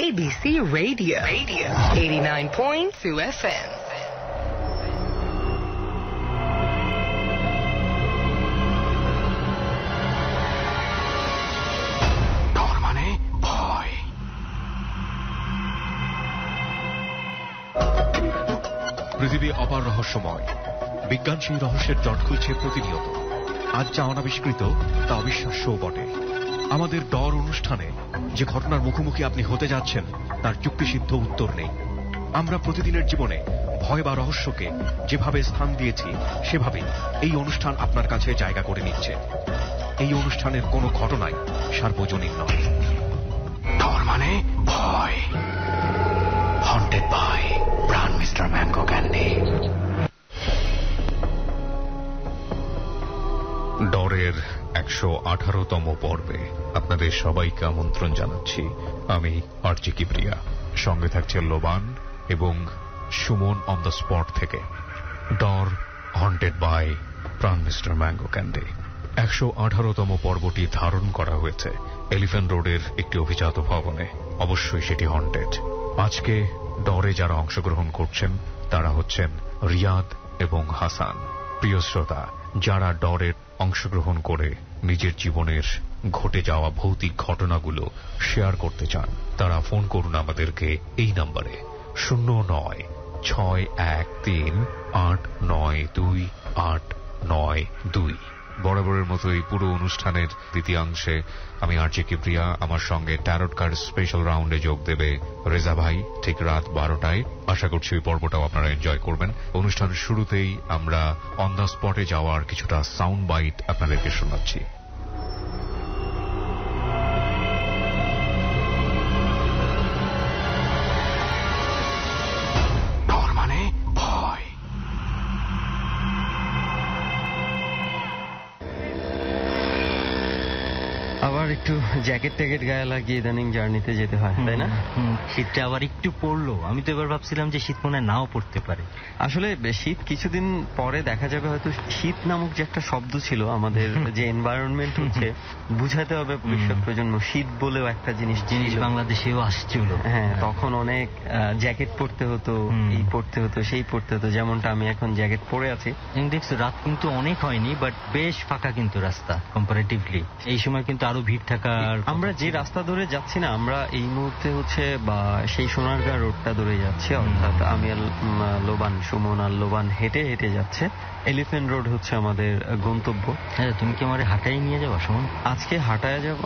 ABC Radio 89.2 FM. পৃথিবী অপার রহস্যময়। বিজ্ঞান সেই রহস্যের জট খুলছে প্রতিনিয়ত। আজ যা অনাবিষ্কৃত তা অবিশ্বাস্যও বটে। আমাদের ডর অনুষ্ঠানে যে ঘটনার মুখোমুখি আপনি হতে যাচ্ছেন তার যুক্তিসিদ্ধ উত্তর নেই। আমরা প্রতিদিনের জীবনে ভয় বা রহস্যকে যেভাবে স্থান দিয়েছি সেভাবেই এই অনুষ্ঠান আপনার কাছে জায়গা করে নিচ্ছে। এই অনুষ্ঠানের কোনো ঘটনাই সার্বজনীন নয়। ডর মানে ভয়। হন্টেড বাই প্রাণ মিস্টার ম্যাঙ্গো ক্যান্ডি। ডরের 118তম পর্বে আপনাদের সবাইকে আমন্ত্রণ জানাচ্ছি। আমি আরজি কিবরিয়া, সঙ্গে থাকছে লোবান এবং সুমন অন দ্য স্পট থেকে। ডর হন্টেড বাই প্রাণ মিস্টার ম্যাঙ্গো ক্যান্ডি 118তম পর্বটি ধারণ করা হয়েছে এলিফ্যান্ট রোডের একটি অভিজাত ভবনে। অবশ্যই সেটি হন্টেড। আজকে ডরে যারা অংশগ্রহণ করছেন তারা হচ্ছেন রিয়াদ এবং হাসান। প্রিয় শ্রোতা, যারা ডরের অংশগ্রহণ করে নিজের জীবনের ঘটে যাওয়া ভৌতিক ঘটনাগুলো শেয়ার করতে চান তারা ফোন করুন আমাদেরকে এই নম্বরে 09613892 বরাবরের মতো এই পুরো অনুষ্ঠানের দ্বিতীয়াংশে আমি আরজি কিবরিয়া, আমার সঙ্গে ট্যারট কার্ড স্পেশাল রাউন্ডে যোগ দেবে রেজা ভাই ঠিক রাত 12টায়। আশা করছি ওই পর্বটাও আপনারা এনজয় করবেন। অনুষ্ঠানের শুরুতেই আমরা অন দ্য স্পটে যাওয়ার কিছুটা সাউন্ড বাইট আপনাদেরকে শোনাচ্ছি। আবার একটু জ্যাকেট ট্যাকেট গায়ে লাগিয়ে ইদানিং জার্নিতে যেতে হয়, তাই না? শীতটা আবার একটু পড়লো। আমি তো এবার ভাবছিলাম যে শীত মনে নাও পড়তে পারে। আসলে শীত কিছুদিন পরে দেখা যাবে হয়তো শীত নামক যে একটা শব্দ ছিল আমাদের যে এনভায়রনমেন্ট হচ্ছে বুঝাতে হবে ভবিষ্যৎ প্রজন্ম শীত বলেও একটা জিনিস বাংলাদেশেও আসছিল। হ্যাঁ, তখন অনেক জ্যাকেট পরতে হতো, এই পরতে হতো, সেই পরতে হতো। যেমনটা আমি এখন জ্যাকেট পরে আছি। দেখছো রাত কিন্তু অনেক হয়নি, বাট বেশ ফাঁকা কিন্তু রাস্তা কম্পারেটিভলি। এই সময় কিন্তু আরো ভিড় থাকার। আমরা যে রাস্তা ধরে যাচ্ছি না, আমরা এই মুহূর্তে হচ্ছে বা সেই সোনারগাঁ রোডটা ধরে যাচ্ছি। অর্থাৎ আমি আর লোবান, সুমন আর লোবান হেঁটে হেঁটে যাচ্ছে। এলিফ্যান্ট রোড হচ্ছে আমাদের গন্তব্য। হ্যাঁ, তুমি কি আমার হাঁটাই নিয়ে যাবো সুমন? আজকে হাঁটায় যাবো।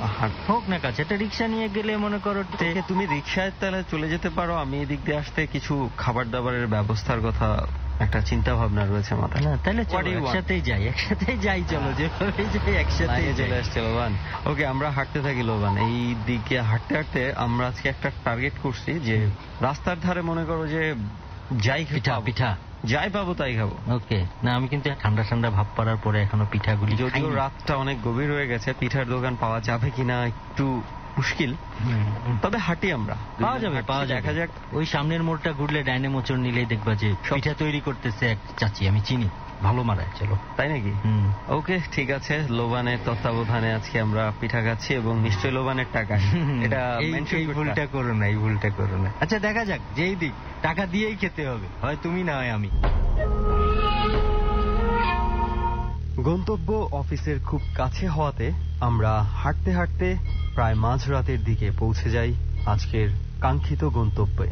হোক না কাছে একটা রিক্সা নিয়ে গেলে মনে করো তুমি রিক্সায় তাহলে চলে যেতে পারো। আমি এদিক দিয়ে আসতে কিছু খাবার দাবারের ব্যবস্থার কথা একটা চিন্তা ভাবনা রয়েছে মাথায়। না তাহলে একসাথেই যাই চলো, যেভাবে যাই একসাথে চলে আসছে লোবান। ওকে, আমরা হাঁটতে থাকি লোবান। এই দিকে হাঁটতে হাঁটতে আমরা আজকে একটা টার্গেট করছি যে রাস্তার ধারে মনে করো যে যাই পিঠা যাই পাবো তাই খাবো। ওকে, না আমি কিন্তু ঠান্ডা ঠান্ডা ভাব পড়ার পরে এখনো পিঠাগুলি, যদিও রাতটা অনেক গভীর হয়ে গেছে, পিঠার দোকান পাওয়া যাবে কিনা একটু মুশকিল, তবে হাঁটি আমরা। পাওয়া যাবে দেখা যাক। ওই সামনের মোড়টা ঘুরলে ডাইনে মোচড় নিলেই দেখবা যে পিঠা তৈরি করতেছে এক চাচি, আমি চিনি, ভালো মারায়। চলো, তাই নাকি? ওকে, ঠিক আছে। লোবানের তত্ত্বাবধানে আজকে আমরা পিঠা খাচ্ছি এবং নিশ্চয়ই লোবানের টাকা। এটা এই ভুলটা করো না, এই ভুলটা করো না। আচ্ছা দেখা যাক, যেই দিক টাকা দিয়েই খেতে হবে, হয় তুমি না হয় আমি। গন্তব্য অফিসের খুব কাছে হওয়াতে আমরা হাঁটতে হাঁটতে প্রায় মাঝরাতের দিকে পৌঁছে যাই আজকের কাঙ্ক্ষিত গন্তব্যে।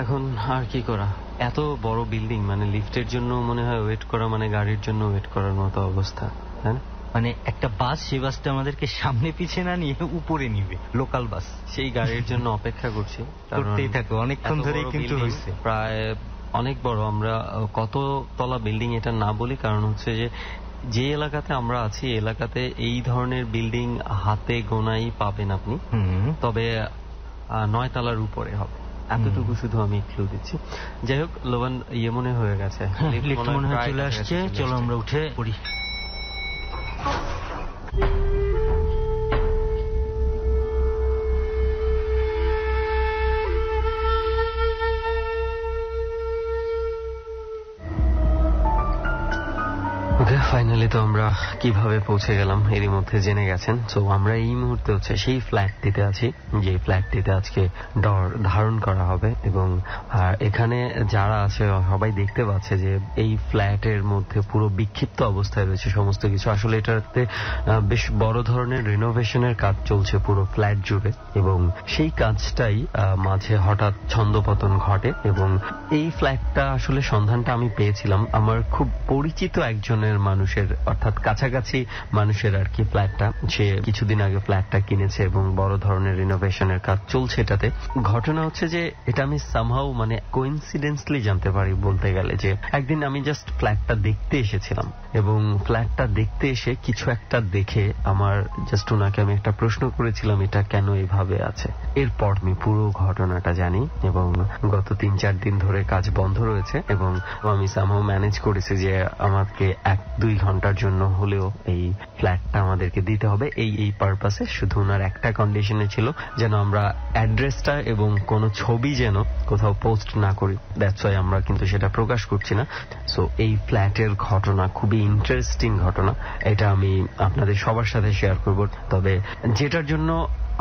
এখন আর কি করা, এত বড় বিল্ডিং, মানে লিফটের জন্য মনে হয় ওয়েট করা মানে গাড়ির জন্য ওয়েট করার মতো অবস্থা, হ্যাঁ। মানে একটা বাস, সেই বাসটা আমাদেরকে সামনে পিছে না নিয়ে উপরে নিবে, লোকাল বাস। সেই গাড়ির জন্য অপেক্ষা করছি, করতেই থাকো অনেকক্ষণ ধরেই কিন্তু হয়েছে। প্রায় অনেক বড়। আমরা কত তলা বিল্ডিং এটা না বলি, কারণ হচ্ছে যে এলাকাতে আমরা আছি এলাকাতে এই ধরনের বিল্ডিং হাতে গোনাই পাবেন আপনি, তবে 9 তলার উপরে হবে, এতটুকু শুধু আমি ক্লু দিচ্ছি। যাই হোক, লোবান মনে হয়ে গেছে, লিফট মনে হয় চলে আসছে। চলো আমরা উঠে পড়ি। ওকে, ফাইনালি ফাইনালি তো আমরা কিভাবে পৌঁছে গেলাম এরই মধ্যে জেনে গেছেন। তো আমরা এই মুহূর্তে হচ্ছে সেই ফ্ল্যাটটিতে আছি, যে ফ্ল্যাটটিতে আজকে ধারণ করা হবে, এবং এখানে যারা আছে সবাই দেখতে পাচ্ছে যে এই ফ্ল্যাটের মধ্যে পুরো বিক্ষিপ্ত অবস্থায় রয়েছে সমস্ত কিছু। আসলে এটাতে বেশ বড় ধরনের রিনোভেশনের কাজ চলছে পুরো ফ্ল্যাট জুড়ে, এবং সেই কাজটাই মাঝে হঠাৎ ছন্দপতন ঘটে। এবং এই ফ্ল্যাটটা আসলে সন্ধানটা আমি পেয়েছিলাম আমার খুব পরিচিত একজনের মানুষের, অর্থাৎ কাছাকাছি মানুষের আর কি ফ্ল্যাটটা। সে কিছুদিন আগে ফ্ল্যাটটা কিনেছে এবং বড় ধরনের রিনোভেশনের কাজ চলছে এটাতে। ঘটনা হচ্ছে যে এটা আমি সামহাউ মানে কোইন্সিডেন্সলি জানতে পারি বলতে গেলে, যে একদিন আমি জাস্ট ফ্ল্যাটটা দেখতে এসেছিলাম, এবং ফ্ল্যাটটা দেখতে এসে কিছু একটা দেখে আমার জাস্ট ওনাকে আমি একটা প্রশ্ন করেছিলাম এটা কেন এভাবে আছে। এরপর আমি পুরো ঘটনাটা জানি, এবং গত ৩-৪ দিন ধরে কাজ বন্ধ রয়েছে, এবং আমি সামহাউ ম্যানেজ করেছি যে আমাকে 1-2 ঘন্টার জন্য হলেও এই ফ্ল্যাটটা আমাদেরকে দিতে হবে এই পারপাসে। শুধু ওনার একটা কন্ডিশনে ছিল যেন আমরা অ্যাড্রেসটা এবং কোনো ছবি যেন কোথাও পোস্ট না করি, দ্যাটস ওয়াই আমরা কিন্তু সেটা প্রকাশ করছি না। সো এই ফ্ল্যাটের ঘটনা খুবই ইন্টারেস্টিং ঘটনা, এটা আমি আপনাদের সবার সাথে শেয়ার করব। তবে যেটার জন্য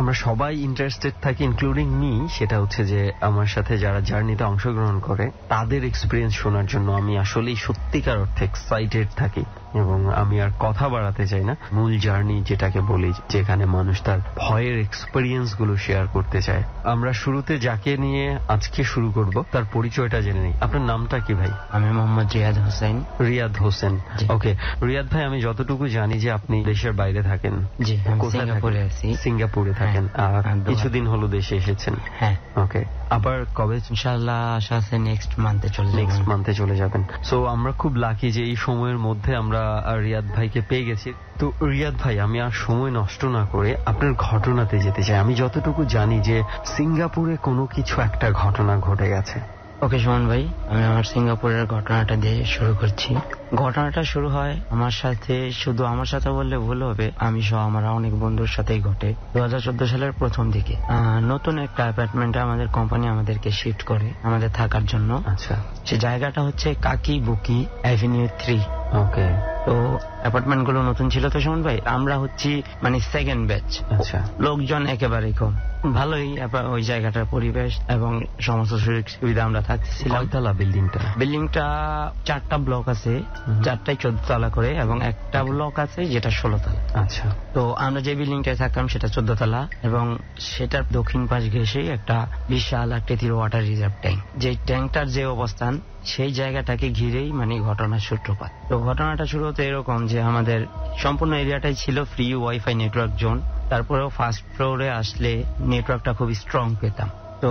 আমরা সবাই ইন্টারেস্টেড থাকি ইনক্লুডিং মি, সেটা হচ্ছে যে আমার সাথে যারা জার্নিতে অংশগ্রহণ করে তাদের এক্সপিরিয়েন্স শোনার জন্য আমি আসলেই সত্যিকার অর্থে এক্সাইটেড থাকি, এবং আমি আর কথা বাড়াতে চাই না। মূল জার্নি যেটাকে বলি, যেখানে মানুষ তার ভয়ের এক্সপিরিয়েন্স গুলো শেয়ার করতে চায়। আমরা শুরুতে যাকে নিয়ে আজকে শুরু করব তার পরিচয়টা জেনে নিই। আপনার নামটা কি ভাই? আমি মোহাম্মদ রিয়াদ হোসেন। রিয়াদ হোসেন, ওকে। রিয়াদ ভাই, আমি যতটুকু জানি যে আপনি দেশের বাইরে থাকেন। জি, সিঙ্গাপুরে আছি। সিঙ্গাপুরে থাকেন, আর কিছুদিন হলো দেশে এসেছেন। হ্যাঁ, ওকে। আবার কবে? ইনশাআল্লাহ আশা আছে নেক্সট মান্থে চলে যাবেন। সো আমরা খুব লাকি যে এই সময়ের মধ্যে আমরা রিয়াদ ভাইকে পেয়ে গেছি। তো রিয়াদ ভাই, আমি আর সময় নষ্ট না করে আপনার ঘটনাতে যেতে চাই। আমি যতটুকু জানি যে সিঙ্গাপুরে কোনো কিছু একটা ঘটনা ঘটে গেছে। ওকে সুমন ভাই, আমি আমার সিঙ্গাপুরের ঘটনাটা দিয়ে শুরু করছি। ঘটনাটা শুরু হয় আমার সাথে, শুধু আমার সাথে বললে ভুল হবে, আমি সহ আমার অনেক বন্ধুর সাথেই ঘটে 2014 সালের প্রথম দিকে। নতুন একটা অ্যাপার্টমেন্টে আমাদের কোম্পানি আমাদেরকে শিফট করে আমাদের থাকার জন্য। আচ্ছা, সে জায়গাটা হচ্ছে কাকি বুকি অ্যাভিনিউ 3। ওকে। তো অ্যাপার্টমেন্ট গুলো নতুন ছিল তো সুমন ভাই, আমরা হচ্ছি মানে সেকেন্ড ব্যাচ। আচ্ছা, লোকজন একেবারেই কম। ভালোই ওই জায়গাটার পরিবেশ এবং সমস্ত সুযোগ সুবিধা আমরা থাকতেছিলাম। কয়তলা বিল্ডিংটা? বিল্ডিংটা 4টা ব্লক আছে, 4টাই 14 তলা করে, এবং একটা ব্লক আছে যেটা 16 তলা। আচ্ছা। তো আমরা যে বিল্ডিংটায় থাকতাম সেটা 14 তলা, এবং সেটার দক্ষিণ পাশ ঘেঁষেই একটা বিশাল আকৃতির ওয়াটার রিজার্ভ ট্যাঙ্ক। যে ট্যাঙ্কটার যে অবস্থান সেই জায়গাটাকে ঘিরেই মানে ঘটনার সূত্রপাত। তো ঘটনাটা শুরু হতে এরকম যে আমাদের সম্পূর্ণ এরিয়াটাই ছিল ফ্রি ওয়াইফাই নেটওয়ার্ক জোন। তারপরেও ফার্স্ট ফ্লোরে আসলে নেটওয়ার্কটা খুব স্ট্রং পেতাম। তো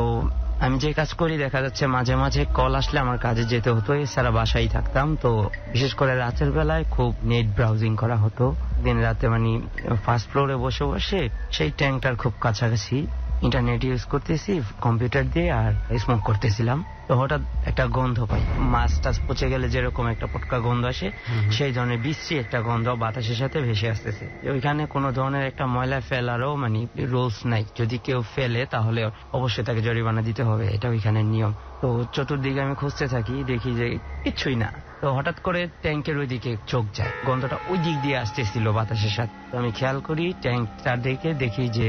আমি যে কাজ করি, দেখা যাচ্ছে মাঝে মাঝে কল আসলে আমার কাজে যেতে হতো, এছাড়া বাসায় থাকতাম। তো বিশেষ করে রাতের বেলায় খুব নেট ব্রাউজিং করা হতো। দিন রাতে মানে ফার্স্ট ফ্লোরে বসে বসে সেই ট্যাঙ্কটার খুব কাছাকাছি ইন্টারনেট ইউজ করতেছি কম্পিউটার দিয়ে, আর স্মোক করতেছিলাম। তো হঠাৎ একটা গন্ধ পাই, মাছ টাছ পচে গেলে যেরকম একটা পটকা গন্ধ আসে, সেই ধরনের বিশ্রী একটা গন্ধ বাতাসের সাথে ভেসে আসতেছে। ওইখানে কোনো ধরনের একটা ময়লা ফেলারও মানে রুলস নাই, যদি কেউ ফেলে তাহলে অবশ্যই তাকে জরিমানা দিতে হবে, এটা ওইখানে নিয়ম। তো চতুর্দিকে আমি খুঁজতে থাকি, দেখি যে কিছুই না। তো হঠাৎ করে ট্যাঙ্কের ওই দিকে চোখ যায়, গন্ধটা ওই দিক দিয়ে আসতেছিল বাতাসের সাথে। তো আমি খেয়াল করি ট্যাঙ্কটার দিকে, দেখি যে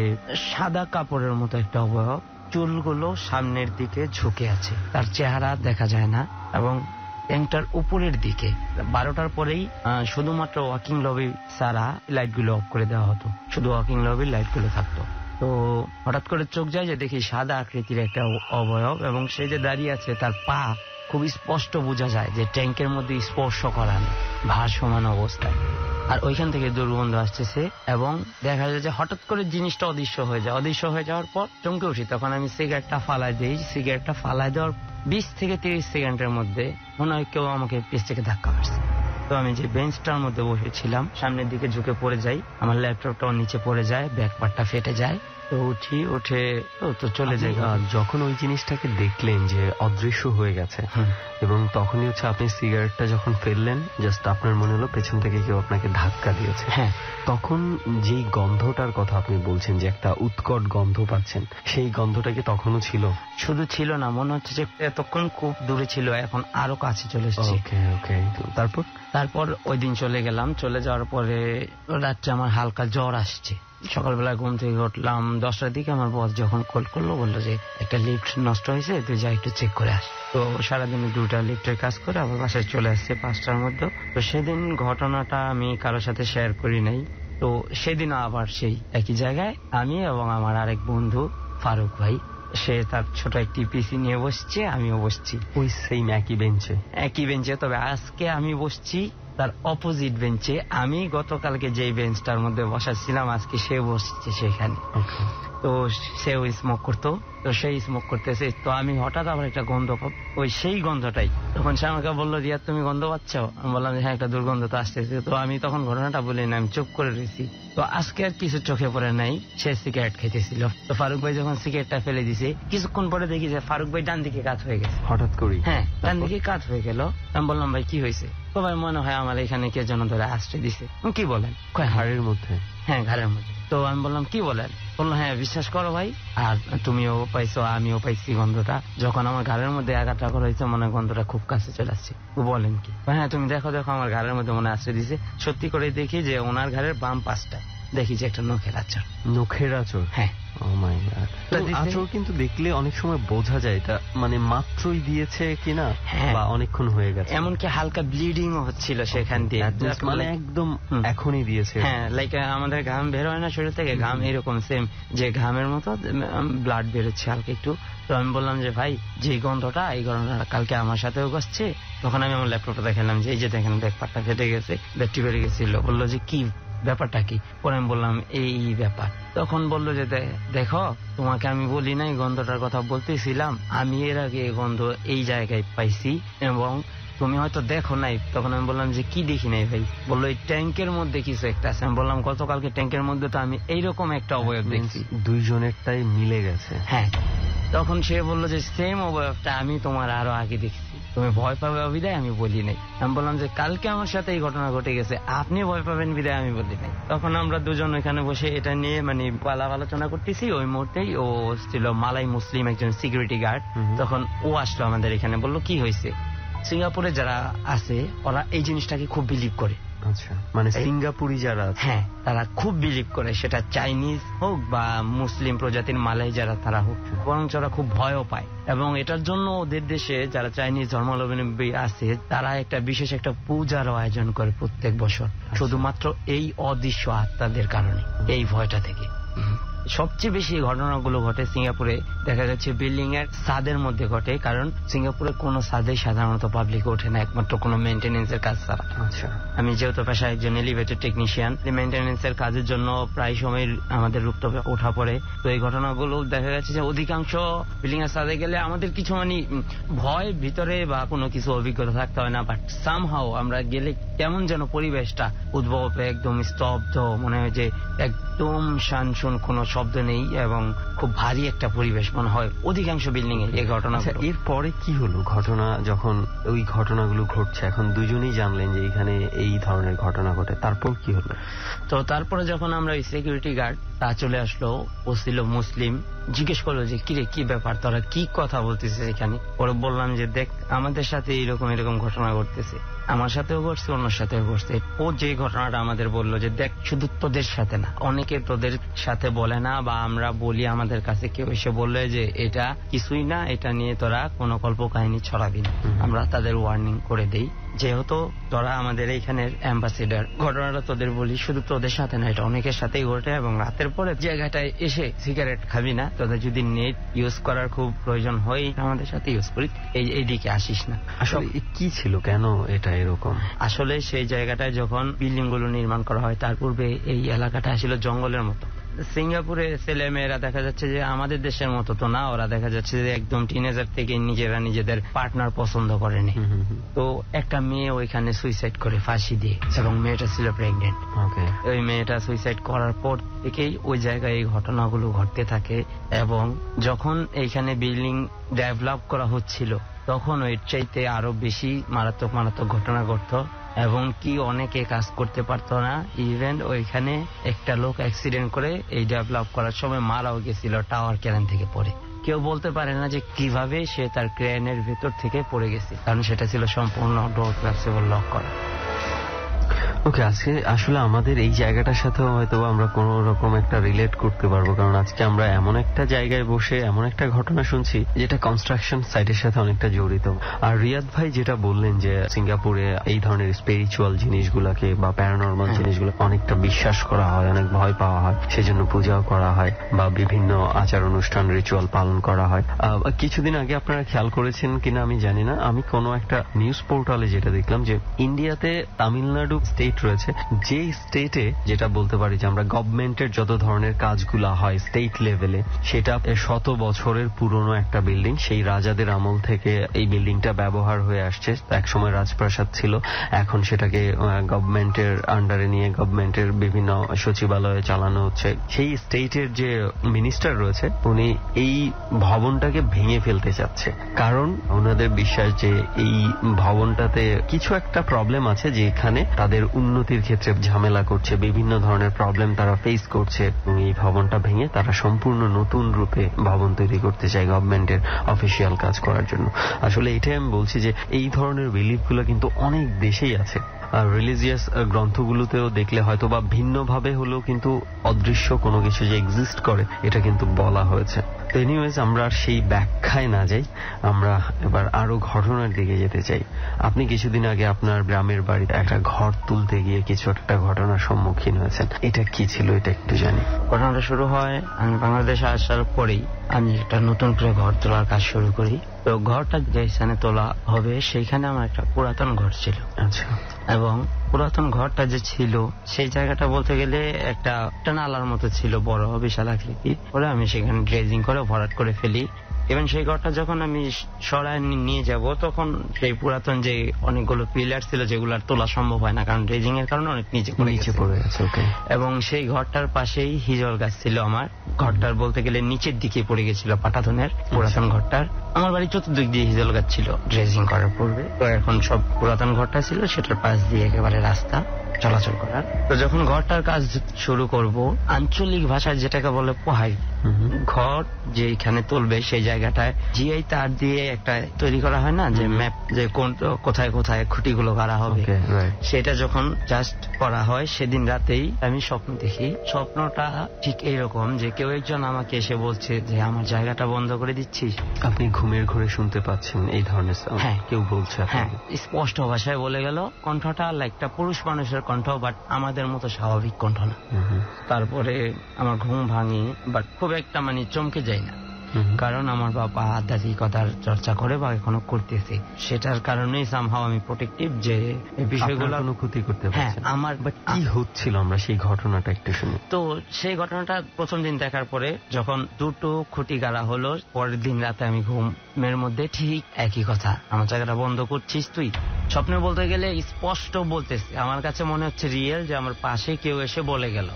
সাদা কাপড়ের মতো একটা অবয়ব, চুলগুলো সামনের দিকে ঝুঁকে আছে, তার চেহারা দেখা যায় না। এবং ট্যাঙ্কটার উপরের দিকে 12টার পরেই শুধুমাত্র ওয়াকিং লবি ছাড়া লাইটগুলো অফ করে দেওয়া হতো, শুধু ওয়াকিং লবির লাইটগুলো থাকতো। তো হঠাৎ করে চোখ যায় যে দেখি সাদা আকৃতির একটা অবয়ব, এবং সে যে দাঁড়িয়ে আছে তার পা খুব স্পষ্ট বোঝা যায় যে ট্যাঙ্কের মধ্যে স্পর্শ করা নেই, ভাসমান অবস্থায়। আর ওইখান থেকে দুর্গন্ধ আসতেছে, এবং দেখা যায় যে হঠাৎ করে জিনিসটা অদৃশ্য হয়ে যায়। অদৃশ্য হয়ে যাওয়ার পর চমকে উঠি, তখন আমি সিগারেটটা ফালাই দিই। সিগারেটটা ফালাই দেওয়ার 20 থেকে 30 সেকেন্ডের মধ্যে মনে হয় কেউ আমাকে পিছ থেকে ধাক্কা মারছে। তো আমি যে বেঞ্চটার মধ্যে বসেছিলাম সামনের দিকে ঝুঁকে পড়ে যাই, আমার ল্যাপটপটাও নিচে পড়ে যায়, ব্যাকপার্টটা ফেটে যায়। তো উঠে তো চলে যাই। যখন ওই জিনিসটাকে দেখলেন যে অদৃশ্য হয়ে গেছে, এবং তখনই হচ্ছে আপনি সিগারেটটা যখন ফেললেন, জাস্ট আপনার মনে হলো পেছন থেকে কেউ আপনাকে ধাক্কা দিয়েছে। হ্যাঁ, তখন যেই গন্ধটার কথা আপনি বলছেন যে একটা উৎকট গন্ধ পাচ্ছেন, সেই গন্ধটা কি তখনও ছিল? শুধু ছিল না, মনে হচ্ছে যে এতক্ষণ খুব দূরে ছিল, এখন আরো কাছে চলে এসেছে। ওকে ওকে। তারপর তারপর ওই দিন চলে গেলাম। চলে যাওয়ার পরে রাত্রে আমার হালকা জ্বর আসছে। সকালবেলা ঘুম থেকে উঠলাম 10টার দিকে। আমার বস যখন কল করলো, বললো যে একটা লিফট নষ্ট হয়েছে, তুই যা একটু চেক করে আস। তো সারাদিনে 2টা লিফটের কাজ করে আবার বাসায় চলে আসছে 5টার মধ্যে। তো সেদিন ঘটনাটা আমি কারোর সাথে শেয়ার করি নাই। তো সেদিন আবার সেই একই জায়গায় আমি এবং আমার আরেক বন্ধু ফারুক ভাই, সে তার ছোট একটি পিসি নিয়ে বসছে, আমিও বসছি ওই সেম একই বেঞ্চে। তবে আজকে আমি বসছি তার অপোজিট বেঞ্চে। আমি গতকালকে যেই বেঞ্চটার মধ্যে বসাচ্ছিলাম, আজকে সে বসছে সেখানে। তো সেও স্মোক করতো, তো সেই স্মোক করতেছে। তো আমি হঠাৎ আবার একটা গন্ধ, ওই সেই গন্ধটাই। তখন সে আমাকে বললো, রিয়াদ তুমি গন্ধ পাচ্ছ? আমি বললাম হ্যাঁ, একটা দুর্গন্ধ তো আসতেছে। তো আমি তখন ঘটনাটা বলি না, আমি চুপ করে রয়েছি। তো আজকে আর কিছু চোখে পড়ে নাই, সে সিগারেট খেতেছিল। তো ফারুক ভাই যখন সিগারেটটা ফেলে দিছে, কিছুক্ষণ পরে দেখি যে ফারুক ভাই ডান দিকে কাত হয়ে গেছে হঠাৎ করে। হ্যাঁ, ডান দিকে কাত হয়ে গেল। আমি বললাম ভাই কি হয়েছে? তো ভাই মনে হয় আমার এখানে কে যেন ধরে আশ্রয় দিছে। কি বলেন? হাড়ের মধ্যে? হ্যাঁ, ঘাড়ের মধ্যে। তো আমি বললাম কি বলেন? বললো হ্যাঁ, বিশ্বাস করো ভাই, আর তুমিও পাইছো আমিও পাইছি গন্ধটা। যখন আমার ঘাড়ের মধ্যে আঘাতটা করা হয়েছে, মনে গন্ধটা খুব কাছে চলে আসছে। বলেন কি? হ্যাঁ, তুমি দেখো আমার ঘাড়ের মধ্যে মনে আশ্রয় দিছে। সত্যি করে দেখি যে ওনার ঘাড়ের বাম পাশটা দেখি যে একটা নখের আঁচড়। হ্যাঁ, আঁচড় কিন্তু দেখলে অনেক সময় বোঝা যায় এটা মানে মাত্রই দিয়েছে কিনা বা অনেকক্ষণ হয়ে গেছে। এমনকি হালকা ব্লিডিং ও হচ্ছিল সেখান দিয়ে, মানে একদম এখনই দিয়েছে। হ্যাঁ, লাইক আমাদের ঘাম বের হয় না শরীর থেকে, ঘাম এরকম সেম যে ঘামের মতো ব্লাড বেরোচ্ছে হালকা একটু। তো আমি বললাম যে ভাই, যে গন্ধটা, এই গন্ধটা কালকে আমার সাথেও গেছে। তখন আমি আমার ল্যাপটপটা দেখালাম যে এই যে দেখেন ব্যাকপার্টটা ফেটে গেছে, ব্যাকটি বেড়ে গেছিল। বললো যে কি ব্যাপারটা কি? পরে আমি বললাম এই ব্যাপার। তখন বললো যে দেখো, তোমাকে আমি বলি নাই গন্ধটার কথা বলতেছিলাম, আমি এর আগে গন্ধ এই জায়গায় পাইছি এবং তুমি হয়তো দেখো নাই। তখন আমি বললাম যে কি দেখি নাই ভাই? বললো এই ট্যাঙ্কের মধ্যে কিছু একটা আছে। আমি বললাম গতকালকে ট্যাঙ্কের মধ্যে তো আমি এইরকম একটা অবয়ব দেখছি। দুইজনেরটাই মিলে গেছে। হ্যাঁ। তখন সে বললো যে সেম অবয়বটা আমি তোমার আরো আগে দেখছি, তুমি ভয় পাবে বিদায় আমি বলি নাই। আমি বললাম যে কালকে আমার সাথে এই ঘটনা ঘটে গেছে, আপনি ভয় পাবেন বিদায় আমি বলি নাই। তখন আমরা দুজন ওইখানে বসে এটা নিয়ে মানে আলোচনা করতেছি। ওই মুহূর্তেই ও ছিল মালাই মুসলিম একজন সিকিউরিটি গার্ড। তখন ও আসলো আমাদের এখানে, বললো কি হয়েছে? সিঙ্গাপুরে যারা আছে ওরা এই জিনিসটাকে খুব বিলিভ করে। আচ্ছা, মানে সিঙ্গাপুরি যারা, হ্যাঁ, তারা খুব বিলিভ করে, সেটা চাইনিজ হোক বা মুসলিম প্রজাতির মালাই যারা তারা হোক, বরং ওরা খুব ভয়ও পায়। এবং এটার জন্য ওদের দেশে যারা চাইনিজ ধর্মাবলম্বী আছে তারা একটা বিশেষ একটা পূজার আয়োজন করে প্রত্যেক বছর, শুধুমাত্র এই অদৃশ্য আত্মাদের কারণে, এই ভয়টা থেকে। সবচেয়ে বেশি ঘটনাগুলো ঘটে সিঙ্গাপুরে, দেখা যাচ্ছে বিল্ডিং এর ছাদের মধ্যে ঘটে, কারণ সিঙ্গাপুরে কোনো ছাদে সাধারণত পাবলিক ওঠে না, একমাত্র কোনো মেইনটেনেন্স এর কাজ ছাড়া। আচ্ছা, আমি যেহেতু পেশায় একজন এলিভেটর টেকনিশিয়ান, মেইনটেনেন্স এর কাজের জন্য প্রায় সময় আমাদের রুফটপে ওঠা পড়ে। তো এই ঘটনাগুলো দেখা যাচ্ছে যে অধিকাংশ বিল্ডিং এর ছাদে গেলে আমাদের কিছু মানে ভয় ভিতরে বা কোনো কিছু অভিজ্ঞতা থাকতে হয় না, বাট সামহাও আমরা গেলে কেমন যেন পরিবেশটা উদ্ভব, একদম স্তব্ধ, মনে হয় যে একদম শানশুন, কোনো শব্দ নেই এবং খুব ভারী একটা পরিবেশ মনে হয় অধিকাংশ বিল্ডিং এ এই ঘটনা। এর পরে কি হলো? ঘটনা যখন ওই ঘটনাগুলো ঘটছে, এখন দুজনেই জানলেন যে এখানে এই ধরনের ঘটনা ঘটে, তারপর কি হলো? তো তারপরে যখন আমরা ওই সিকিউরিটি গার্ড তা চলে আসলো, ও ছিল মুসলিম, জিজ্ঞেস করলো যে কিরে কি ব্যাপার, তোরা কি কথা বলতেছিস এখানে? পরে বললাম যে দেখ, আমাদের সাথে এরকম ঘটনা ঘটতেছে, আমার সাথেও ঘটছে, অন্য সাথেও ঘটছে। ও যে ঘটনাটা আমাদের বললো যে দেখ, শুধু তোদের সাথে না, অনেকে তোদের সাথে বলে না, বা আমরা বলি আমাদের কাছে কেউ এসে বললে যে এটা কিছুই না, এটা নিয়ে তোরা কোনো কল্প কাহিনী ছড়াবি না, আমরা তাদের ওয়ার্নিং করে দেই, যেহেতু তোরা আমাদের এইখানের অ্যাম্বাসেডার, ঘটনাটা তোদের বলি, শুধু তোদের সাথে না, এটা অনেকের সাথেই ঘটে, এবং রাতের পরে জায়গাটায় এসে সিগারেট খাবি না, তোদের যদি নেট ইউজ করার খুব প্রয়োজন হয় আমাদের সাথে ইউজ করি, এই দিকে আসিস না। আসলে কি ছিল, কেন এটা এরকম? আসলে সেই জায়গাটায় যখন বিল্ডিং গুলো নির্মাণ করা হয়, তার পূর্বে এই এলাকাটা ছিল জঙ্গলের মতো। সিঙ্গাপুরে ছেলে মেয়েরা দেখা যাচ্ছে যে আমাদের দেশের মতো তো না, ওরা দেখা যাচ্ছে যে একদম টিনেজার থেকে নিজেরা নিজেদের পার্টনার পছন্দ করেনি। তো একটা মেয়ে ওইখানে সুইসাইড করে ফাঁসি দিয়ে, এবং মেয়েটা ছিল প্রেগনেন্ট। ওই মেয়েটা সুইসাইড করার পর থেকেই ওই জায়গায় এই ঘটনাগুলো ঘটতে থাকে, এবং যখন এইখানে বিল্ডিং ডেভেলপ করা হচ্ছিল তখন ওই চাইতে আরো বেশি মারাত্মক ঘটনা ঘটতো, এবং কি অনেকে কাজ করতে পারতো না। ইভেন ওইখানে একটা লোক অ্যাক্সিডেন্ট করে এই ডেভেলপ করার সময় মারাও গেছিল টাওয়ার ক্রেন থেকে পড়ে। কেউ বলতে পারে না যে কিভাবে সে তার ক্রেনের ভেতর থেকে পড়ে গেছে, কারণ সেটা ছিল সম্পূর্ণ ডোর ফ্লেক্সিবল লক করা। ওকে, আজকে আসলে আমাদের এই জায়গাটার সাথে হয়তো আমরা কোন রকম একটা রিলেট করতে পারবো, কারণ আজকে আমরা এমন একটা জায়গায় বসে এমন একটা ঘটনা শুনছি যেটা কনস্ট্রাকশন সাইটের সাথে অনেকটা জড়িত। আর রিয়াদ ভাই যেটা বললেন যে সিঙ্গাপুরে এই ধরনের স্পিরিচুয়াল জিনিসগুলোকে বা প্যারানরমাল জিনিসগুলো অনেকটা বিশ্বাস করা হয়, অনেক ভয় পাওয়া হয়, সেজন্য পূজাও করা হয় বা বিভিন্ন আচার অনুষ্ঠান রিচুয়াল পালন করা হয়। কিছুদিন আগে আপনারা খেয়াল করেছেন কিনা আমি জানি না, আমি কোনো একটা নিউজ পোর্টালে যেটা দেখলাম যে ইন্ডিয়াতে তামিলনাড়ু স্টেট রয়েছে, যে স্টেটে যেটা বলতে পারি যে আমরা গভর্নমেন্টের যত ধরনের কাজগুলা হয় স্টেট লেভেলে, সেটা 100 বছরের পুরনো একটা বিল্ডিং। সেই রাজাদের আমল থেকে এই বিল্ডিংটা ব্যবহার হয়ে আসছে। একসময় রাজপ্রাসাদ ছিল, এখন সেটাকে গভর্নমেন্টের আন্ডারে নিয়ে গভর্নমেন্টের বিভিন্ন সচিবালয়ে চালানো হচ্ছে। সেই স্টেটের যে মিনিস্টার রয়েছে উনি এই ভবনটাকে ভেঙে ফেলতে চাচ্ছে, কারণ ওনাদের বিশ্বাস যে এই ভবনটাতে কিছু একটা প্রবলেম আছে, যেখানে তাদের উন্নতির ক্ষেত্রে ঝামেলা করছে, বিভিন্ন ধরনের প্রবলেম তারা ফেস করছে, এবং এই ভবনটা ভেঙে তারা সম্পূর্ণ নতুন রূপে ভবন তৈরি করতে চায় গভর্নমেন্টের অফিসিয়াল কাজ করার জন্য। আসলে এটাই আমি বলছি যে এই ধরনের বিলিফগুলো কিন্তু অনেক দেশেই আছে। আর রিলিজিয়াস গ্রন্থগুলোতেও দেখলে হয়তো বা ভিন্নভাবে হলেও কিন্তু অদৃশ্য কোনো কিছু যে এক্সিস্ট করে এটা কিন্তু বলা হয়েছে। তো এনিওয়েজ, আমরা আর সেই ব্যাখ্যায় না যাই, আমরা এবার আরো ঘটনার দিকে যেতে চাই। আপনি কিছুদিন আগে আপনার গ্রামের বাড়িতে একটা ঘর তুলতে গিয়ে কিছু একটা ঘটনার সম্মুখীন হয়েছেন, এটা কি ছিল এটা একটু জানি। ঘটনাটা শুরু হয় আমি বাংলাদেশে আসার পরেই আমি একটা নতুন করে ঘর তোলার কাজ শুরু করি। তো ঘরটা যে স্থানে তোলা হবে সেইখানে আমার একটা পুরাতন ঘর ছিল। আচ্ছা। এবং পুরাতন ঘরটা যে ছিল সেই জায়গাটা বলতে গেলে একটা নালার মতো ছিল, বড় বিশাল আকৃতির। পরে আমি সেখানে ড্রেজিং করে ভরাট করে ফেলি। এবং সেই ঘরটা যখন আমি সরায় নিয়ে যাব তখন সেই পুরাতন যে অনেকগুলো পিলার ছিল যেগুলো আর তোলা সম্ভব হয় না, কারণ ড্রেজিং এর কারণে অনেক নিচে পড়ে গেছে। এবং সেই ঘরটার পাশেই হিজল গাছ ছিল। আমার ঘরটার বলতে গেলে নিচের দিকে পড়ে গেছিল পাটাতনের পুরাতন ঘরটার। আমার বাড়ি চতুর্দিক দিয়ে হিজল গাছ ছিল ড্রেজিং করার পূর্বে। তো এখন সব পুরাতন ঘরটা ছিল, সেটার পাশ দিয়ে একেবারে রাস্তা চলাচল করার। তো যখন ঘরটার কাজ শুরু করব, আঞ্চলিক ভাষায় যেটাকে বলে পোহাই, ঘর যেখানে তুলবে সেই জায়গাটায় জিআই তার দিয়ে একটা তৈরি করা হয় না, যে ম্যাপ, যে কোথায় কোথায় খুঁটিগুলো গাড়া হবে, সেটা যখন জাস্ট করা হয় সেদিন রাতেই আমি স্বপ্ন দেখি। স্বপ্নটা ঠিক এইরকম যে কেউ একজন আমাকে এসে বলছে যে আমার জায়গাটা বন্ধ করে দিচ্ছিস। আপনি ঘুমের ঘরে শুনতে পাচ্ছেন এই ধরনের? হ্যাঁ, কেউ বলছে? হ্যাঁ, স্পষ্ট ভাষায় বলে গেল। কণ্ঠটা একটা পুরুষ মানুষের কণ্ঠ, বাট আমাদের মতো স্বাভাবিক কণ্ঠ না। তারপরে আমার ঘুম ভাঙি, বাট খুব একটা চমকে যাই না, কারণ আমার বাবা আধ্যাত্মিকতার চর্চা করে বা এখনো করতেছে। সেটার কারণেই সামহাও আমি প্রোটেক্টিভ যে এই বিষয়গুলো কোনো ক্ষতি করতে পারছে না। আমার কি হচ্ছিল আমরা সেই ঘটনাটা একটু শুনি। তো সেই ঘটনাটা প্রথম দিন দেখার পরে যখন দুটো খুঁটি গাড়া হলো, পরের দিন রাতে আমি ঘুমের মধ্যে ঠিক একই কথা, আমার জায়গাটা বন্ধ করছিস তুই। স্বপ্নে বলতে গেলে স্পষ্ট বলতেছে, আমার কাছে মনে হচ্ছে রিয়েল, যে আমার পাশে কেউ এসে বলে গেল।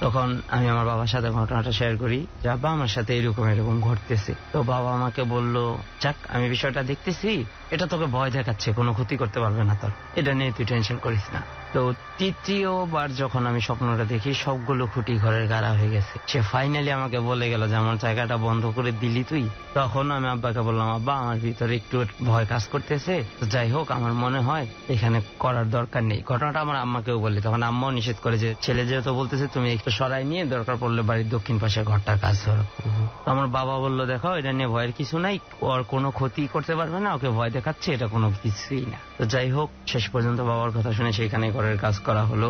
তখন আমি আমার বাবার সাথে ঘটনাটা শেয়ার করি, যে বাবা আমার সাথে এরকম ঘটতেছে। তো বাবা আমাকে বলল, যাক আমি বিষয়টা দেখতেছি, এটা তোকে ভয় দেখাচ্ছে, কোনো ক্ষতি করতে পারবে না তোর, এটা নিয়ে তুই টেনশন করিস না। তো তৃতীয়বার যখন আমি স্বপ্নটা দেখি সবগুলো খুঁটি ঘরের গাড়া হয়ে গেছে, সে ফাইনালি আমাকে বলে গেল যে আমার জায়গাটা বন্ধ করে দিলি তুই। তখন আমি আব্বাকে বললাম, আব্বা আমার ভিতরে একটু ভয় কাজ করতেছে, তো যাই হোক আমার মনে হয় এখানে করার দরকার নেই। ঘটনাটা আমার আম্মাকেও বলি, তখন আম্মাও নিষেধ করে যে ছেলে যেহেতু বলতেছে তুমি একটু সরাই নিয়ে দরকার পড়লে বাড়ির দক্ষিণ পাশে ঘরটার কাজ ধরো। আমার বাবা বললো, দেখো এটা নিয়ে ভয়ের কিছু নাই, ওর কোনো ক্ষতি করতে পারবে না, ওকে ভয় দেখাচ্ছে, এটা কোনো কিছুই না। তো যাই হোক শেষ পর্যন্ত বাবার কথা শুনে সেখানে ঘরের কাজ করা হলো।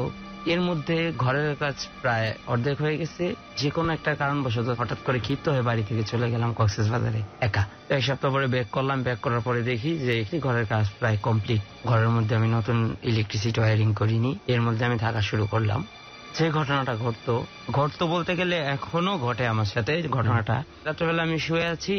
এর মধ্যে ঘরের কাজ প্রায় অর্ধেক হয়ে গেছে। যে কোনো একটা কারণবশত হঠাৎ করে ক্ষিপ্ত হয়ে বাড়ি থেকে চলে গেলাম কক্সবাজারে একা। এক সপ্তাহ পরে ব্যাক করলাম, ব্যাক করার পরে দেখি যে ঘরের কাজ প্রায় কমপ্লিট। ঘরের মধ্যে আমি নতুন ইলেকট্রিসিটি ওয়ারিং করিনি, এর মধ্যে আমি থাকা শুরু করলাম। যে ঘটনাটা ঘটতো বলতে গেলে এখনো ঘটে আমার সাথে ঘটনাটা। রাত্রেবেলা আমি শুয়ে আছি,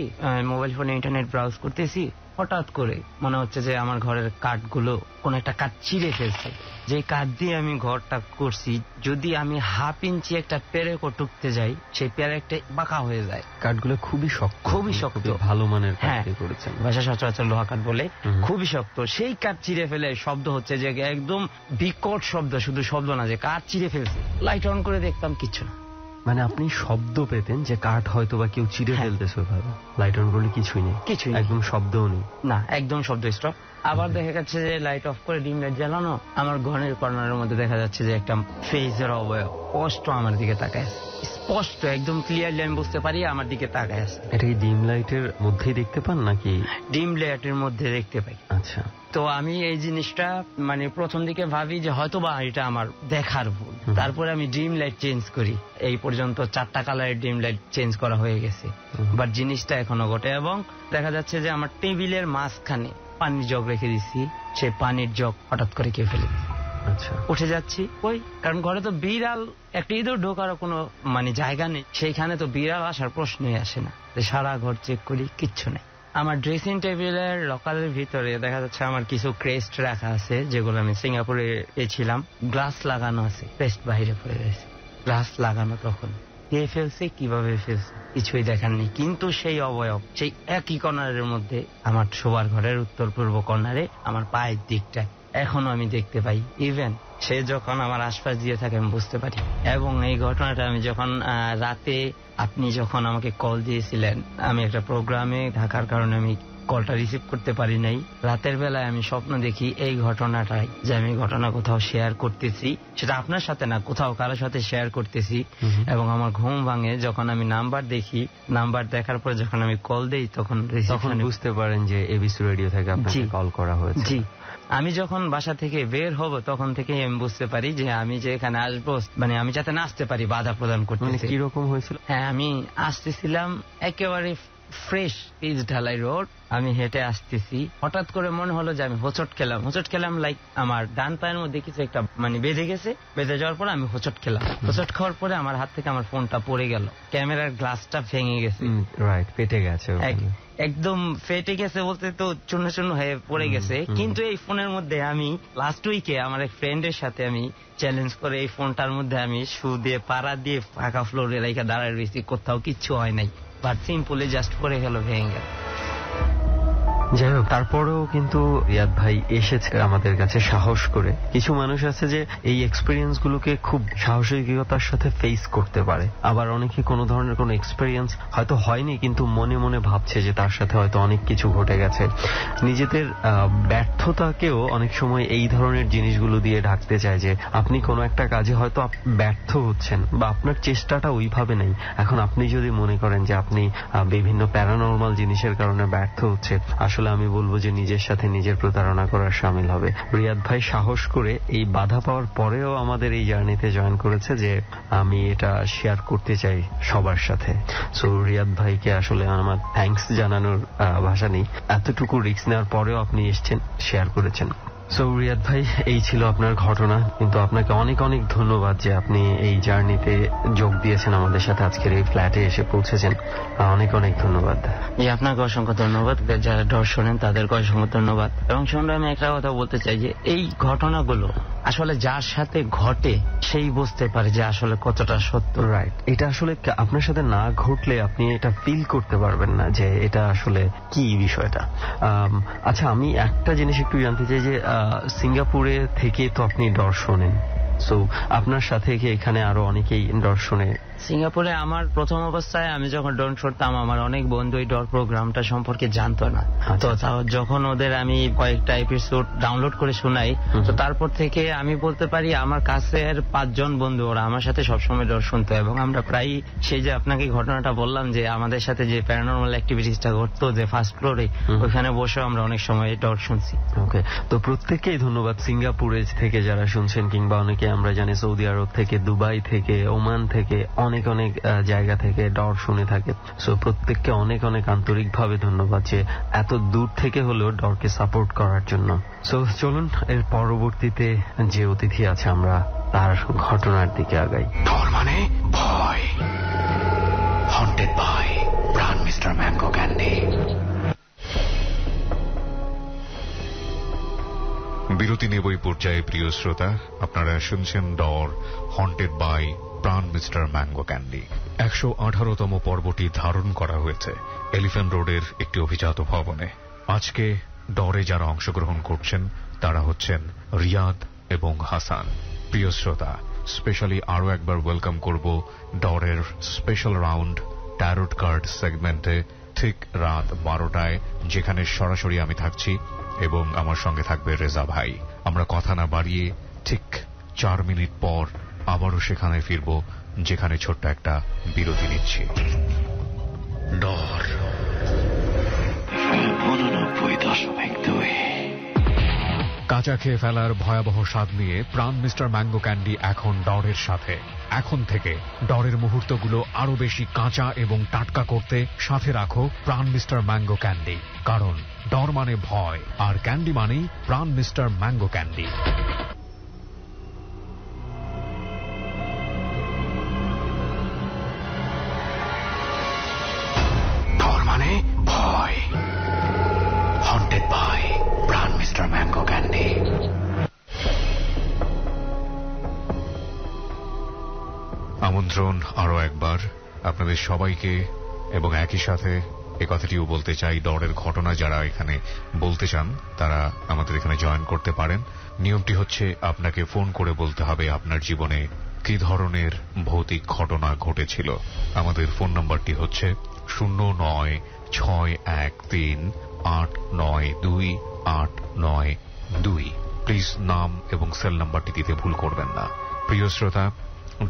মোবাইল ফোনে ইন্টারনেট ব্রাউজ করতেছি, হঠাৎ করে মনে হচ্ছে যে আমার ঘরের কাঠগুলো কোন একটা কাঠ চিড়ে ফেলছে। যে কাঠ দিয়ে আমি ঘরটা করছি, যদি আমি হাফ ইঞ্চি একটা পেরেকও টুকতে যাই সেই পেরেকটা বাঁকা হয়ে যায়। কাঠগুলো খুবই শক্ত, ভালো মানের কাঠ দিয়ে করেছেন, ভাষা সচরাচর লোহা কাঠ বলে, খুবই শক্ত। সেই কাঠ চিড়ে ফেলে শব্দ হচ্ছে যে একদম বিকট শব্দ, শুধু শব্দ না যে কাঠ চিড়ে ফেলছে। লাইট অন করে দেখতাম কিছু না। মানে আপনি শব্দ পেতেন যে কাঠ হয়তো বা কেউ চিড়ে ফেলতেছে, লাইট অন করলে কিছুই নেই, একদম শব্দও নেই, না একদম শব্দ স্টপ। আবার দেখা যাচ্ছে যে লাইট অফ করে ডিম লাইট জ্বালানো, আমার ঘরের কর্নারের মধ্যে দেখা যাচ্ছে যে একটা ফেসের অবয়ব স্পষ্ট আমার দিকে তাকায় আছে, স্পষ্ট একদম ক্লিয়ারলি আমি বুঝতে পারি আমার দিকে তাকায় আছে। এটা কি ডিম লাইটের মধ্যেই দেখতে পান নাকি? ডিম লাইটের মধ্যে দেখতে পাই। আচ্ছা। তো আমি এই জিনিসটা মানে প্রথম দিকে ভাবি যে হয়তো বা এটা আমার দেখার ভুল, তারপরে আমি ডিম লাইট চেঞ্জ করি। এই পর্যন্ত 4টা কালারের ডিম লাইট চেঞ্জ করা হয়ে গেছে, বাট জিনিসটা এখনো ঘটে। এবং দেখা যাচ্ছে যে আমার টেবিলের মাঝখানে পানির জগ রেখে দিচ্ছি, সেই পানির জগ হঠাৎ করে কেউ ফেলে দিচ্ছে। আচ্ছা। উঠে যাচ্ছি ওই, কারণ ঘরে তো বিড়াল একটা ইঁদুর ঢোকারও কোনো মানে জায়গা নেই, সেইখানে তো বিড়াল আসার প্রশ্নই আসে না। সারা ঘর চেক করি, কিচ্ছু নেই। আমার ড্রেসিং টেবিলের লকারের ভিতরে দেখা যাচ্ছে আমার কিছু ক্রেস্ট রাখা আছে, যেগুলো আমি সিঙ্গাপুরে ছিলাম। গ্লাস লাগানো আছে, ক্রেস্ট বাইরে পড়ে রয়েছে। গ্লাস লাগানো তখন কে ফেলছে, কিভাবে ফেলছে কিছুই দেখার নেই, কিন্তু সেই অবয়ব সেই একই কর্নারের মধ্যে আমার শোবার ঘরের উত্তর পূর্ব কর্নারে আমার পায়ের দিকটা এখনো আমি দেখতে পাই। ইভেন সে যখন আমার আশপাশ দিয়ে থাকে আমি বুঝতে পারি। এবং এই ঘটনাটা আমি যখন রাতে আপনি যখন আমাকে কল দিয়েছিলেন, আমি একটা প্রোগ্রামে থাকার কারণে আমি কলটা রিসিভ করতে পারি নাই। রাতের বেলায় আমি স্বপ্ন দেখি এই ঘটনাটাই, যে আমি ঘটনা কোথাও শেয়ার করতেছি, সেটা আপনার সাথে না, কোথাও কারোর সাথে শেয়ার করতেছি। এবং আমার ঘুম ভাঙে যখন আমি নাম্বার দেখি, নাম্বার দেখার পরে যখন আমি কল দেই তখন বুঝতে পারেন যে এবিসি রেডিও থেকে আপনাকে কল করা হয়েছে। জি, আমি যখন বাসা থেকে বের হব তখন থেকে আমি বুঝতে পারি যে আমি যে এখানে আসবো, মানে আমি যাতে নাচতে পারি বাধা প্রদান করতে। কিরকম হয়েছিল? হ্যাঁ, আমি আসতেছিলাম একেবারে ফ্রেশ পিচ ঢালাই রোড, আমি হেঁটে আসতেছি, হঠাৎ করে মনে হলো যে আমি হোঁচট খেলাম লাইক আমার ডান পায়ের মধ্যে কিছু একটা মানে বেঁধে গেছে। বেঁধে যাওয়ার পরে আমি হোঁচট খেলাম। হোঁচট খাওয়ার পরে আমার হাত থেকে আমার ফোনটা পড়ে গেল, ক্যামেরার গ্লাসটা ভেঙে গেছে। রাইট, ফেটে গেছে, একদম ফেটে গেছে বলতে তো চূর্ণ চূর্ণ হয়ে পড়ে গেছে। কিন্তু এই ফোনের মধ্যে আমি লাস্ট উইকে আমার এক ফ্রেন্ডের সাথে আমি চ্যালেঞ্জ করে এই ফোনটার মধ্যে আমি শু দিয়ে পাড়া দিয়ে ফাঁকা ফ্লোরে রেখে দাঁড়ায় রয়েছি, কোথাও কিচ্ছু হয় নাই, বাট সিম্পলি জাস্ট পড়ে গেল, ভেঙে গেল। যাই হোক, তারপরেও কিন্তু রিয়াদ ভাই এসেছে আমাদের কাছে সাহস করে। কিছু মানুষ আছে যে এই এক্সপেরিয়েন্স গুলোকে খুব সাহসিকতার সাথে ফেস করতে পারে, আবার অনেকে কোনো ধরনের কোনো এক্সপেরিয়েন্স হয়তো হয়নি কিন্তু মনে মনে ভাবছে যে তার সাথে হয়তো অনেক কিছু ঘটে গেছে। নিজেদের ব্যর্থতাকেও অনেক সময় এই ধরনের জিনিসগুলো দিয়ে ঢাকতে চায়, যে আপনি কোনো একটা কাজে হয়তো ব্যর্থ হচ্ছেন বা আপনার চেষ্টাটা ওইভাবে নেই। এখন আপনি যদি মনে করেন যে আপনি বিভিন্ন প্যারানর্মাল জিনিসের কারণে ব্যর্থ হচ্ছে, আসলে আমি বলবো যে নিজের সাথে নিজের প্রতারণা করার শামিল হবে। রিয়াদ ভাই সাহস করে এই বাধা পাওয়ার পরেও আমাদের এই জার্নিতে জয়েন করেছে যে আমি এটা শেয়ার করতে চাই সবার সাথে। সো রিয়াদ ভাইকে আসলে আমার থ্যাঙ্কস জানানোর ভাষা নেই, এতটুকু রিস্ক নেওয়ার পরেও আপনি এসেছেন, শেয়ার করেছেন। সো রিয়াদ ভাই, এই ছিল আপনার ঘটনা, কিন্তু আপনাকে অনেক অনেক ধন্যবাদ যে আপনি এই জার্নিতে যোগ দিয়েছেন, আমাদের সাথে আজকের এই ফ্ল্যাটে এসে পৌঁছেছেন। অনেক অনেক ধন্যবাদ। আপনাকে অসংখ্য ধন্যবাদ, যারা ডর শোনেন তাদেরকে অসংখ্য ধন্যবাদ। এবং শুনলে আমি একটা কথা বলতে চাই যে এই ঘটনাগুলো আসলে যার সাথে ঘটে সেই বুঝতে পারে যে আসলে কতটা সত্য। রাইট, এটা আসলে আপনার সাথে না ঘটলে আপনি এটা ফিল করতে পারবেন না যে এটা আসলে কি বিষয়টা। আচ্ছা, আমি একটা জিনিস একটু জানতে চাই যে সিঙ্গাপুরে থেকে তো আপনি ডর শোনেন, সো আপনার সাথে কি এখানে আরো অনেকেই ডর শোনে? সিঙ্গাপুরে আমার প্রথম অবস্থায় আমি যখন ডর শুনতাম, আমার অনেক বন্ধু এই ডর প্রোগ্রামটা সম্পর্কে জানতো না। তো যখন ওদের আমি কয়েকটা এপিসোড ডাউনলোড করে শোনাই, তো তারপর থেকে আমি বলতে পারি আমার কাছের 5 জন বন্ধু ওরা আমার সাথে সবসময় ডর শুনতো। এবং আমরা প্রায় সেই যে আপনাকে ঘটনাটা বললাম যে আমাদের সাথে যে প্যারানর্মাল অ্যাক্টিভিটিসটা ঘটতো যে ফার্স্ট ফ্লোরে, ওইখানে বসে আমরা অনেক সময় ডর শুনছি। ওকে, তো প্রত্যেককেই ধন্যবাদ। সিঙ্গাপুরে থেকে যারা শুনছেন, কিংবা অনেকে আমরা জানি সৌদি আরব থেকে, দুবাই থেকে, ওমান থেকে, অনেক অনেক জায়গা থেকে ডর শুনে থাকে। সো প্রত্যেককে অনেক অনেক আন্তরিকভাবে ধন্যবাদ যে এত দূর থেকে হলেও ডরকে সাপোর্ট করার জন্য। সো চলুন এর পরবর্তীতে যে অতিথি আছে আমরা তার ঘটনার দিকে আগাই। ডর মানে ভয়। হন্টেড বাই প্রাণ মিস্টার ম্যাঙ্গো ক্যান্ডি। বিরতি নেবই পর্যায়ে প্রিয় শ্রোতা, আপনারা শুনছেন ডর, হন্টেড বাই প্রাণ মিস্টার ম্যাঙ্গো ক্যান্ডি। 118তম পর্বটি ধারণ করা হয়েছে এলিফ্যান্ট রোডের একটি অভিজাত ভবনে। আজকে ডরে যারা অংশগ্রহণ করছেন তারা হচ্ছেন রিয়াদ এবং হাসান। প্রিয় শ্রোতা, স্পেশালি আরো একবার ওয়েলকাম করব ডরের স্পেশাল রাউন্ড ট্যারোট কার্ড সেগমেন্টে ঠিক রাত 12টায়, যেখানে সরাসরি আমি থাকছি এবং আমার সঙ্গে থাকবে রেজা ভাই। আমরা কথা না বাড়িয়ে ঠিক 4 মিনিট পর আবারও সেখানে ফিরব যেখানে ছোট্ট একটা বিরতি নিচ্ছি। ডর 89.2 কাঁচা খেয়ে ফেলার ভয়াবহ স্বাদ নিয়ে প্রাণ মিস্টার ম্যাঙ্গো ক্যান্ডি এখন ডরের সাথে। এখন থেকে ডরের মুহূর্তগুলো আরো বেশি কাঁচা এবং টাটকা করতে সাথে রাখো প্রাণ মিস্টার ম্যাঙ্গো ক্যান্ডি, কারণ ডর মানে ভয় আর ক্যান্ডি মানেই প্রাণ মিস্টার ম্যাঙ্গো ক্যান্ডি। ডর মানে ভয়। হন্টেড বাই প্রাণ মিস্টার ম্যাঙ্গো ক্যান্ডি। আমন্ত্রণ আরো একবার আপনাদের সবাইকে, এবং একই সাথে এ কথাটিও বলতে চাই, ডরের ঘটনা যারা এখানে বলতে চান তারা আমাদের এখানে জয়েন করতে পারেন। নিয়মটি হচ্ছে আপনাকে ফোন করে বলতে হবে আপনার জীবনে কি ধরনের ভৌতিক ঘটনা ঘটেছিল। আমাদের ফোন নাম্বারটি হচ্ছে 096138928992। প্লিজ নাম এবং সেল নাম্বারটি দিতে ভুল করবেন না। প্রিয় শ্রোতা,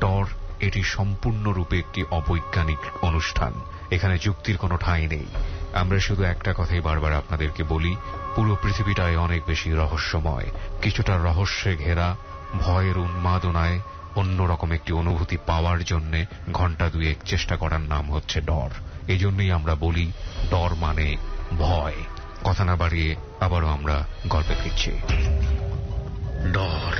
ডর এটি সম্পূর্ণরূপে একটি অবৈজ্ঞানিক অনুষ্ঠান। এখানে যুক্তির কোনো ঠাঁই নেই। আমরা শুধু একটা কথাই বারবার আপনাদেরকে বলি, পুরো পৃথিবীটাই অনেক বেশি রহস্যময়। কিছুটা রহস্যে ঘেরা, ভয়ের উন্মাদনায় অন্যরকম একটি অনুভূতি পাওয়ার জন্য ঘন্টা দুয়েক চেষ্টা করার নাম হচ্ছে ডর। এই জন্যই আমরা বলি ডর মানে ভয়। কথা না বাড়িয়ে আবারও আমরা গল্পে ফিরছি। ডর।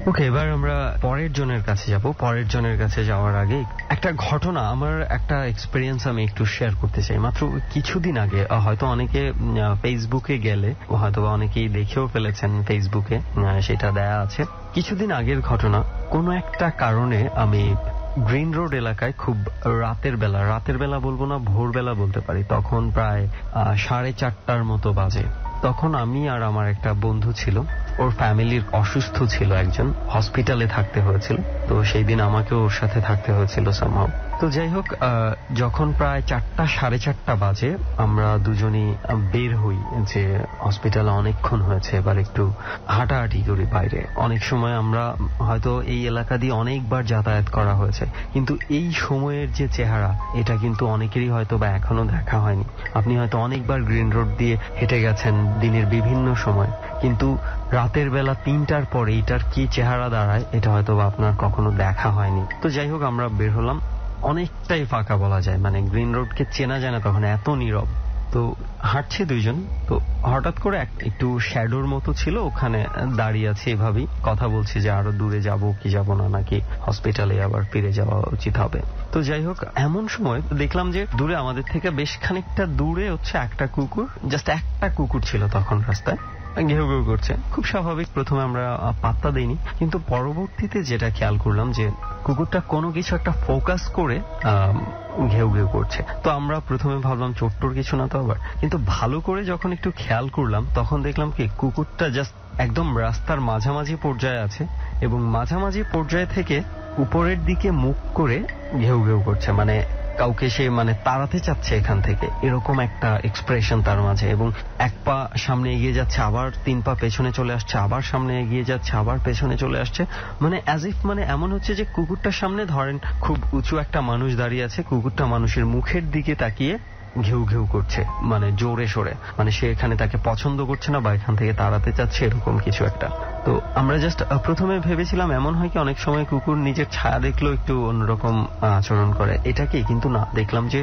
ওকে, এবার আমরা পরের জনের কাছে যাব। পরের জনের কাছে যাওয়ার আগে একটা ঘটনা, আমার একটা এক্সপেরিয়েন্স আমি একটু শেয়ার করতে চাই। মাত্র কিছুদিন আগে, হয়তো অনেকে ফেসবুকে গেলে হয়তো অনেকেই দেখেও ফেলেছেন, ফেসবুকে সেটা দেয়া আছে। কিছুদিন আগের ঘটনা, কোনো একটা কারণে আমি গ্রিন রোড এলাকায় খুব রাতের বেলা বলবো না, ভোরবেলা বলতে পারি, তখন প্রায় 4:30টার মতো বাজে। তখন আমি আর আমার একটা বন্ধু ছিল, ওর ফ্যামিলির অসুস্থ ছিল, একজন হসপিটালে থাকতে হয়েছিল, তো সেই দিন আমাকে ওর সাথে থাকতে হয়েছিল সামহাউ। তো যাই হোক, যখন প্রায় 4:30 বাজে আমরা দুজনই বের হই যে হসপিটালে অনেকক্ষণ হয়েছে, এবার একটু হাঁটাহাঁটি করি বাইরে। অনেক সময় আমরা হয়তো এই এলাকা দিয়ে অনেকবার যাতায়াত করা হয়েছে, কিন্তু এই সময়ের যে চেহারা, এটা কিন্তু অনেকেরই হয়তো বা এখনো দেখা হয়নি। আপনি হয়তো অনেকবার গ্রিন রোড দিয়ে হেঁটে গেছেন দিনের বিভিন্ন সময়, কিন্তু রাতের বেলা 3টার পরে এইটার কি চেহারা দাঁড়ায় এটা হয়তো বা আপনার কখনো দেখা হয়নি। তো যাই হোক, আমরা বের হলাম, অনেকটাই ফাঁকা বলা যায়, মানে গ্রিন রোডকে চেনা যায় না তখন, এত নীরব। তো হাঁটছে দুইজন, তো হঠাৎ করে একটু শ্যাডোর মতো ছিল, ওখানে দাঁড়িয়ে আছে, এভাবেই কথা বলছি যে আরো দূরে যাব কি যাব না, নাকি হসপিটালে আবার ফিরে যাওয়া উচিত হবে। তো যাই হোক, এমন সময় দেখলাম যে দূরে, আমাদের থেকে বেশ খানিকটা দূরে হচ্ছে একটা কুকুর, জাস্ট একটা কুকুর ছিল তখন রাস্তায়, ঘেউ ঘেউ করছে। খুব স্বাভাবিক, প্রথমে আমরা পাত্তা দেইনি, কিন্তু পরবর্তীতে যেটা খেয়াল করলাম যে কুকুরটা কোনো কিছু একটা ফোকাস করে ঘেউ ঘেউ করছে। তো আমরা প্রথমে ভাবলাম চোট্টর কিছু না তো আবার, কিন্তু ভালো করে যখন একটু খেয়াল করলাম তখন দেখলাম কি কুকুরটা জাস্ট একদম রাস্তার মাঝামাঝি পর্যায়ে আছে, এবং মাঝামাঝি পর্যায়ে থেকে উপরের দিকে মুখ করে ঘেউ ঘেউ করছে, মানে কাউকে সে তাড়াতে চাচ্ছে এখান থেকে, এরকম একটা এক্সপ্রেশন তার মাঝে। এবং 1 পা সামনে এগিয়ে যাচ্ছে, আবার 3 পা পেছনে চলে আসছে, আবার সামনে এগিয়ে যাচ্ছে, আবার পেছনে চলে আসছে, অ্যাজ ইফ এমন হচ্ছে যে কুকুরটার সামনে ধরেন খুব উঁচু একটা মানুষ দাঁড়িয়ে আছে, কুকুরটা মানুষের মুখের দিকে তাকিয়ে ঘেউ ঘেউ করছে, জোরে সোরে, সে এখানে তাকে পছন্দ করছে না বা এখান থেকে তাড়াতে চাচ্ছে, এরকম কিছু একটা। তো আমরা জাস্ট প্রথমে ভেবেছিলাম এমন হয় কি অনেক সময় কুকুর নিজের ছায়া দেখলেও একটু অন্যরকম আচরণ করে, এটা কি, কিন্তু না, দেখলাম যে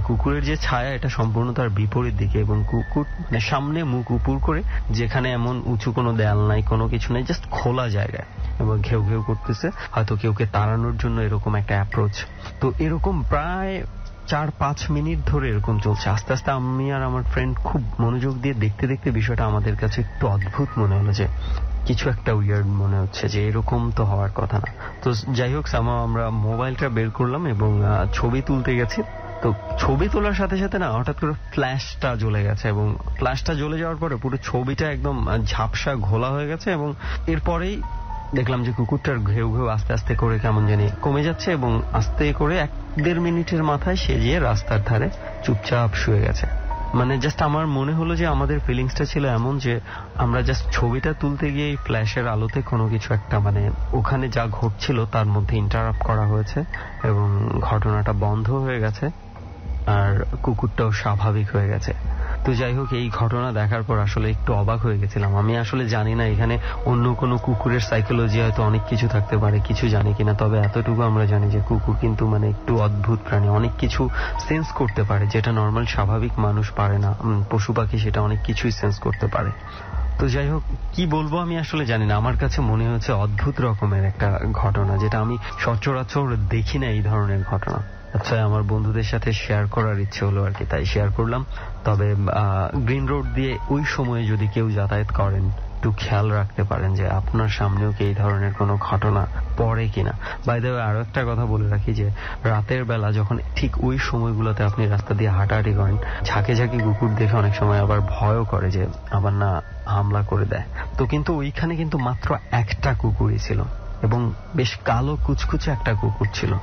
কুকুরের যে ছায়া এটা সম্পূর্ণ তার বিপরীত দিকে, এবং কুকুর সামনে মুখ উপর করে, যেখানে এমন উঁচু কোনো দেয়াল নাই, কোনো কিছু নেই, জাস্ট খোলা জায়গায়, এবং ঘেউ ঘেউ করতেছে, হয়তো কেউকে তাড়ানোর জন্য এরকম একটা অ্যাপ্রোচ। তো এরকম প্রায় 4-5 মিনিট ধরে এরকম চলছে। আস্তে আস্তে আমি আর আমার ফ্রেন্ড খুব মনোযোগ দিয়ে দেখতে দেখতে বিষয়টা আমাদের কাছে একটু অদ্ভুত মনে হলো, যে কিছু একটা উইয়ার্ড মনে হচ্ছে, যে এরকম তো হওয়ার কথা না। তো যাই হোক, আমরা মোবাইলটা বের করলাম এবং ছবি তুলতে গেছি। তো ছবি তোলার সাথে সাথে না হঠাৎ করে ফ্ল্যাশটা জ্বলে গেছে, এবং ফ্ল্যাশটা জ্বলে যাওয়ার পরে পুরো ছবিটা একদম ঝাপসা ঘোলা হয়ে গেছে, এবং এরপরেই দেখলাম যে কুকুরটার ঘেউ ঘেউ আস্তে আস্তে করে কেমন জানি কমে যাচ্ছে এবং আস্তে করে 1-1.5 মিনিটের মাথায় সে গিয়ে রাস্তার ধারে চুপচাপ শুয়ে গেছে। মানে জাস্ট আমার মনে হলো যে আমাদের ফিলিংসটা ছিল এমন যে আমরা জাস্ট ছবিটা তুলতে গিয়ে ফ্ল্যাশের আলোতে কোনো কিছু একটা মানে ওখানে যা ঘটছিল তার মধ্যে ইন্টারাপ্ট করা হয়েছে এবং ঘটনাটা বন্ধ হয়ে গেছে আর কুকুরটাও স্বাভাবিক হয়ে গেছে। তো যাই হোক, এই ঘটনা দেখার পর আসলে একটু অবাক হয়ে গেছিলাম। আমি আসলে জানি না এখানে অন্য কোনো কুকুরের সাইকোলজি হয়তো অনেক কিছু থাকতে পারে, কিছু জানি কিনা, তবে এতটুকু আমরা জানি যে কুকুর কিন্তু মানে একটু অদ্ভুত প্রাণী, অনেক কিছু সেন্স করতে পারে যেটা নর্মাল স্বাভাবিক মানুষ পারে না। পশু পাখি সেটা অনেক কিছুই সেন্স করতে পারে। তো যাই হোক, কি বলবো আমি আসলে জানি না, আমার কাছে মনে হচ্ছে অদ্ভুত রকমের একটা ঘটনা যেটা আমি সচরাচর দেখি না এই ধরনের ঘটনা। আচ্ছা, আমার বন্ধুদের সাথে শেয়ার করার ইচ্ছে হলো আর কি, তাই শেয়ার করলাম। তবে গ্রিন রোড দিয়ে ওই সময়ে যদি কেউ যাতায়াত করেন একটু খেয়াল রাখতে পারেন যে আপনার সামনেও কি এই ধরনের কোনো ঘটনা পড়ে কিনা। বাই দ্য ওয়ে, আরো একটা কথা বলে রাখি যে রাতের বেলা যখন ঠিক ওই সময়গুলোতে আপনি রাস্তা দিয়ে হাঁটাহাঁটি করেন, ঝাঁকে ঝাঁকে কুকুর দেখে অনেক সময় আবার ভয়ও করে যে আবার না হামলা করে দেয়। তো কিন্তু ওইখানে কিন্তু মাত্র একটা কুকুরই ছিল এবং বেশ কালো কুচকুচে একটা কুকুর ছিল।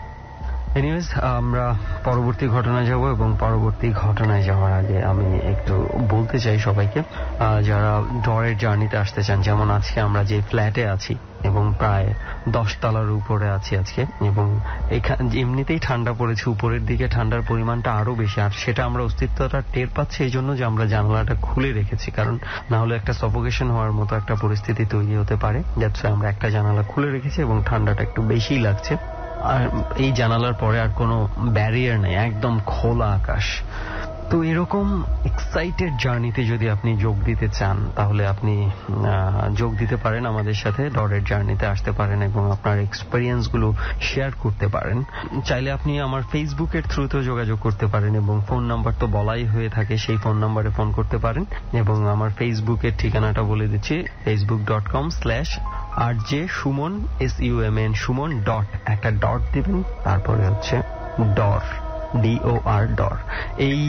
এনিওয়েজ, আমরা পরবর্তী ঘটনায় যাব এবং পরবর্তী ঘটনায় যাওয়ার আগে আমি একটু বলতে চাই সবাইকে যারা ডরের জার্নিতে আসতে চান, যেমন আজকে আমরা যে ফ্ল্যাটে আছি এবং প্রায় 10 তলার উপরে আছি আজকে, এবং এমনিতেই ঠান্ডা পড়েছে, উপরের দিকে ঠান্ডার পরিমাণটা আরো বেশি, আর সেটা আমরা অস্তিত্বটা টের পাচ্ছি এই জন্য যে আমরা জানালাটা খুলে রেখেছি, কারণ না হলে একটা সফোকেশন হওয়ার মতো একটা পরিস্থিতি তৈরি হতে পারে। যাচ্ছে আমরা একটা জানালা খুলে রেখেছি এবং ঠান্ডাটা একটু বেশিই লাগছে। আর এই জানালার পরে আর কোনো ব্যারিয়ার নেই, একদম খোলা আকাশ। তো এরকম এক্সাইটেড জার্নিতে যদি আপনি যোগ দিতে চান তাহলে আপনি যোগ দিতে পারেন আমাদের সাথে, ডরের জার্নিতে আসতে পারেন এবং আপনার এক্সপেরিয়েন্স গুলো শেয়ার করতে পারেন। চাইলে আপনি আমার ফেসবুকের থ্রুতেও যোগাযোগ করতে পারেন এবং ফোন নাম্বার তো বলাই হয়ে থাকে, সেই ফোন নাম্বারে ফোন করতে পারেন। এবং আমার ফেসবুকের ঠিকানাটা বলে দিচ্ছি, facebook.com/RJ Suman, SUMN Suman dot, একটা ডট দিবেন, তারপরে হচ্ছে ডর, DOR ডর। এই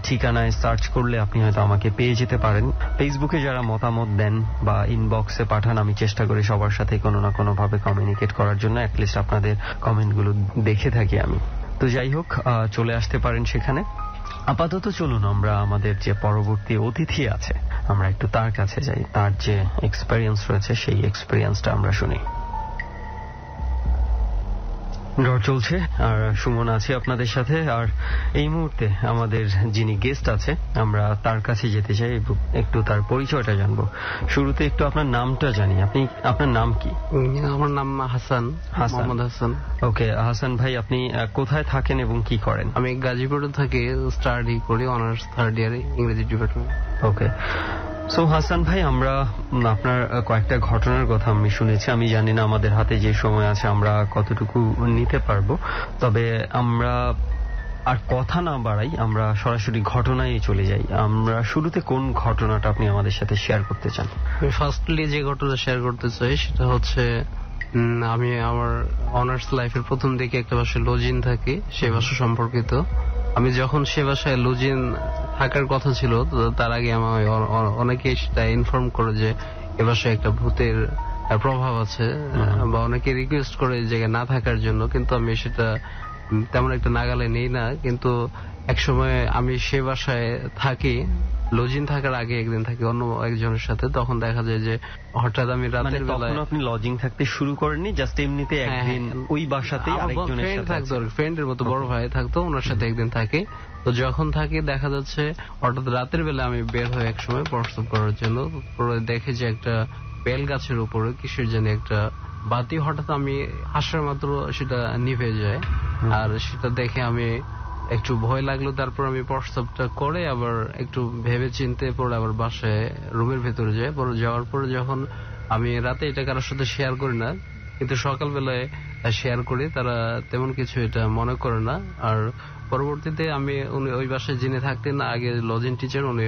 ঠিকানায় সার্চ করলে আপনি হয়তো আমাকে পেয়ে যেতে পারেন। ফেসবুকে যারা মতামত দেন বা ইনবক্সে পাঠান, আমি চেষ্টা করি সবার সাথে কোনো না কোনো ভাবে কমিউনিকেট করার জন্য, অ্যাটলিস্ট আপনাদের কমেন্টগুলো দেখে থাকি আমি। তো যাই হোক, চলে আসতে পারেন সেখানে। আপাতত চলুন আমরা আমাদের যে পরবর্তী অতিথি আছে আমরা একটু তার কাছে যাই, তার যে এক্সপেরিয়েন্স রয়েছে সেই এক্সপেরিয়েন্সটা আমরা শুনি। ডর চলছে আর সুমন আছে আপনাদের সাথে, আর এই মুহূর্তে আমাদের যিনি গেস্ট আছে আমরা তার কাছে যেতে চাই, একটু তার পরিচয়টা জানবো। শুরুতে একটু আপনার নামটা জানি, আপনার নাম কি? আমার নাম হাসান, মোহাম্মদ হাসান। ওকে হাসান ভাই, আপনি কোথায় থাকেন এবং কি করেন? আমি গাজীপুরে থাকি, স্টাডি করি, অনার্স 3rd ইয়ারে ইংরেজি ডিপার্টমেন্ট। ওকে, সো হাসান ভাই, আমরা আপনার কয়েকটা ঘটনার কথা আমি শুনেছি, আমি জানি না আমাদের হাতে যে সময় আছে আমরা কতটুকু নিতে পারবো, তবে আমরা আর কথা না বাড়াই, আমরা সরাসরি ঘটনায় চলে যাই। আমরা শুরুতে কোন ঘটনাটা আপনি আমাদের সাথে শেয়ার করতে চান? আমি ফার্স্টলি যে ঘটনা শেয়ার করতে চাই সেটা হচ্ছে আমি আমার অনার্স লাইফের প্রথম দিকে একটা বাসায় লজিং থাকি, সে বাসা সম্পর্কিত। আমি যখন সে বাসায় লজিং থাকার কথা ছিল তার আগে আমার অনেকেই সেটা ইনফর্ম করে যে এ বাসায় একটা ভূতের প্রভাব আছে, বা অনেকে রিকোয়েস্ট করে এই জায়গায় না থাকার জন্য, কিন্তু আমি সেটা তেমন একটা নাগালে নেই না। কিন্তু একসময় আমি সে বাসায় থাকি, লজিং থাকার আগে একদিন থাকি অন্য একজনের সাথে, তখন দেখা যায় যে হঠাৎ আমি রাতের বেলায়। আপনি লজিং থাকতে শুরু করেননি, জাস্ট এমনিতে একদিন ওই বাসাতেই আরেকজনের সাথে থাকতো, ফ্রেন্ডের মতো বড় ভাই থাকতো, ওনার সাথে একদিন থাকি। তো যখন থাকি দেখা যাচ্ছে হঠাৎ রাতের বেলা আমি বের হয়ে একসময় প্রস্রাব করার জন্য, পরে দেখে যে একটা বেল গাছের উপরে কিসের জন্য একটা বাতি হঠাৎ আমি হাসার মাত্র সেটা নিভে যায়, আর সেটা দেখে আমি একটু ভয় লাগলো। তারপর আমি প্রস্রাবটা করে আবার একটু ভেবে চিনতে পরে আবার বাসায় রুমের ভেতরে যাই। পরে যাওয়ার পরে যখন আমি রাতে এটা কারোর সাথে শেয়ার করি না, কিন্তু সকালবেলায় শেয়ার করি, তারা তেমন কিছু এটা মনে করে না। আর পরবর্তীতে আমি উনি ওই বাসায় যিনি থাকতেন আগে লজিং টিচার, উনি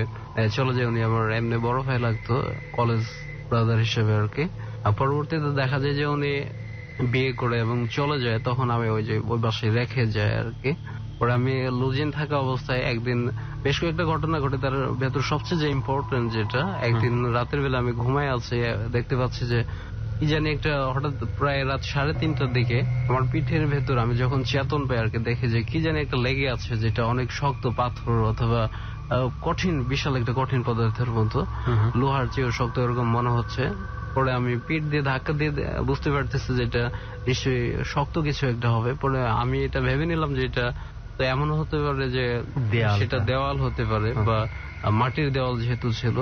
চলে যায়, উনি আমার এমনি বড় ভাই লাগতো, কলেজ ব্রাদার হিসেবে আর কি। আর পরবর্তীতে দেখা যায় যে উনি বিয়ে করে এবং চলে যায়, তখন আমি ওই বাসায় রেখে যাই আর কি। পরে আমি লজিং থাকা অবস্থায় একদিন বেশ কয়েকটা ঘটনা ঘটে, তার ভেতর সবচেয়ে যে ইম্পর্টেন্ট যেটা, একদিন রাতের বেলা আমি ঘুমায় আছি, দেখতে পাচ্ছি যে কি জানি একটা হঠাৎ প্রায় রাত 3:30টার দিকে আমার পিঠের ভেতর আমি যখন চেতন পাই আর কি, দেখে যে কি জানি একটা লেগে আছে, যেটা অনেক শক্ত পাথর অথবা কঠিন, বিশাল একটা কঠিন পদার্থের মতো, লোহার চেয়েও শক্ত এরকম মনে হচ্ছে। পরে আমি পিঠ দিয়ে ধাক্কা দিয়ে বুঝতে পারতেছি যে এটা নিশ্চয়ই শক্ত কিছু একটা হবে। পরে আমি এটা ভেবে নিলাম যে এটা তো এমন হতে পারে যে সেটা দেওয়াল হতে পারে বা মাটির দেওয়াল যেহেতু ছিল।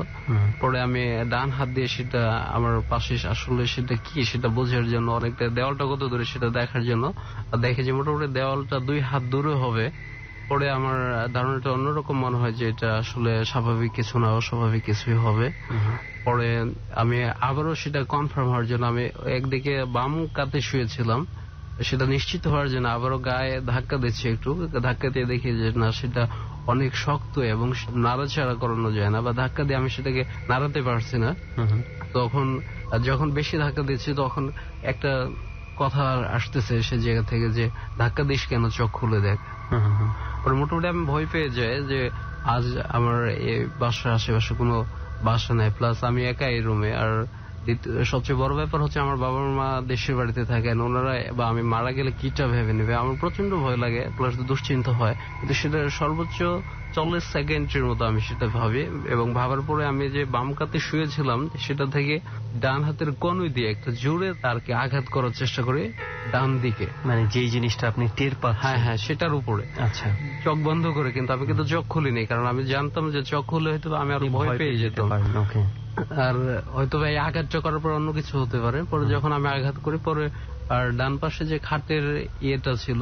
পরে আমি ডান হাত দিয়ে সেটা আমার পাশে, আসলে সেটা কি সেটা বোঝার জন্য, অনেকটা দেওয়ালটা কত দূরে সেটা দেখার জন্য দেখে যে মোটামুটি দেওয়ালটা 2 হাত দূরে হবে। পরে আমার ধারণাটা অন্যরকম মনে হয় যে এটা আসলে স্বাভাবিক কিছু না, অস্বাভাবিক কিছুই হবে। পরে আমি আবারও সেটা কনফার্ম হওয়ার জন্য আমি একদিকে বাম কাতে শুয়েছিলাম, সেটা নিশ্চিত হওয়ার জন্য আবারও গায়ে ধাক্কা দিচ্ছি, একটু ধাক্কা দিয়ে দেখি যে না সেটা অনেক শক্ত এবং নাড়াচাড়া করানো যায় না, বা ধাক্কা দিয়ে আমি সেটাকে নাড়াতে পারছি না। তখন যখন বেশি ধাক্কা দিচ্ছি তখন একটা কথা আসতেছে সে জায়গা থেকে যে ধাক্কা দিস কেন, চোখ খুলে দেখ। মোটামুটি আমি ভয় পেয়ে যাই যে আজ আমার এই বাসার আশেপাশে কোনো বাসা নাই, প্লাস আমি একা এই রুমে। আর সবচেয়ে বড় ব্যাপার হচ্ছে আমার বাবা মা দেশের বাড়িতে থাকেন, ওনারা বা আমি মারা গেলে কিটা ভেবে নেবে, আমার প্রচন্ড ভয় লাগে, প্লাস দুশ্চিন্তা হয়। কিন্তু সেটা সর্বোচ্চ 40 সেকেন্ডের মতো আমি সেটা ভাবি, এবং ভাবার পরে আমি যে বাম কাতে শুয়েছিলাম সেটা থেকে ডান হাতের কনুই দিয়ে একটা জোরে তারকে আঘাত করার চেষ্টা করি ডান দিকে, মানে যেই জিনিসটা আপনি টের পাচ্ছেন। হ্যাঁ, সেটার উপরে। আচ্ছা, চোখ বন্ধ করে, কিন্তু আমি কিন্তু চোখ খুলিনি, কারণ আমি জানতাম যে চোখ খুলে হয়তো আমি আরো ভয় পেয়ে যেতাম, আর হয়তো এই আঘাতটা করার পর অন্য কিছু হতে পারে। পরে যখন আমি আঘাত করি, পরে আর ডান পাশে যে খাটের ইয়েটা ছিল,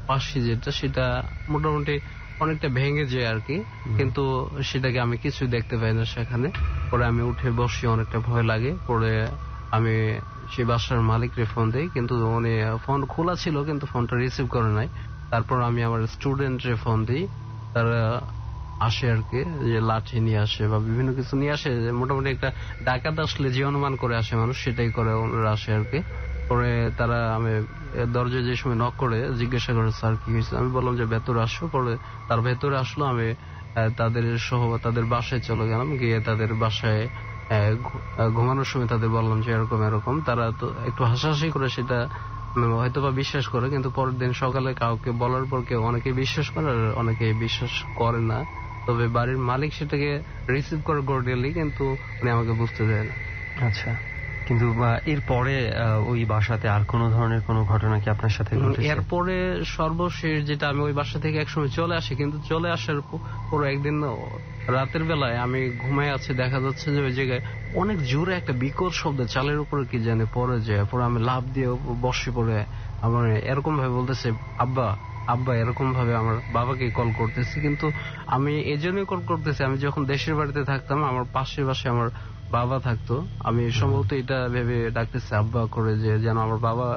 পাশে যেটা, সেটা মোটামুটি অনেকটা ভেঙে যায় আর কি, কিন্তু সেটাকে আমি কিছু দেখতে পাই না সেখানে। পরে আমি উঠে বসি, অনেকটা ভয় লাগে। পরে আমি সেই বাসার মালিককে ফোন দিই, কিন্তু উনি ফোন খোলা ছিল কিন্তু ফোনটা রিসিভ করে নাই। তারপর আমি আমার স্টুডেন্টরে ফোন দিই, তারা আসে আর কি, যে লাঠি নিয়ে আসে বা বিভিন্ন কিছু নিয়ে আসে, মোটামুটি একটা ডাকাত আসলে যে অনুমান করে আসে মানুষ সেটাই করে ওনারা আসে আর কি। পরে তারা আমি দরজায় যে সময় নক করে জিজ্ঞাসা করে স্যার কি হয়েছে, আমি বললাম যে ভেতরে আসো। পরে তার ভেতরে আসলো, আমি তাদের সহ তাদের বাসায় চলে গেলাম, গিয়ে তাদের বাসায় ঘুমানোর সময় তাদের বললাম যে এরকম এরকম। তারা তো একটু হাসাহাসি করে সেটা হয়তো বা বিশ্বাস করে, কিন্তু পরের দিন সকালে কাউকে বলার পর কেউ অনেকে বিশ্বাস করে আর অনেকে বিশ্বাস করে না। তবে বাড়ির মালিক সেটাকে রিসিভ করে কর্ডিয়ালি, কিন্তু উনি আমাকে বুঝতে দেয় না। আচ্ছা, কিন্তু এরপরে ওই বাসাতে আর কোন ধরনের কোনো ঘটনা কি আপনার সাথে ঘটেছে? এরপরে সর্বশেষ যেটা, আমি ওই বাসা থেকে একসময় চলে আসি, কিন্তু চলে আসার পর একদিন রাতের বেলায় আমি ঘুমাই আছি, দেখা যাচ্ছে যে ওই জায়গায় অনেক জোরে একটা বিকট শব্দ চালের উপরে কি জানে পড়ে যায়। পরে আমি লাফ দিয়ে বসে পড়ে আমার এরকম ভাবে বলতেছে আব্বা আব্বা, এরকম ভাবে আমার বাবাকে কল করতেছি। কিন্তু আমি এই জন্যই কল করতেছি, আমি যখন দেশের বাড়িতে থাকতাম আমার পাশে পাশে আমার বাবা থাকতো, আমি সম্ভবত এটা ভেবে ডাকতেছি আব্বা করে, যে যেন আমার বাবা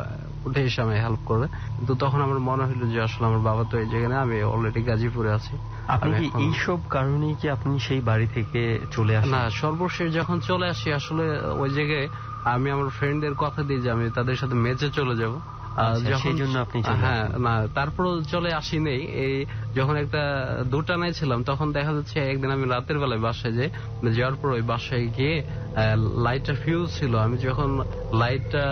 উঠে এসে আমায় হেল্প করে। কিন্তু তখন আমার মনে হলো যে আসলে আমার বাবা তো এই জায়গায়, আমি অলরেডি গাজীপুরে আছি। আপনি কি এইসব কারণেই কি আপনি সেই বাড়ি থেকে চলে আসেন? না, সর্বশেষ যখন চলে আসি আসলে ওই জায়গায় আমি আমার ফ্রেন্ডদের কথা দিই যে আমি তাদের সাথে মেচে চলে যাব, সেই জন্য আপনি? হ্যাঁ, না তারপর চলে আসি নেই। এই যখন একটা দুটানায় ছিলাম তখন দেখা যাচ্ছে একদিন আমি রাতের বেলায় বাসায় যাওয়ার পর ওই বাসায় গিয়ে লাইটটা ফিউজ ছিল। আমি যখন লাইটটা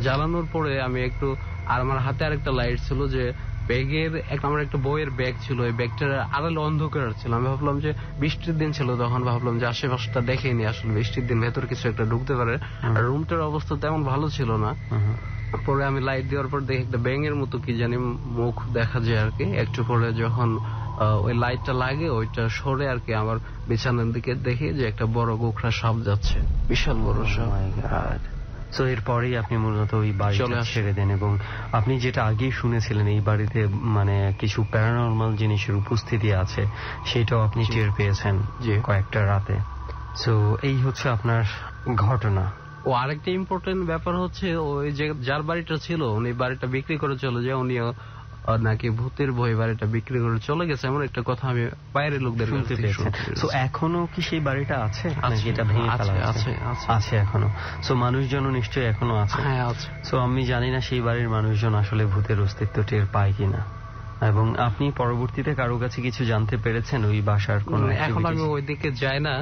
জ্বালানোর পরে আমি একটু, আর আমার হাতে আরেকটা লাইট ছিল, যে ব্যাগের আমার একটা বইয়ের ব্যাগ ছিল, ওই ব্যাগটার আড়ালে অন্ধকার ছিল। আমি ভাবলাম যে বৃষ্টির দিন ছিল, তখন ভাবলাম যে আশেপাশটা দেখেনি, আসলে বৃষ্টির দিন ভেতর কিছু একটা ঢুকতে পারে। আর রুমটার অবস্থা তেমন ভালো ছিল না। পরে আমি লাইট দেওয়ার পর দেখি একটা ব্যাঙের মতো কি জানি মুখ দেখা যায় আর কি। একটু পরে যখন ওই লাইটটা লাগে ওইটা সরে আর কি আমার বিছানার দিকে দেখি যে একটা বড় গোখরা সাপ যাচ্ছে, বিশাল বড় সাপ। তো এরপরেই আপনি মূলত ওই বাড়িটা ছেড়ে দেন, এবং আপনি যেটা আগেই শুনেছিলেন এই বাড়িতে মানে কিছু প্যারানরমাল জিনিসের উপস্থিতি আছে, সেটাও আপনি টের পেয়েছেন যে কয়েকটা রাতে। তো এই হচ্ছে আপনার ঘটনা। ও আরেকটা ইম্পর্টেন্ট ব্যাপার হচ্ছে, ওই যে যার বাড়িটা ছিল উনি বাড়িটা বিক্রি করে চলে যায়, উনি নাকি ভূতের ভয়ে বাড়িটা বিক্রি করে চলে গেছে, এমন একটা কথা আমি বাইরের লোকদের শুনতে পেয়েছি। তো এখনো কি সেই বাড়িটা আছে? যেটা ভেঙে ফেলা আছে এখনো? তো মানুষজন নিশ্চয়ই এখনো আছে? হ্যাঁ, আছে। তো আমি জানি না সেই বাড়ির মানুষজন আসলে ভূতের অস্তিত্ব টের পায় কিনা, এবং আপনি পরবর্তীতে কারো কাছে কিছু জানতে পেরেছেন ওই বাসার কোন? এখন আমি ওইদিকে যাই না,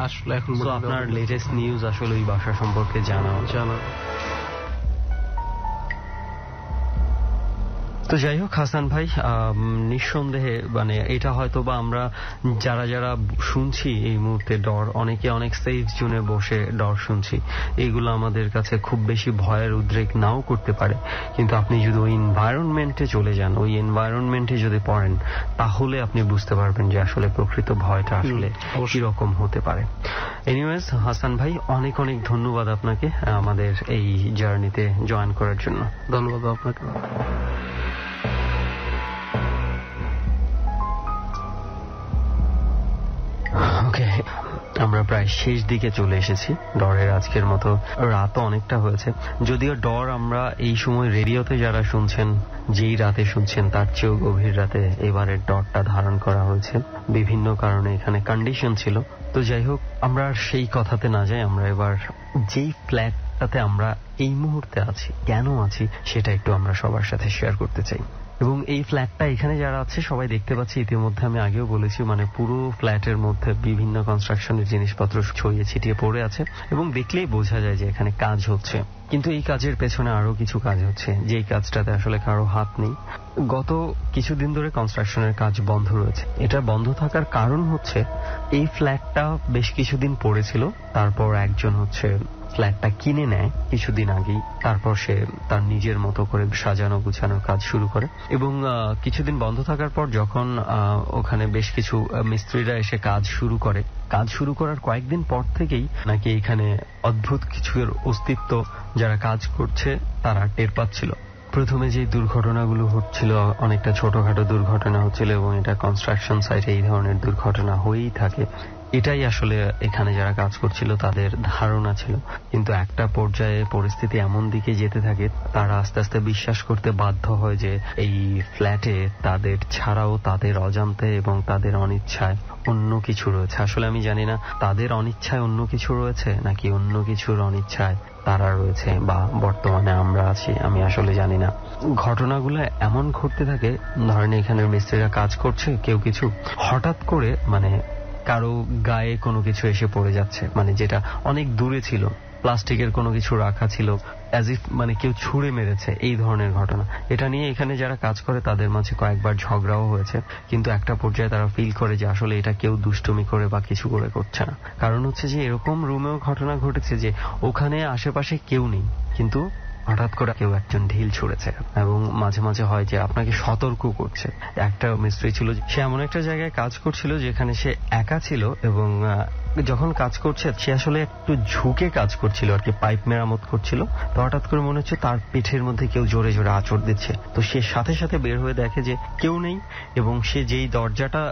আসলে এখন আপনার লেটেস্ট নিউজ আসলে ওই বাসা সম্পর্কে জানা। তো যাই হোক হাসান ভাই, নিঃসন্দেহে মানে এটা হয়তো বা আমরা যারা যারা শুনছি এই মুহূর্তে ডর, অনেকে অনেক সেফ জোনে বসে ডর শুনছি, এইগুলো আমাদের কাছে খুব বেশি ভয়ের উদ্রেক নাও করতে পারে, কিন্তু আপনি যদি ওই এনভায়রনমেন্টে চলে যান, ওই এনভায়রনমেন্টে যদি পড়েন, তাহলে আপনি বুঝতে পারবেন যে আসলে প্রকৃত ভয়টা আসলে কিরকম হতে পারে। এনিওয়েজ হাসান ভাই, অনেক অনেক ধন্যবাদ আপনাকে আমাদের এই জার্নিতে জয়েন করার জন্য। ধন্যবাদ আপনাকে। ওকে, আমরা প্রায় শেষ দিকে চলে এসেছি ডরের। আজকের মতো রাতও অনেকটা হয়েছে, যদিও ডর আমরা এই সময় রেডিওতে যারা শুনছেন, যেই রাতে শুনছেন তার চেয়েও গভীর রাতে এবারের ডরটা ধারণ করা হয়েছে। বিভিন্ন কারণে এখানে কন্ডিশন ছিল। তো যাই হোক, আমরা আর সেই কথাতে না যাই, আমরা এবার যেই ফ্ল্যাটটাতে আমরা এই মুহূর্তে আছি, কেন আছি, সেটা একটু আমরা সবার সাথে শেয়ার করতে চাই। এবং এই ফ্ল্যাটটা এখানে যারা আছে সবাই দেখতে পাচ্ছি, ইতিমধ্যে আমি আগেও বলেছি, মানে পুরো ফ্ল্যাটের মধ্যে বিভিন্ন কনস্ট্রাকশনের জিনিসপত্র ছড়িয়ে ছিটিয়ে পড়ে আছে এবং দেখলেই বোঝা যায় যে এখানে কাজ হচ্ছে। কিন্তু এই কাজের পেছনে আরো কিছু কাজ হচ্ছে, যেই কাজটাতে আসলে কারো হাত নেই। গত কিছুদিন ধরে কনস্ট্রাকশনের কাজ বন্ধ রয়েছে। এটা বন্ধ থাকার কারণ হচ্ছে এই ফ্ল্যাটটা বেশ কিছুদিন পড়েছিল, তারপর একজন হচ্ছে ফ্ল্যাটটা কিনে নেয় কিছুদিন আগেই, তারপর সে তার নিজের মতো করে সাজানো গুছানোর কাজ শুরু করে। এবং কিছুদিন বন্ধ থাকার পর যখন ওখানে বেশ কিছু মিস্ত্রিরা এসে কাজ শুরু করার কয়েকদিন পর থেকেই নাকি এখানে অদ্ভুত কিছুর অস্তিত্ব যারা কাজ করছে তারা টের পাচ্ছিল। প্রথমে যে দুর্ঘটনাগুলো হচ্ছিল অনেকটা ছোটখাটো দুর্ঘটনা হচ্ছিল, এবং এটা কনস্ট্রাকশন সাইটে এই ধরনের দুর্ঘটনা হয়েই থাকে, এটাই আসলে এখানে যারা কাজ করছিল তাদের ধারণা ছিল। কিন্তু একটা পর্যায়ে পরিস্থিতি এমন দিকে যেতে থাকে, তারা আস্তে আস্তে বিশ্বাস করতে বাধ্য হয় যে এই ফ্ল্যাটে তাদের ছাড়াও, তাদের অজান্তে এবং তাদের অনিচ্ছায় অন্য কিছু রয়েছে। আসলে আমি জানি না তাদের অনিচ্ছায় অন্য কিছু রয়েছে নাকি অন্য কিছুর অনিচ্ছায় তারা রয়েছে বা বর্তমানে আমরা আছি, আমি আসলে জানি না। ঘটনাগুলো এমন ঘটতে থাকে, ধরেন এখানের মিস্ত্রিরা কাজ করছে, কেউ কিছু হঠাৎ করে মানে কারো গায়ে কোনো কিছু এসে পড়ে যাচ্ছে, মানে যেটা অনেক দূরে ছিল, প্লাস্টিকের কোনো কিছু রাখা ছিল, অ্যাজ ইফ মানে কেউ ছুঁড়ে মেরেছে, এই ধরনের ঘটনা। এটা নিয়ে এখানে যারা কাজ করে তাদের মাঝে কয়েকবার ঝগড়াও হয়েছে, কিন্তু একটা পর্যায়ে তারা ফিল করে যে আসলে এটা কেউ দুষ্টুমি করে বা কিছু করে করছে না। কারণ হচ্ছে যে এরকম রুমেও ঘটনা ঘটেছে যে ওখানে আশেপাশে কেউ নেই, কিন্তু হঠাৎ করে কেউ একজন ঢিল ছুঁড়েছে, এবং মাঝে মাঝে হয় যে আপনাকে সতর্ক করছে। একটা মিস্ত্রি ছিল, সে এমন একটা জায়গায় কাজ করছিল যেখানে সে একা ছিল, এবং যখন কাজ করছে সে আসলে একটু ঝুঁকে কাজ করছিল আর কি, পাইপ মেরামত করছিল। তো হঠাৎ করে মনে হচ্ছে তার পিঠের মধ্যে কেউ জোরে জোরে আঁচড় দিচ্ছে। তো সে সাথে সাথে বের হয়ে দেখে যে কেউ নেই, এবং সে যেই দরজাটা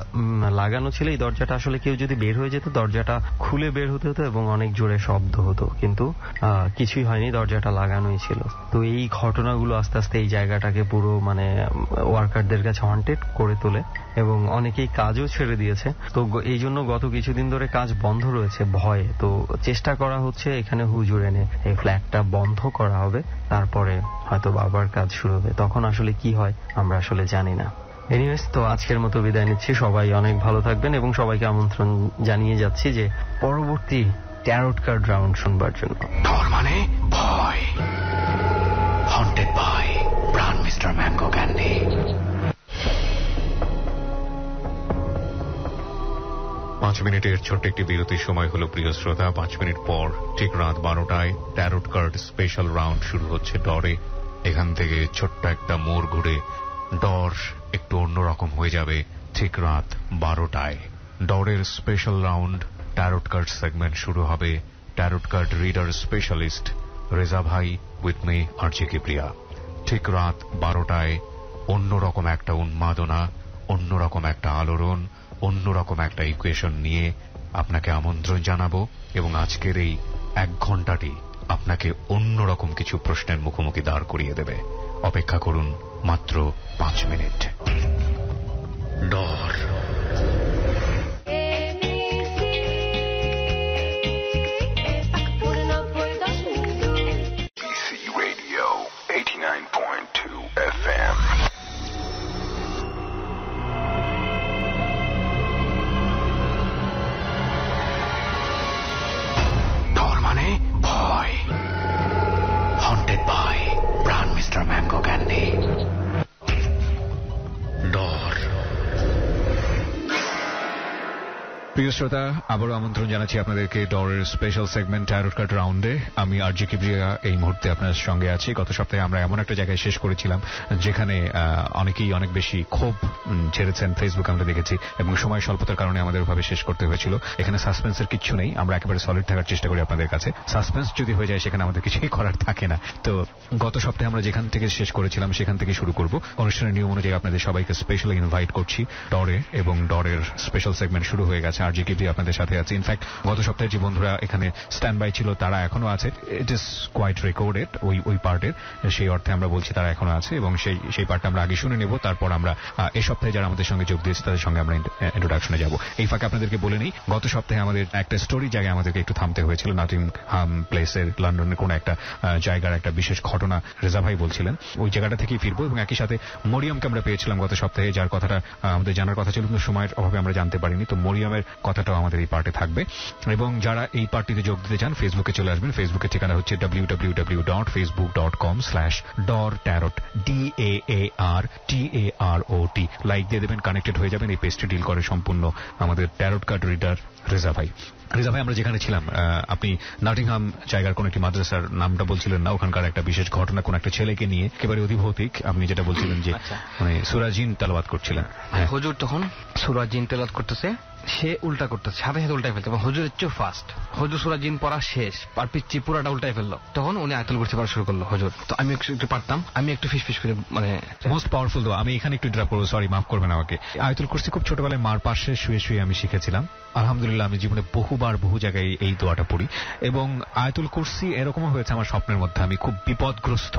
লাগানো ছিল, এই দরজাটা আসলে কেউ যদি বের হয়ে যেত, দরজাটা খুলে বের হতে হতো এবং অনেক জোরে শব্দ হতো, কিন্তু কিছুই হয়নি, দরজাটা লাগানোই ছিল। তো এই ঘটনাগুলো আস্তে আস্তে এই জায়গাটাকে পুরো মানে ওয়ার্কারদের কাছে হন্টেড করে তোলে, এবং অনেকেই কাজও ছেড়ে দিয়েছে। তো এই জন্য গত কিছুদিন ধরে কাজ বন্ধ রয়েছে ভয়ে। তো চেষ্টা করা হচ্ছে এখানে হুজুর এনে এই ফ্ল্যাটটা বন্ধ করা হবে, তারপরে হয়তো আবার কাজ শুরু হবে। তখন আসলে কি হয় আমরা আসলে জানি না। এনিওয়েজ, তো আজকের মতো বিদায় নিচ্ছি। সবাই অনেক ভালো থাকবেন, এবং সবাইকে আমন্ত্রণ জানিয়ে যাচ্ছি যে পরবর্তী ট্যারোট কার্ড রাউন্ড শুনবার জন্য। ডর মানে ভয়। হন্টেড বাই প্রাণ মিস্টার ম্যাঙ্গো ক্যান্ডি। পাঁচ মিনিটের ছোট্ট একটি বিরতির সময় হলো প্রিয় শ্রোতা। 5 মিনিট পর ঠিক রাত 12টায় ট্যারোট কার্ড স্পেশাল রাউন্ড শুরু হচ্ছে ডরে। এখান থেকে ছোট্ট একটা মোড় ঘুরে ডর একটু অন্যরকম হয়ে যাবে ঠিক রাত 12টায়। ডরের special round tarot card segment শুরু হবে tarot card reader specialist Reza ভাই উইথ মি আরজে কিবরিয়া। ঠিক রাত 12টায় অন্যরকম একটা উন্মাদনা, অন্যরকম একটা আলোড়ন, অন্যরকম একটা ইকুয়েশন নিয়ে আপনাকে আমন্ত্রণ জানাবো, এবং আজকের এই 1 ঘন্টাটি আপনাকে অন্যরকম কিছু প্রশ্নের মুখোমুখি দাঁড় করিয়ে দেবে। অপেক্ষা করুন মাত্র 5 মিনিট। ডর। Radio 89.2 FM. প্রিয় শ্রোতা, আবারও আমন্ত্রণ জানাচ্ছি আপনাদেরকে ডরের স্পেশাল সেগমেন্ট ট্যারট কার্ড রাউন্ডে। আমি আরজি কিবরিয়া এই মুহূর্তে আপনার সঙ্গে আছি। গত সপ্তাহে আমরা এমন একটা জায়গায় শেষ করেছিলাম যেখানে অনেকেই অনেক বেশি ক্ষোভ ছেড়েছেন, ফেসবুকে আমরা দেখেছি, এবং সময় স্বল্পতার কারণে আমাদের ভাবে শেষ করতে হয়েছিল। এখানে সাসপেন্সের কিচ্ছু নেই, আমরা একেবারে সলিড থাকার চেষ্টা করি আপনাদের কাছে। সাসপেন্স যদি হয়ে যায় সেখানে আমাদের কিছুই করার থাকে না। তো গত সপ্তাহে আমরা যেখান থেকে শেষ করেছিলাম সেখান থেকে শুরু করব। অনুষ্ঠানের নিয়ম অনুযায়ী আপনাদের সবাইকে স্পেশালি ইনভাইট করছি ডরে, এবং ডরের স্পেশাল সেগমেন্ট শুরু হয়ে গেছে। আরজি কিবরিয়া আপনাদের সাথে আছে। ইনফ্যাক্ট গত সপ্তাহে যে বন্ধুরা এখানে স্ট্যান্ড বাই ছিল তারা এখনো আছে। ইট ইজ কোয়াইট রেকর্ডেড ওই পার্টের, সেই অর্থে আমরা বলছি তারা এখনো আছে, এবং সেই পার্টটা আমরা আগে শুনে নেব। তারপর আমরা এই সপ্তাহে যারা আমাদের সঙ্গে যোগ দিয়েছে তাদের সঙ্গে আমরা ইন্ট্রোডাকশনে যাব। এই ফাঁকে আপনাদেরকে বলে নিই, গত সপ্তাহে আমাদের একটা স্টোরি জায়গায় আমাদেরকে একটু থামতে হয়েছিল। নটিংহাম প্লেসের লন্ডনের কোন একটা জায়গার একটা বিশেষ ঘটনা রেজা ভাই বলছিলেন, ওই জায়গাটা থেকেই ফিরবো। এবং একই সাথে মরিয়মকে আমরা পেয়েছিলাম গত সপ্তাহে, যার কথাটা আমাদের জানার কথা ছিল কিন্তু সময়ের অভাবে আমরা জানতে পারিনি। তো মরিয়মের কথাটাও আমাদের এই পার্টে থাকবে। এবং যারা এই পার্টিতে যোগ দিতে চান ফেসবুকে চলে আসবেন। ফেসবুকের ঠিকানা হচ্ছে www.facebook.com/dortarot DAARTAROT। লাইক দিয়ে দেবেন, কানেক্টেড হয়ে যাবেন। এই পেজটি ডিল করে সম্পূর্ণ আমাদের ট্যারট কার্ড রিডার রেজা ভাই। রেজা ভাই, আমরা যেখানে ছিলাম, আপনি নটিংহাম জায়গার কোন একটি মাদ্রাসার নামটা বলছিলেন না, ওখানকার একটা বিশেষ ঘটনা, কোন একটা ছেলেকে নিয়ে একেবারে অধিভৌতিক আপনি যেটা বলছিলেন যে মানে সূরা জিন তেলাওয়াত করছিলেন। হুজুর তখন সূরা জিন তেলাওয়াত করতেছে, সে উল্টা করতেছে, সাথে সাথে উল্টাই ফেলতে, এবং হুজুরের চেয়ে ফাস্ট। হুজুর সূরা জিন পড়া শেষ, আর পিচ্ছি পুরাটা উল্টাই ফেললো। তখন উনি আয়াতুল কুরসি পড়া শুরু করলো হুজুর। তো আমি একটু পারতাম, আমি একটু ফিস করে, মানে মোস্ট পাওয়ারফুল। তো আমি এখানে একটু ড্রপ করবো, সরি, মাফ করবেন আমাকে। আয়াতুল কুরসি খুব ছোটবেলায় মার পাশে শুয়ে শুয়ে আমি শিখেছিলাম। আলহামদুলিল্লাহ আমি জীবনে বহু জায়গায় এই দোয়াটা পড়ি, এবং আয়াতুল কুরসি এরকমও হয়েছে আমার স্বপ্নের মধ্যে আমি খুব বিপদগ্রস্ত,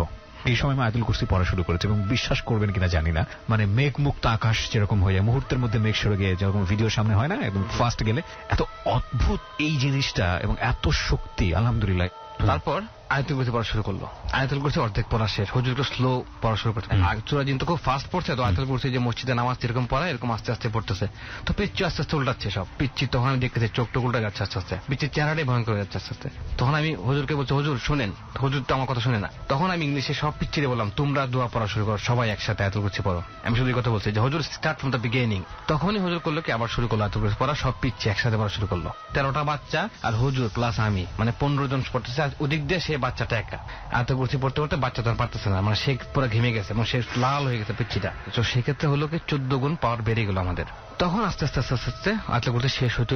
এই সময় আমি আয়াতুল কুরসি পড়া শুরু করেছি। এবং বিশ্বাস করবেন কিনা জানি না, মানে মেঘ মুক্ত আকাশ যেরকম হয়ে যায়, মুহূর্তের মধ্যে মেঘ সরে গিয়ে যেরকম ভিডিওর সামনে হয় না, একদম ফাস্ট গেলে, এত অদ্ভুত এই জিনিসটা এবং এত শক্তি, আলহামদুলিল্লাহ। তারপর আয়াতুল কুরসি পড়া শুরু করলো। আয়াতুল কুরসি অর্ধেক পড়া শেষ, হুজুর একটু স্লো পড়া শুরু করছে। সূরা জিন তো খুব ফাস্ট পড়ছে, তো আয়াতুল কুরসি যে মসজিদে নামাজ যেরকম পড়া এরকম আস্তে আস্তে পড়তেছে। তো পিচ্ছি আস্তে আস্তে উল্টাচ্ছে সব পিচ্ছি। তখন আমি দেখতেছি চোখ টোক উল্টা যাচ্ছে আস্তে আস্তে, পিচ্ছির চেহারাটাই ভয়ঙ্কর হয়ে যাচ্ছে আস্তে আস্তে। তখন আমি হুজুরকে বলছি, হুজুর শুনেন। হুজুর তো আমার কথা শুনে না। তখন আমি ইংলিশে সব পিচ্ছিরে বললাম, তোমরা দোয়া পড়া শুরু করো, সবাই একসাথে আয়াতুল কুরসি পড়ো। আমি শুধু কথা বলছি যে হুজুর স্টার্ট ফ্রম দ্য বিগিনিং। তখনই হুজুর করলো কি, আবার শুরু করলো আয়াতুল কুরসি পড়া, সব পিচ্ছি একসাথে পড়া শুরু করলো। 13টা বাচ্চা আর হুজুর প্লাস আমি, মানে 15 জন পড়তেছে। আর ওদিক দিয়ে সে বাচ্চাটা একা আয়াতুল কুরসি পড়তে পড়তে বাচ্চা তো আর পারতেছে না, মানে সে পুরো ঘেমে গেছে এবং সে লাল হয়ে গেছে পিচ্ছিটা। তো সেক্ষেত্রে হলো কি 14 গুণ পাওয়ার বেড়ে গেল আমাদের। তখন আস্তে আস্তে আস্তে আস্তে আস্তে আয়াতুল কুরসি শেষ হতে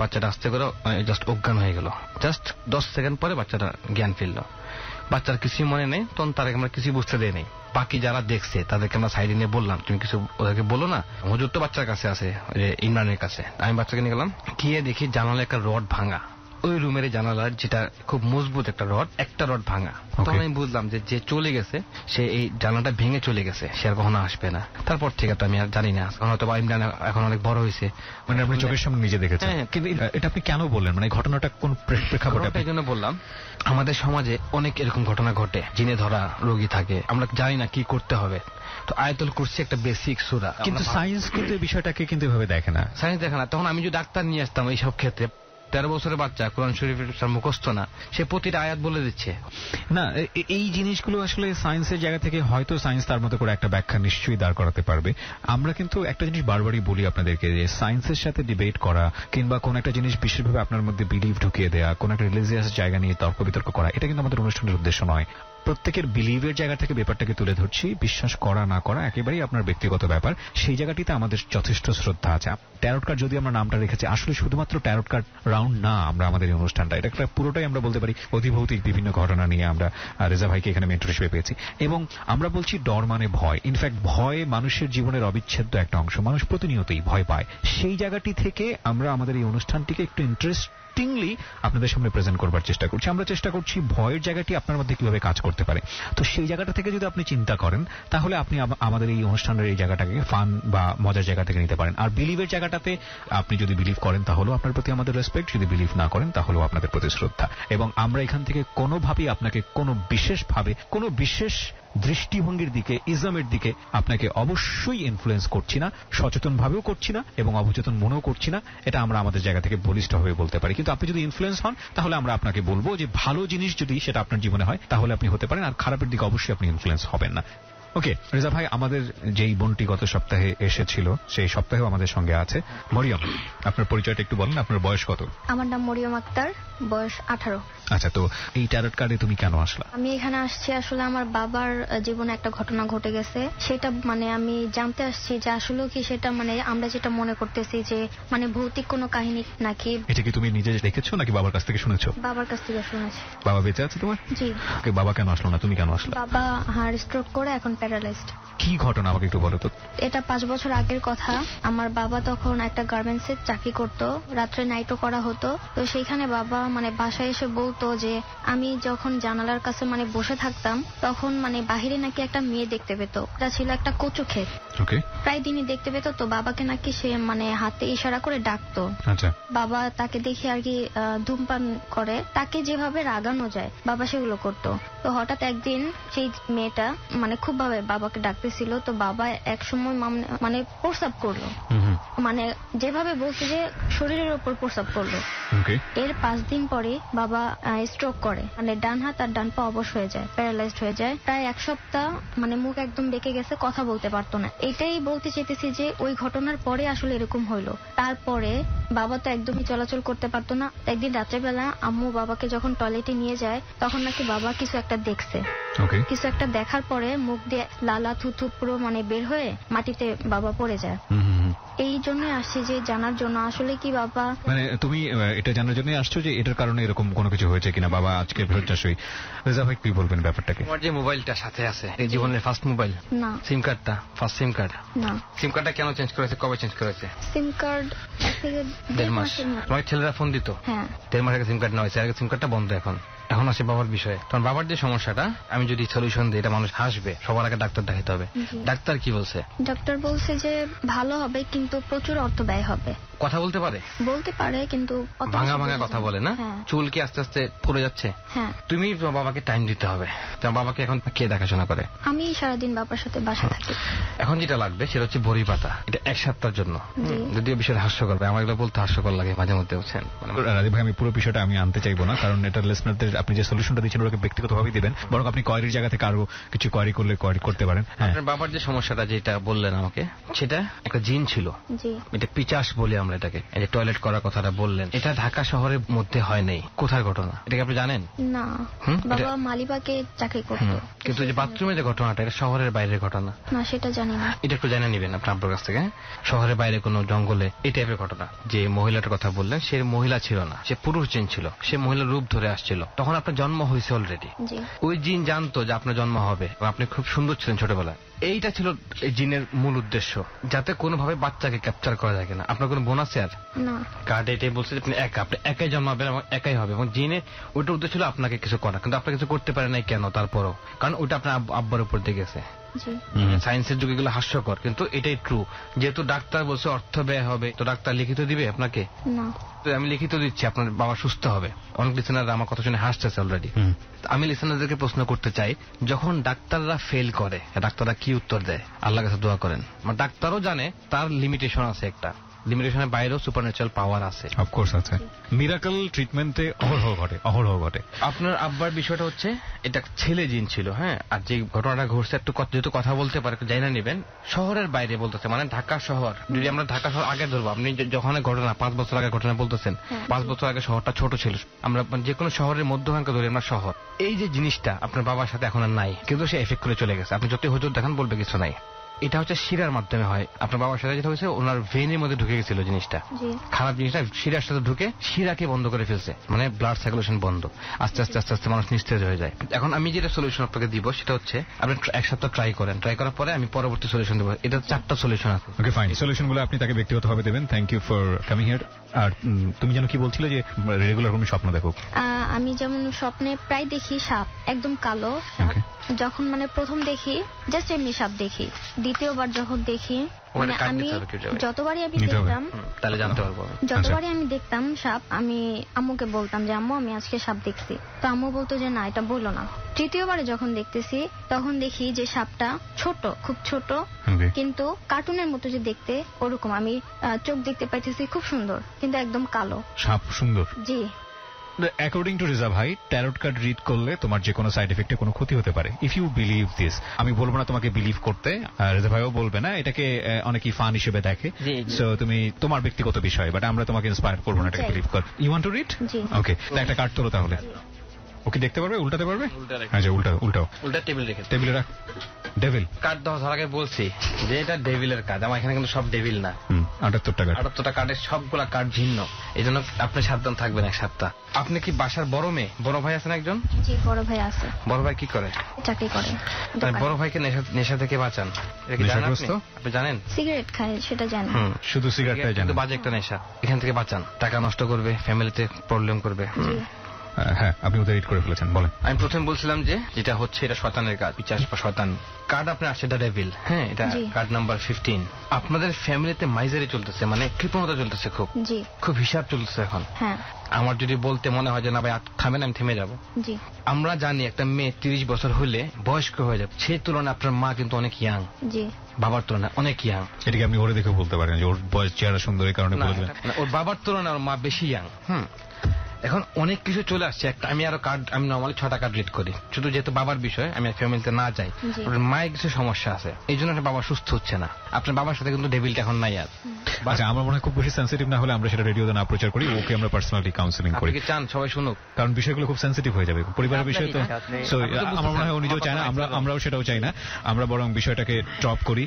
বাচ্চাটা আস্তে করে জাস্ট অজ্ঞান হয়ে গেল। জাস্ট 10 সেকেন্ড পরে বাচ্চাটা জ্ঞান ফিরল। বাচ্চার কিছুই মনে নেই, তখন তাদেরকে আমরা কিছু বুঝতে দেয় নেই। বাকি যারা দেখছে তাদেরকে আমরা সাইডে নিয়ে বললাম, তুমি কিছু ওদেরকে বলো না। হুজুর তো বাচ্চার কাছে আছে, ইমরানের কাছে। আমি বাচ্চাকে নিয়ে গেলাম, গিয়ে দেখি জানালা একটা রড ভাঙা, ওই রুমের জানালার যেটা খুব মজবুত একটা রড ভাঙা। তখন আমি বুঝলাম যে চলে গেছে, সে এই জানালাটা ভেঙে চলে গেছে, সে আর কখনো আসবে না। তারপর থেকে তো আমি আর জানি না, হয়তো ইমরান এখন অনেক বড় হয়েছে, মানে আপনি চোখের সামনে নিজে দেখেছেন। কিন্তু এটা আপনি কেন বললেন, মানে ঘটনাটা কোন প্রেক্ষাপটে? এই জন্য বললাম, আমাদের সমাজে অনেক এরকম ঘটনা ঘটে, জিনে ধরা রোগী থাকে, আমরা জানি না কি করতে হবে। তো আয়াতুল কুরসি একটা বেসিক সূরা, কিন্তু সায়েন্স কিন্তু এই বিষয়টাকে কিন্তু এভাবে দেখে না। সায়েন্স দেখে না। তখন আমি যদি ডাক্তার নিয়ে আসতাম এইসব ক্ষেত্রে, 13 বছরের বাচ্চা কোরআন শরীফের মুখস্থ না, সে প্রতিটা আয়াত বলে দিচ্ছে না। এই জিনিসগুলো আসলে সায়েন্সের জায়গা থেকে হয়তো সায়েন্স তার মতো করে একটা ব্যাখ্যা নিশ্চয়ই দাঁড় করাতে পারবে। আমরা কিন্তু একটা জিনিস বারবারই বলি আপনাদেরকে, যে সায়েন্সের সাথে ডিবেট করা কিংবা কোন একটা জিনিস বিশেষভাবে আপনার মধ্যে বিলিভ ঢুকিয়ে দেওয়া, কোন একটা রিলিজিয়াস জায়গা নিয়ে তর্ক বিতর্ক করা, এটা কিন্তু আমাদের অনুষ্ঠানের উদ্দেশ্য নয়। প্রত্যেকের বিলিভের জায়গা থেকে ব্যাপারটাকে তুলে ধরছি। বিশ্বাস করা না করা একেবারেই আপনার ব্যক্তিগত ব্যাপার, সেই জায়গাটিতে আমাদের যথেষ্ট শ্রদ্ধা আছে। ট্যারট কার্ড যদি আমরা নামটা রেখেছি, আসলে শুধুমাত্র ট্যারট কার্ড রাউন্ড না আমরা আমাদের এই অনুষ্ঠানটা, এটা একটা পুরোটাই আমরা বলতে পারি অধিভৌতিক বিভিন্ন ঘটনা নিয়ে আমরা রেজা ভাইকে এখানে মেন্টর হিসেবে পেয়েছি। এবং আমরা বলছি ডর মানে ভয়। ইনফ্যাক্ট ভয় মানুষের জীবনের অবিচ্ছেদ্য একটা অংশ, মানুষ প্রতিনিয়তই ভয় পায়। সেই জায়গাটি থেকে আমরা আমাদের এই অনুষ্ঠানটিকে একটু ইন্টারেস্টিংলি আপনাদের সামনে প্রেজেন্ট করবার চেষ্টা করছি। আমরা চেষ্টা করছি ভয়ের জায়গাটি আপনার মধ্যে কিভাবে কাজ করতে পারে। তো সেই জায়গাটা থেকে যদি আপনি চিন্তা করেন, তাহলে আপনি আমাদের এই অনুষ্ঠানের এই জায়গাটাকে ফান বা মজার জায়গা থেকে নিতে পারেন। আর বিলিভের জায়গাটাতে আপনি যদি বিলিভ করেন তাহলেও আপনার প্রতি আমাদের রেসপেক্ট, যদি বিলিভ না করেন তাহলেও আপনাদের প্রতি শ্রদ্ধা। এবং আমরা এখান থেকে কোনোভাবেই আপনাকে কোনো বিশেষভাবে কোনো বিশেষ দৃষ্টিভঙ্গির দিকে, ইজমের দিকে আপনাকে অবশ্যই ইনফ্লুয়েন্স করছি না, সচেতনভাবেও করছি না এবং অবচেতন মনেও করছি না। এটা আমরা আমাদের জায়গা থেকে বলিষ্ঠভাবে বলতে পারি। কিন্তু আপনি যদি ইনফ্লুয়েন্স হন, তাহলে আমরা আপনাকে বলবো যে ভালো জিনিস যদি সেটা আপনার জীবনে হয় তাহলে আপনি হতে পারেন, আর খারাপের দিকে অবশ্যই আপনি ইনফ্লুয়েন্স হবেন না। ওকে রেজা ভাই, আমাদের যেই বোনটি গত সপ্তাহে এসেছিল সেই সপ্তাহেও আমাদের সঙ্গে আছে মরিয়ম। আপনার পরিচয়টা একটু বলেন, আপনার বয়স কত? আমার নাম মরিয়ম আক্তার, বয়স 18। আচ্ছা, তো এই ট্যারট কার্ডে তুমি কেন আসলা? আমি এখানে আসছি আসলে আমার বাবার জীবনে একটা ঘটনা ঘটে গেছে, সেটা মানে আমি জানতে আসছি যে আসলে কি সেটা মানে আমরা যেটা মনে করতেছি যে মানে ভৌতিক কোনো কাহিনী নাকি। এটা কি তুমি নিজে দেখেছো নাকি বাবার কাছ থেকে শুনেছো? বাবার কাছ থেকে শুনেছি। বাবা বেঁচে আছে তোমার? জি। বাবা কেন আসলো না, তুমি কেন আসলে? বাবা হার্ট স্ট্রোক করে এখন প্যারালাইজড। কি ঘটনা আমাকে একটু বলো তো। এটা 5 বছর আগের কথা। আমার বাবা তখন একটা গার্মেন্টস এর চাকরি করতো, রাত্রে নাইটও করা হতো। তো সেইখানে বাবা মানে বাসায় এসে বলতো যে আমি যখন জানালার কাছে মানে বসে থাকতাম তখন মানে বাহিরে নাকি একটা মেয়ে দেখতে পেত। এটা ছিল একটা কচু ক্ষেত। প্রায় দিনই দেখতে পেত। তো বাবাকে নাকি সে মানে হাতে ইশারা করে ডাকতো। আচ্ছা। বাবা তাকে দেখে আর কি ধূমপান করে, তাকে যেভাবে রাগানো যায় বাবা সেগুলো করতো। তো হঠাৎ একদিন সেই মেয়েটা মানে খুব ভাবে বাবাকে ডাকতেছিল। তো বাবা এক সময় মানে প্রস্রাব করলো, মানে যেভাবে বলছে যে শরীরের উপর প্রস্রাব করলো। এর 5 দিন পরে বাবা স্ট্রোক করে, মানে ডান হাত আর ডান পা অবশ হয়ে যায়, প্যারালাইজড হয়ে যায়। প্রায় 1 সপ্তাহ মানে মুখ একদম বেঁকে গেছে, কথা বলতে পারতো না। এটাই বলতে চাইতেছি যে ওই ঘটনার পরে আসলে এরকম হইলো। তারপরে বাবা তো একদমই চলাচল করতে পারতো না। একদিন রাত্রেবেলা আম্মু বাবাকে যখন টয়লেটে নিয়ে যায় তখন নাকি বাবা কিছু একটা দেখছে। কিছু একটা দেখার পরে মুখ দিয়ে লালা থুথু পুরো মানে বের হয়ে মাটিতে বাবা পড়ে যায়। এই জন্য আসছি যে জানার জন্য আসলে কি বাবা মানে তুমি এটা জানার জন্য আসছো যে এটার কারণে এরকম কোনো কিছু হয়েছে কিনা। বাবা আজকে শয্যাশয়ী। রেজা ভাই কি বলবেন ব্যাপারটাকে? তোমার যে মোবাইলটা সাথে আছে এই জীবনের ফার্স্ট মোবাইল না, সিম কার্ডটা ফার্স্ট সিম কার্ড না। সিম কার্ডটা কেন চেঞ্জ করেছে, কবে চেঞ্জ করেছে? সিম কার্ড 1.5 মাস। তোমার ছেলেরা ফোন দিত? হ্যাঁ। 1.5 মাস আগে সিম কার্ড নেওয়া হয়েছে, আগে সিম কার্ডটা বন্ধ। এখন আসে বাবার বিষয়ে। তখন বাবার যে সমস্যাটা আমি যদি সলিউশন দিই এটা মানুষ হাসবে, সবার আগে ডাক্তার দেখাতে হবে। ডাক্তার কি বলছে? ডাক্তার বলছে যে ভালো হবে কিন্তু প্রচুর অর্থ ব্যয় হবে। কথা বলতে পারে? বলতে পারে কিন্তু ভাঙা ভাঙা কথা বলে না? চুল কি আস্তে আস্তে পড়ে যাচ্ছে? হ্যাঁ। তুমি বাবাকে টাইম দিতে হবে। তোমার বাবাকে এখন কে দেখাশোনা করে? আমি সারাদিন বাবার সাথে বাসা থাকি। এখন যেটা লাগবে সেটা হচ্ছে বড়ি পাতা। এটা 1 সপ্তাহের জন্য, যদিও বিষয়টা হাস্যকর, আমার এগুলো বলতে হাস্যকর লাগে মাঝে মধ্যে। বুঝছেন রাজীব ভাই, আমি পুরো বিষয়টা আমি আনতে চাইবো না, কারণ এটা লিসনারদের আপনি যে সলিউশনটা দিচ্ছেন ওটাকে ব্যক্তিগতভাবেই দিবেন, বরং আপনি কোয়ারির জায়গা থেকে আরো কিছু কোয়ারি করলে কোয়ারি করতে পারেন। আপনার বাবার যে সমস্যাটা যেটা বললেন আমাকে, সেটা একটা জিন ছিল। এটা পিচাস বলি আমরা এটাকে। এই যে টয়লেট করার কথাটা বললেন, এটা ঢাকা শহরের মধ্যে হয় নাই। কোথায় ঘটনা এটা কি আপনি জানেন? না, বাবা মালিবাগে চাকরি করতো। কিন্তু যে বাথরুমে যে ঘটনাটা এটা শহরের বাইরের ঘটনা না, সেটা জানি না। এটা একটু জানে নিবেন আপনার আব্বুর কাছ থেকে। শহরের বাইরে কোনো জঙ্গলে এই টাইপের ঘটনা। যে মহিলাটার কথা বললেন সে মহিলা ছিল না, সে পুরুষ জিন ছিল। সে মহিলার রূপ ধরে আসছিল, তখন আপনার জন্ম হয়েছে অলরেডি। ওই জিন জানতো যে আপনার জন্ম হবে, আপনি খুব সুন্দর ছিলেন ছোটবেলায়। এইটা ছিল এই জিনের মূল উদ্দেশ্য, যাতে কোনোভাবে বাচ্চাকে ক্যাপচার করা যায় কিনা। আপনার কোনো বোন আছে আর? না। কার্ড এটাই বলছে আপনি একাই জন্মাবেন এবং একাই হবে, এবং জিনে ওইটা উদ্দেশ্য ছিল আপনাকে কিছু করা, কিন্তু আপনি কিছু করতে পারেন নাই। কেন? তারপরও কারণ ওইটা আপনার আব্বার উপর দিয়ে গেছে। সায়েন্সের যুগে এগুলো হাস্যকর, কিন্তু এটাই ট্রু। যেহেতু ডাক্তার বলছে অর্থ ব্যয় হবে, তো ডাক্তার লিখিত দিবে আপনাকে? না। আমি লিখিত দিচ্ছি, আপনার বাবা সুস্থ হবে। অনেক লিসেনাররা আমার কথা শুনে হাসতেছে অলরেডি। আমি লিসেনারদেরকে প্রশ্ন করতে চাই, যখন ডাক্তাররা ফেল করে ডাক্তাররা কি উত্তর দেয়? আল্লাহর কাছে দোয়া করেন। ডাক্তারও জানে তার লিমিটেশন আছে, একটা লিমিটেশনের বাইরেও সুপারন্যাচুরাল পাওয়ার আছে। অফকোর্স আছে। মিরাকল ট্রিটমেন্টে অহরহ ঘটে। আপনার আব্বার বিষয়টা হচ্ছে এটা ছেলে জিন ছিল। হ্যাঁ, আর যে ঘটনাটা ঘটছে একটু যেহেতু কথা বলতে পারে একটু জানা নেবেন। শহরের বাইরে বলতেছে, মানে ঢাকা শহর। যদি আমরা ঢাকা শহর আগে ধরবো, আপনি যখন ঘটনা 5 বছর আগে ঘটনা বলতেছেন, 5 বছর আগে শহরটা ছোট ছিল। আমরা যে কোনো শহরের মধ্যভাগে ধরি আমরা শহর। এই যে জিনিসটা আপনার বাবার সাথে এখন আর নাই, কিন্তু সে এফেক্ট করে চলে গেছে। আপনি যতই হুজুর দেখান বলবে কিছু নাই। এটা হচ্ছে শিরার মাধ্যমে হয়। আপনার বাবার সাথে যেটা হয়েছে, ওনার ভেনের মধ্যে ঢুকে গেছিল জিনিসটা, খারাপ জিনিসটা শিরার সাথে ঢুকে শিরাকে বন্ধ করে ফেলছে, মানে ব্লাড সার্কুলেশন বন্ধ। আস্তে আস্তে আস্তে আস্তে মানুষ নিস্তেজ হয়ে যায়। এখন আমি যেটা সলিউশন আপনাকে দিব সেটা হচ্ছে আপনি 1 সপ্তাহ ট্রাই করেন। ট্রাই করার পরে আমি পরবর্তী সলিউশন দেবো। এটা 4টা সলিউশন আছে। ওকে, ফাইন। সলিউশনগুলো আপনি তাকে ব্যক্তিগতভাবে দেবেন। Thank you for coming here. আর তুমি যেন কি বলছিলে যে রেগুলার কোনো স্বপ্ন দেখো? আমি যেমন স্বপ্নে প্রায় দেখি সাপ, একদম কালো সাপ। যখন মানে প্রথম দেখি জাস্ট এমনি সাপ দেখি, দ্বিতীয়বার যখন দেখি মানে আমি যতবারই আমি দেখতাম, তাহলে জানতে পারবো। যতবারই আমি দেখতাম সাপ, আমি আম্মুকে বলতাম যে আম্মু আমি আজকে সাপ দেখছি। তো আম্মু বলতো যে না, এটা বলো না। তৃতীয়বারে যখন দেখতেছি তখন দেখি যে সাপটা ছোট, খুব ছোট, কিন্তু কার্টুনের মতো যে দেখতে ওরকম। আমি চোখ দেখতে পাইতেছি খুব সুন্দর, কিন্তু একদম কালো। সাপ সুন্দর? জি। অ্যাকর্ডিং টু রেজা ভাই, ট্যারট কার্ড রিড করলে তোমার যে কোনো সাইড এফেক্টে কোনো ক্ষতি হতে পারে। ইফ ইউ বিলিভ দিস, আমি বলবো না তোমাকে বিলিভ করতে, রেজা ভাইও বলবে না, এটাকে অনেকেই ফান হিসেবে দেখে। সো তুমি তোমার ব্যক্তিগত বিষয়, বাট আমরা তোমাকে ইন্সপায়ার করবো না এটাকে বিলিভ কর। You want to read? Okay, একটা কার্ড তোলো তাহলে। ওকে, দেখতে পারবে? উল্টাতে পারবে? আচ্ছা, উল্টাও। উল্টা টেবিল রেখে, টেবিলে রাখ। ডেভিল কার্ড 10 আগে বলছি যে এটা ডেভিলের কার্ড। আমার এখানে কিন্তু সব ডেভিল না। 78টা কার্ডের সবগুলা কার্ড ভিন্ন, এই জন্য আপনি সাবধান থাকবেন এক সপ্তাহ। আপনি কি বাসার বড় মেয়ে? বড় ভাই আছেন একজন? জি, বড় ভাই আছে। বড় ভাই কি করে? চাকরি করে। বড় ভাইকে নেশা থেকে বাঁচান। এটা কি জানেন আপনি জানেন? সিগারেট খায়, সেটা জানেন। শুধু সিগারেটটাই জানেন। কিন্তু বাজে একটা নেশা, এখান থেকে বাঁচান। টাকা নষ্ট করবে, ফ্যামিলিতে প্রবলেম করবে। হ্যাঁ, আপনি ওদের রিড করে ফেলেছেন, বলেন। আমি প্রথমে বলছিলাম যে যেটা হচ্ছে এটা শয়তানের কাজ, পিশাচ বা শয়তান কার্ড। আপনার আসছে এটা ডেভিল। হ্যাঁ, এটা কার্ড নাম্বার 15। আপনাদের ফ্যামিলিতে মাইজারি চলতেছে, মানে কৃপণতা চলতেছে, খুব হিসাব চলতেছে এখন। আমার যদি বলতে মনে হয় যে না ভাই থামেন, আমি থেমে যাবো। আমরা জানি একটা মেয়ে 30 বছর হলে বয়স্ক হয়ে যাবে, সেই তুলনায় আপনার মা কিন্তু অনেক ইয়াং, বাবার তুলনায় অনেক ইয়াং। এটাকে আপনি ওরে দেখে বলতে পারেন যে ওর বয়স, চেহারা সুন্দর, এই কারণে বলে দিলেন। ওর বাবার তুলনায় ওর মা বেশি ইয়াং। এখন অনেক কিছু চলে আসছে। একটা আমি আরো কার্ড, আমি নর্মালি 6টা কার্ড রিড করি, শুধু যেহেতু বাবার বিষয় আমি ফ্যামিলিতে না যাই। মায়ের কিছু সমস্যা আছে, এই জন্য বাবা সুস্থ হচ্ছে না। আপনার বাবার সাথে কিন্তু ডেভিলটা এখন নাই আর। আচ্ছা, আমার মনে হয় খুব বেশি সেন্সিটিভ না হলে আমরা সেটা রেডিওতে না প্রচার করি, ওকে আমরা পার্সোনালি কাউন্সেলিং করি। আপনি কি চান সবাই শুনুক? কারণ বিষয়গুলো খুব সেন্সিটিভ হয়ে যাবে, পরিবারের বিষয় তো। সো আমার মনে হয় ও নিজেও চায় না, আমরাও সেটাও চাই না। আমরা বরং বিষয়টাকে ড্রপ করি।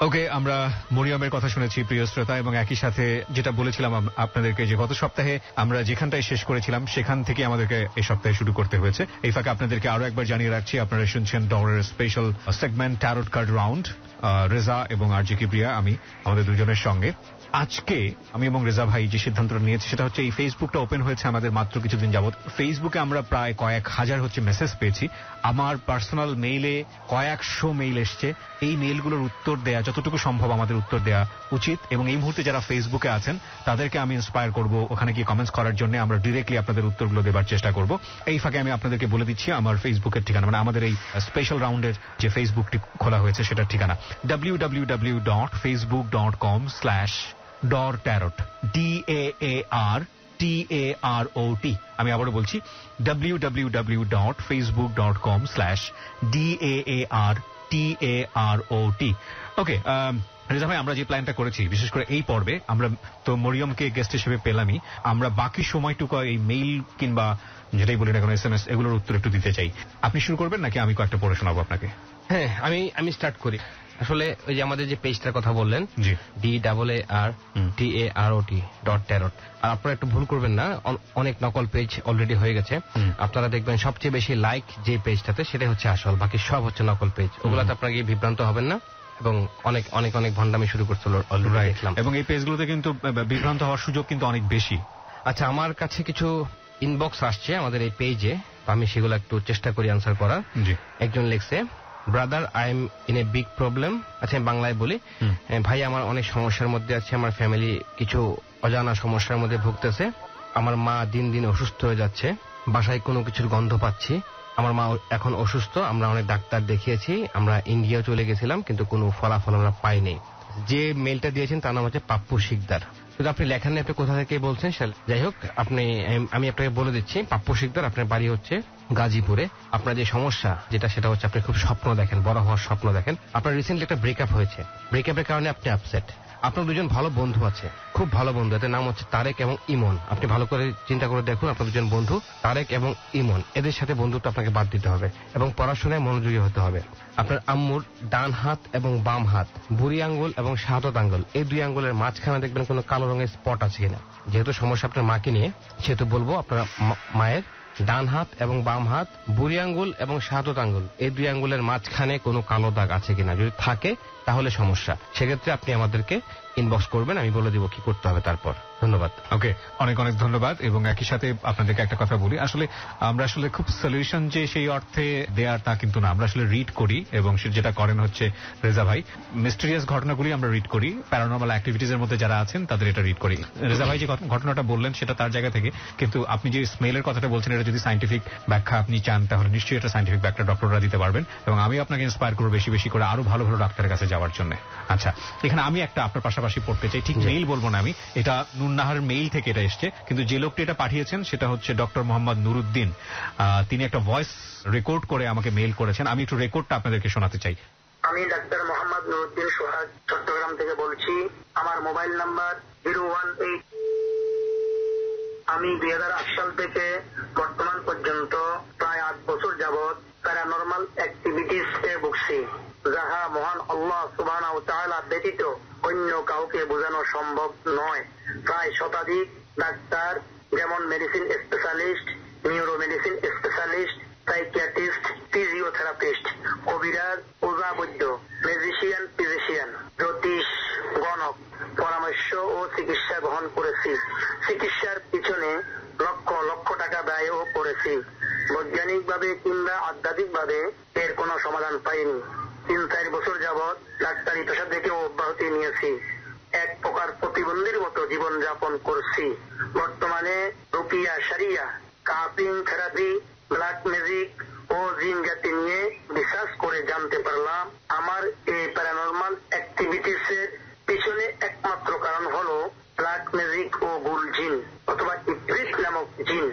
ওকে, আমরা মরিয়মের কথা শুনেছি প্রিয় শ্রোতা, এবং একই সাথে যেটা বলেছিলাম আপনাদেরকে যে গত সপ্তাহে আমরা যেখানটায় শেষ করেছিলাম সেখান থেকে আমাদেরকে এই সপ্তাহে শুরু করতে হয়েছে। এই ফাঁকে আপনাদেরকে আরো একবার জানিয়ে রাখছি, আপনারা শুনছেন ডরের special segment tarot card round. Reza এবং আরজি কিবরিয়া, আমি, আমাদের দুজনের সঙ্গে। আজকে আমি এবং রেজা ভাই যে সিদ্ধান্তটা নিয়েছি সেটা হচ্ছে, এই ফেসবুকটা ওপেন হয়েছে আমাদের মাত্র কিছুদিন যাবত। ফেসবুকে আমরা প্রায় কয়েক হাজার মেসেজ পেয়েছি। আমার পার্সোনাল মেইলে কয়েকশো মেইল এসছে। এই মেইলগুলোর উত্তর দেয়া, যতটুকু সম্ভব আমাদের উত্তর দেয়া উচিত, এবং এই মুহূর্তে যারা ফেসবুকে আছেন তাদেরকে আমি ইন্সপায়ার করব ওখানে গিয়ে কমেন্টস করার জন্য। আমরা ডিরেক্টলি আপনাদের উত্তরগুলো দেবার চেষ্টা করব। এই ফাঁকে আমি আপনাদেরকে বলে দিচ্ছি আমার ফেসবুকের ঠিকানা, মানে আমাদের এই স্পেশাল রাউন্ডের যে ফেসবুকটি খোলা হয়েছে সেটার ঠিকানা www.facebook.com/DARTAROT DAARTAROT। আমি আবারও বলছি, www.facebook.com/DAARTAROT। ওকে, রেজা ভাই, আমরা যে প্ল্যানটা করেছি, বিশেষ করে এই পর্বে আমরা তো মরিয়মকে গেস্ট হিসেবে পেলামই, আমরা বাকি সময়টুকু এই মেইল কিংবা যেটাই বলি না কোনো SMS, এগুলোর উত্তর একটু দিতে চাই। আপনি শুরু করবেন নাকি আমি কয়েকটা পড়ে শোনাবো আপনাকে? হ্যাঁ, আমি স্টার্ট করি। আসলে ওই যে আমাদের যে পেজটার কথা বললেন, DAARTAROT, আর আপনারা একটু ভুল করবেন না, অনেক নকল পেজ অলরেডি হয়ে গেছে। আপনারা দেখবেন সবচেয়ে বেশি লাইক যে পেজটাতে সেটা হচ্ছে আসল, বাকি সব হচ্ছে নকল পেজ। ওগুলাতে আপনারা গিয়ে বিভ্রান্ত হবেন না, এবং অনেক অনেক অনেক ভণ্ডামি শুরু করছিল অলরেডি দেখলাম। এবং এই পেজগুলোতে কিন্তু বিভ্রান্ত হওয়ার সুযোগ কিন্তু অনেক বেশি। আচ্ছা, আমার কাছে কিছু ইনবক্স আসছে আমাদের এই পেজে, আমি সেগুলো একটু চেষ্টা করি আনসার করার। একজন লিখছে, brother, I am in a big problem. আচ্ছা, আমি বাংলায় বলি। ভাই, আমার অনেক সমস্যার মধ্যে আছে, আমার ফ্যামিলি কিছু অজানা সমস্যার মধ্যে ভুগতেছে। আমার মা দিন দিন অসুস্থ হয়ে যাচ্ছে, বাসায় কোনো কিছুর গন্ধ পাচ্ছি। আমার মা এখন অসুস্থ, আমরা অনেক ডাক্তার দেখিয়েছি, আমরা ইন্ডিয়াও চলে গেছিলাম, কিন্তু কোনো ফলাফল আমরা পাইনি। যে মেলটা দিয়েছেন তার নাম হচ্ছে পাপ্পু শিকদার। কিন্তু আপনি লেখার নিয়ে আপনি কোথা থেকে বলছেন, যাই হোক, আমি আপনাকে বলে দিচ্ছি, পাপ্পু শিকদার, আপনার বাড়ি হচ্ছে গাজীপুরে। আপনার যে সমস্যা যেটা, সেটা হচ্ছে আপনি খুব স্বপ্ন দেখেন, বড় হওয়ার স্বপ্ন দেখেন। আপনার রিসেন্টলি একটা ব্রেকআপ হয়েছে, ব্রেকআপের কারণে আপনি আপসেট। আপনার দুজন ভালো বন্ধু আছে, খুব ভালো বন্ধু, এদের নাম হচ্ছে তারেক এবং ইমন। আপনি ভালো করে চিন্তা করে দেখুন, আপনার দুজন বন্ধু তারেক এবং ইমন, এদের সাথে বন্ধুত্ব আপনাকে বাদ দিতে হবে এবং পড়াশোনায় মনোযোগী হতে হবে। আপনার আম্মুর ডান হাত এবং বাম হাত, বুড়ি আঙ্গুল এবং শাহাদত আঙ্গুল, এই দুই আঙ্গুলের মাঝখানে দেখবেন কোনো কালো রঙের স্পট আছে কিনা। যেহেতু সমস্যা আপনার মাকে নিয়ে, সেহেতু বলবো আপনার মায়ের ডান হাত এবং বাম হাত, বুড়ি আঙ্গুল এবং শাহাদত আঙ্গুল, এই দুই আঙ্গুলের মাঝখানে কোনো কালো দাগ আছে কিনা। যদি থাকে তাহলে সমস্যা, সেক্ষেত্রে আপনি আমাদেরকে ইনবক্স করবেন, আমি বলে দিব কি করতে হবে তারপর। ধন্যবাদ। ওকে, অনেক অনেক ধন্যবাদ। এবং একই সাথে আপনাদেরকে একটা কথা বলি, আসলে আমরা আসলে খুব সলিউশন যে সেই অর্থে দেয়ার তা কিন্তু না, আমরা আসলে রিড করি, এবং যেটা করেন হচ্ছে রেজা ভাই, মিস্টেরিয়াস ঘটনাগুলি আমরা রিড করি, প্যারানর্মাল অ্যাক্টিভিটিজ এর মধ্যে যারা আছেন তাদের এটা রিড করি। রেজা ভাই যে ঘটনাটা বললেন সেটা তার জায়গা থেকে, কিন্তু আপনি যে স্মেলের কথাটা বলছেন, এটা যদি সাইন্টিফিক ব্যাখ্যা আপনি চান তাহলে নিশ্চয়ই এটা সাইন্টিফিক ব্যাখ্যা ডক্টররা দিতে পারবেন, এবং আমি আপনাকে ইন্সপায়ার করবো বেশি বেশি করে আরো ভালো ভালো ডাক্তারের কাছে যাওয়ার জন্য। আচ্ছা, এখানে আমি একটা আপনার পাশাপাশি পড়তে চাই, ঠিক মেইল বলবো না আমি, এটা নুন নাহার মেইল থেকে এটা এসছে, কিন্তু যে লোকটি এটা পাঠিয়েছেন সেটা হচ্ছে ডক্টর মোহাম্মদ নুরুদ্দিন। তিনি একটা ভয়েস রেকর্ড করে আমাকে মেইল করেছেন, আমি একটু রেকর্ডটা আপনাদেরকে শোনাতে চাই। আমি ডাক্তার মোহাম্মদ নুরুদ্দিন সোহাগ চট্টগ্রাম থেকে বলছি। আমার মোবাইল নাম্বার 018। আমি 2008 সাল থেকে বর্তমান পর্যন্ত প্রায় 8 বছর যাবৎ প্যারানরমাল অ্যাক্টিভিটিস এ ভুগছি, যাহা মহান আল্লাহ সুবহানাহু ওয়া তাআলা ব্যতীত অন্য কাউকে বোঝানো সম্ভব নয়। প্রায় শতাধিক ডাক্তার, যেমন medicine specialist, neuro medicine specialist, psychiatrist, physiotherapist, কবিরাজ, ওঝা বৈদ্য, ম্যাজিশিয়ান, ফিজিশিয়ান, জ্যোতিষ, গণক পরামর্শ ও চিকিৎসা গ্রহণ করেছি। চিকিৎসার পিছনে লক্ষ লক্ষ টাকা ব্যয়ও করেছি। বৈজ্ঞানিকভাবে কিংবা আধ্যাত্মিকভাবে এর কোনো সমাধান পাইনি। 3-4 বছর যাবৎ ডাক্তারি পেশা থেকেও অব্যাহতি নিয়েছি। এক প্রকার প্রতিবন্ধীর মতো জীবন যাপন করছি। বর্তমানে রুকিয়া, শারিয়া, কাপিং থেরাপি, ব্ল্যাক ম্যাজিক ও জিন জাতি নিয়ে রিসার্চ করে জানতে পারলাম আমার এই প্যারানরমাল অ্যাক্টিভিটিস এর পিছনে একমাত্র কারণ হলো ব্ল্যাক ম্যাজিক ও গুল জিন অথবা ইফরিত নামক জিন।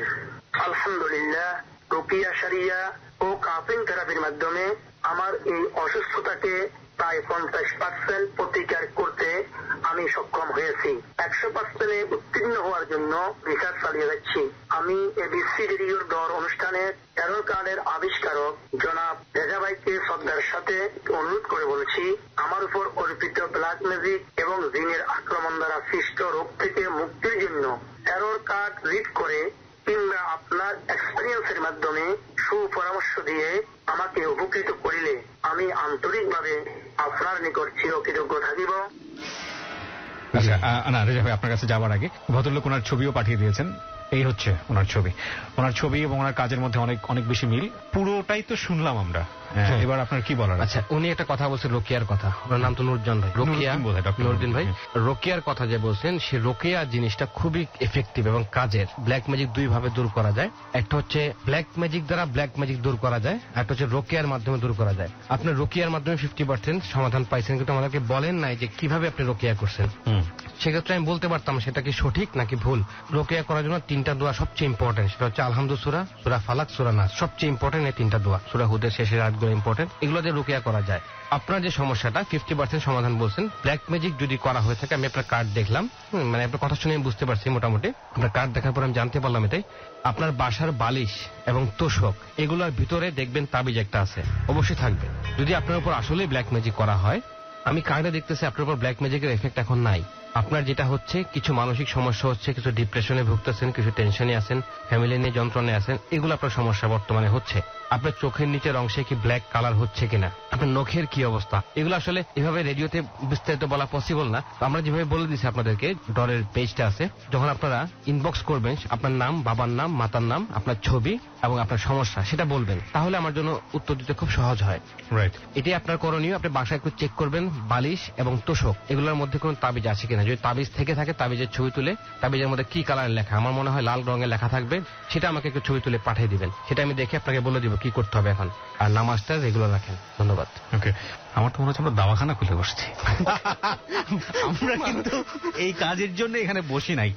আলহামদুলিল্লাহ, রুকিয়া, শারিয়া ও কাপিং থেরাপির মাধ্যমে আমার এই অসুস্থতাকে প্রায় 50% প্রতিকার করতে আমি সক্ষম হয়েছি। 100% উত্তীর্ণ হওয়ার জন্য রিসার্চ চালিয়ে যাচ্ছি। আমি এবিসি রেডিওর দর অনুষ্ঠানের এরর কার্ডের আবিষ্কারক জনাব রেজা ভাইকে শ্রদ্ধার সাথে অনুরোধ করে বলছি, আমার উপর অর্পিত ব্ল্যাক ম্যাজিক এবং জিনের আক্রমণ দ্বারা সৃষ্ট রোগ থেকে মুক্তির জন্য এরর কার্ড রিড করে কিংবা আপনার এক্সপেরিয়েন্সের মাধ্যমে সুপরামর্শ দিয়ে আমাকে উপকৃত করিলে আমি আন্তরিকভাবে আপনার নিকট চিরকৃতজ্ঞ থাকিব। আচ্ছা, না রেজা ভাই, আপনার কাছে যাওয়ার আগে ভদ্রলোক ওনার ছবিও পাঠিয়ে দিয়েছেন। এই হচ্ছে ওনার ছবি এবং ওনার কাজের মধ্যে অনেক অনেক বেশি মিল। পুরোটাই তো শুনলাম আমরা, এবার আপনার কি বলার? আচ্ছা, উনি একটা কথা বলছেন রোকেয়ার কথা। ওনার নাম তো নুরজান ভাই, রোকেয়া নুরুদ্দিন ভাই। রোকেয়ার কথা যে বলছেন, সে রোকেয়া জিনিসটা খুবই এফেক্টিভ এবং কাজের। ব্ল্যাক ম্যাজিক 2 ভাবে দূর করা যায়। একটা হচ্ছে ব্ল্যাক ম্যাজিক দ্বারা ব্ল্যাক ম্যাজিক দূর করা যায়, একটা হচ্ছে রোকেয়ার মাধ্যমে দূর করা যায়। আপনি রোকেয়ার মাধ্যমে 50% সমাধান পাইছেন, কিন্তু আমাদেরকে বলেন নাই যে কিভাবে আপনি রোকেয়া করছেন। সেক্ষেত্রে আমি বলতে পারতাম সেটা কি সঠিক নাকি ভুল। রোকেয়া করার জন্য 3টা দোয়া সবচেয়ে ইম্পর্টেন্ট, সেটা হচ্ছে আলহামদু সূরা, সূরা ফালাক, সূরা নাস। সবচেয়ে ইম্পর্টেন্ট এই 3টা দোয়া। সূরা হুদের শেষের আয়াতগুলো ইম্পর্টেন্ট, এগুলো দিয়ে রোকেয়া করা যায়। আপনার যে সমস্যাটা 50% সমাধান বলছেন, ব্ল্যাক ম্যাজিক যদি করা হয়ে থাকে, আমি আপনার কার্ড দেখলাম, মানে আপনার কথা শুনে আমি বুঝতে পারছি মোটামুটি। আপনার কার্ড দেখার পর আমি জানতে পারলাম এটাই, আপনার বাসার বালিশ এবং তোষক এগুলোর ভিতরে দেখবেন তাবিজ একটা আছে, অবশ্যই থাকবে। যদি আপনার উপর আসলে ব্ল্যাক ম্যাজিক করা হয়, আমি কার্ডে দেখতেছি আপনার উপর ব্ল্যাক ম্যাজিকের এফেক্ট এখন নাই। আপনার যেটা হচ্ছে, কিছু মানসিক সমস্যা হচ্ছে, কিছু ডিপ্রেশনে ভুগতেছেন, কিছু টেনশনে আছেন, ফ্যামিলি নিয়ে যন্ত্রণায় আছেন, এগুলো আপনার সমস্যা বর্তমানে হচ্ছে। আপনার চোখের নিচের অংশে কি ব্ল্যাক কালার হচ্ছে কিনা, আপনার নখের কি অবস্থা, এগুলো আসলে এভাবে রেডিওতে বিস্তারিত বলা পসিবল না। আমরা যেভাবে বলে দিচ্ছি আপনাদেরকে, ডরের পেজটা আছে, যখন আপনারা ইনবক্স করবেন, আপনার নাম, বাবার নাম, মাতার নাম, আপনার ছবি এবং আপনার সমস্যা সেটা বলবেন, তাহলে আমার জন্য উত্তর দিতে খুব সহজ হয়। রাইট, এটাই আপনার করণীয়। আপনি বাসায় একটু চেক করবেন বালিশ এবং তোষক এগুলোর মধ্যে কোন তাবিজ আছে কিনা। যদি তাবিজ থেকে থাকে, তাবিজের ছবি তুলে, তাবিজের মধ্যে কি কালার লেখা, আমার মনে হয় লাল রঙের লেখা থাকবে, সেটা আমাকে একটু ছবি তুলে পাঠিয়ে দিবেন। সেটা আমি দেখে আপনাকে বলে দিব কি করতে হবে এখন। আর নামাজটা রেগুলার রাখেন। ধন্যবাদ। ওকে, আমার তো মনে হচ্ছে আমরা দাওয়াখানা খুলে বসছি। আমরা কিন্তু এই কাজের জন্য এখানে বসি নাই।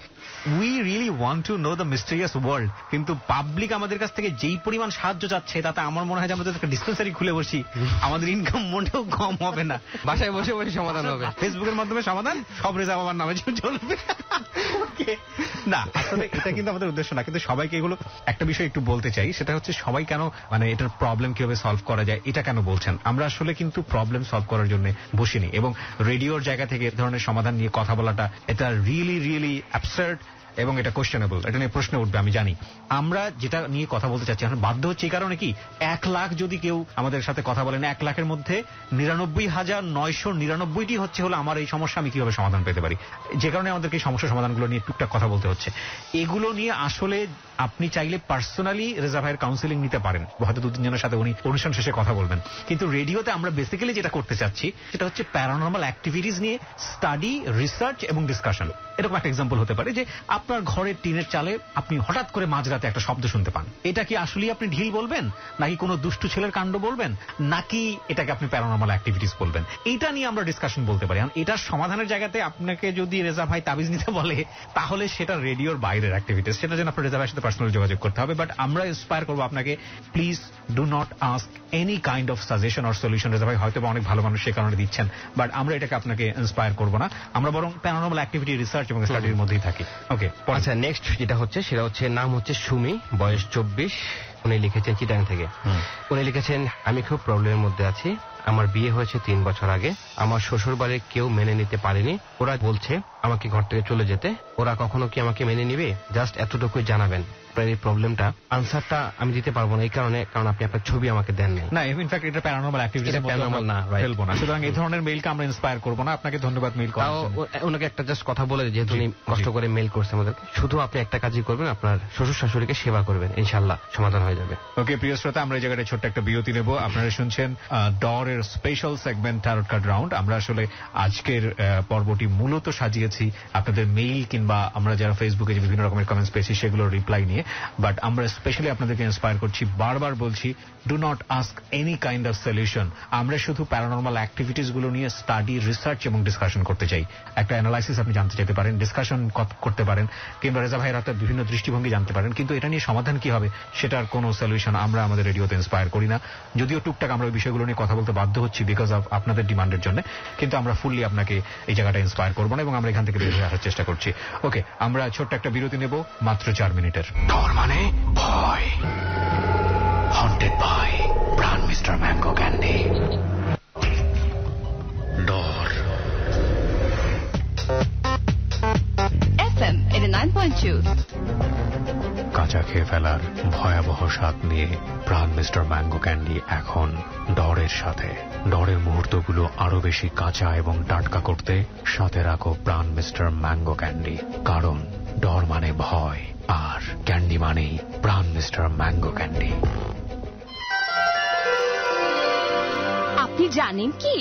We really want to know the mysterious world, কিন্তু পাবলিক আমাদের কাছ থেকে যেই পরিমাণ সাহায্য চাচ্ছে, তাতে আমার মনে হয় যে আমরা একটা ডিসপেন্সারি খুলে বসি, আমাদের ইনকাম মোটেও কম হবে না। বাসায় বসে বসে সমাধান হবে, ফেসবুকের মাধ্যমে সমাধান, সব রেজা বাবার নামে চলবে। না, আসলে এটা কিন্তু আমাদের উদ্দেশ্য না, কিন্তু সবাইকে এগুলো একটা বিষয় একটু বলতে চাই, সেটা হচ্ছে সবাই কেন মানে এটার প্রবলেম কিভাবে সলভ করা যায় এটা কেন বলছেন। আমরা আসলে কিন্তু প্রবলেম সলভ করার জন্য বসিনি, এবং রেডিওর জায়গা থেকে এ ধরনের সমাধান নিয়ে কথা বলাটা এটা রিয়েলি অ্যাবসার্ড এবং এটা কোয়েশ্চেনেবল, এটা নিয়ে প্রশ্ন উঠবে আমি জানি। আমরা যেটা নিয়ে কথা বলতে চাচ্ছি এখন বাধ্য হচ্ছে এই কারণে কি, 1 লাখ যদি কেউ আমাদের সাথে কথা বলেন, 1 লাখের মধ্যে 99,999টি হচ্ছে হলো আমার এই সমস্যা, আমি কিভাবে সমাধান পেতে পারি, যে কারণে আমাদেরকে এই সমস্যা সমাধানগুলো নিয়ে টুকটাক কথা বলতে হচ্ছে। এগুলো নিয়ে আসলে আপনি চাইলে পার্সোনালি রেজা ভাইয়ের কাউন্সিলিং নিতে পারেন, হয়তো 2-3 জনের সাথে উনি অনুষ্ঠান শেষে কথা বলবেন। কিন্তু রেডিওতে আমরা বেসিক্যালি যেটা করতে চাচ্ছি সেটা হচ্ছে প্যারানরমাল অ্যাক্টিভিটিস নিয়ে স্টাডি, রিসার্চ এবং ডিসকাশন। এরকম একটা এক্সাম্পল হতে পারে যে আপনার ঘরের টিনের চালে আপনি হঠাৎ করে মাঝরাতে একটা শব্দ শুনতে পান। এটা কি আসলে আপনি ঢিল বলবেন, নাকি কোনো দুষ্টু ছেলের কাণ্ড বলবেন, নাকি এটাকে আপনি প্যারানরমাল অ্যাক্টিভিটিস বলবেন? এটা নিয়ে আমরা ডিসকাশন বলতে পারি। এটার সমাধানের জায়গাতে আপনাকে যদি রেজা ভাই তাবিজ নিতে বলে তাহলে সেটা রেডিওর বাইরের অ্যাক্টিভিটিস, সেটা যেন আপনার রেজা ভাইয়ের সাথে পার্সোনালি যোগাযোগ করতে হবে। বাট আমরা ইন্সপায়ার করবো আপনাকে, please do not ask any kind of suggestion or solution. Reza ভাই হয়তো অনেক ভালো মানুষ সে কারণে দিচ্ছেন, বাট আমরা এটাকে আপনাকে ইন্সপায়ার করবো না। আমরা বরং প্যারানরমাল অ্যাক্টিভিটি রিসার্চ এবং স্টাডির মধ্যেই থাকি। ওকে, আচ্ছা, নেক্সট যেটা হচ্ছে সেটা হচ্ছে নাম হচ্ছে সুমি, বয়স 24। উনি লিখেছেন চিটাং থেকে। উনি লিখেছেন, আমি খুব প্রবলেমের মধ্যে আছি। আমার বিয়ে হয়েছে 3 বছর আগে। আমার শ্বশুর বাড়ির কেউ মেনে নিতে পারেনি। ওরা বলছে আমাকে ঘর থেকে চলে যেতে। ওরা কখনো কি আমাকে মেনে নিবে? জাস্ট এতটুকুই জানাবেন। আপনার এই প্রবলেমটা আনসারটা আমি দিতে পারবো না এই কারণে, কারণ আপনি আপনার ছবি আমাকে দেন নাই। না, ইনফ্যাক্ট এটা প্যারানরমাল অ্যাক্টিভিটিস না, ফেলবো না। সুতরাং এই ধরনের মেইলকে আমরা ইন্সপায়ার করবো না। আপনাকে ধন্যবাদ মেইল করার জন্য। ওনাকে একটা জাস্ট কথা বলে, যেহেতু উনি কষ্ট করে মেইল করছে আমাদেরকে, শুধু আপনি একটা কাজই করবেন, আপনার শ্বশুর শাশুড়িকে সেবা করবেন, ইনশাআল্লাহ সমাধান হয়ে যাবে। ওকে প্রিয় শ্রোতা, আমরা এই জায়গায় ছোট্ট একটা বিরতি নেব। আপনারা শুনছেন ডরের special segment tarot card round. আমরা আসলে আজকের পর্বটি মূলত সাজিয়েছি আপনাদের মেইল কিংবা আমরা যারা ফেসবুকে যে বিভিন্ন রকমের কমেন্টস পেয়েছি সেগুলোর রিপ্লাই নিয়ে। বাট আমরা স্পেশালি আপনাদেরকে ইন্সপায়ার করছি, বারবার বলছি, do not ask any kind of solution. আমরা শুধু প্যারানরমাল অ্যাক্টিভিটিস গুলো নিয়ে স্টাডি, রিসার্চ এবং ডিসকাশন করতে চাই। একটা অ্যানালাইসিস আপনি জানতে চাইতে পারেন, ডিসকাশন করতে পারেন, কিংবা রেজা ভাইয়ের একটা বিভিন্ন দৃষ্টিভঙ্গি জানতে পারেন, কিন্তু এটা নিয়ে সমাধান কি হবে সেটার কোনো সলিউশন আমরা আমাদের রেডিওতে ইন্সপায়ার করি না। যদিও টুকটাক আমরা ওই বিষয়গুলো নিয়ে কথা বলতে বাধ্য হচ্ছি বিকজ অফ আপনাদের ডিমান্ডের জন্য, কিন্তু আমরা ফুললি আপনাকে এই জায়গাটা ইন্সপায়ার করবো না এবং আমরা এখান থেকে বের হয়ে আসার চেষ্টা করছি। ওকে, আমরা ছোট্ট একটা বিরতি নেব, মাত্র 4 মিনিটের। ডর মানে ভয়, হন্টেড বাই প্রাণ মিস্টার ম্যাঙ্গো ক্যান্ডি। ডর FM 89.2। কাঁচা খেয়ে ফেলার ভয়াবহ স্বাদ নিয়ে প্রাণ মিস্টার ম্যাঙ্গো ক্যান্ডি এখন ডরের সাথে। ডরের মুহূর্তগুলো আরো বেশি কাঁচা এবং টাটকা করতে সাথে রাখো প্রাণ মিস্টার ম্যাঙ্গো ক্যান্ডি, কারণ ডর মানে ভয় আর ক্যান্ডি মানেই প্রাণ মিস্টার ম্যাঙ্গো ক্যান্ডি। আপনি জানেন কি,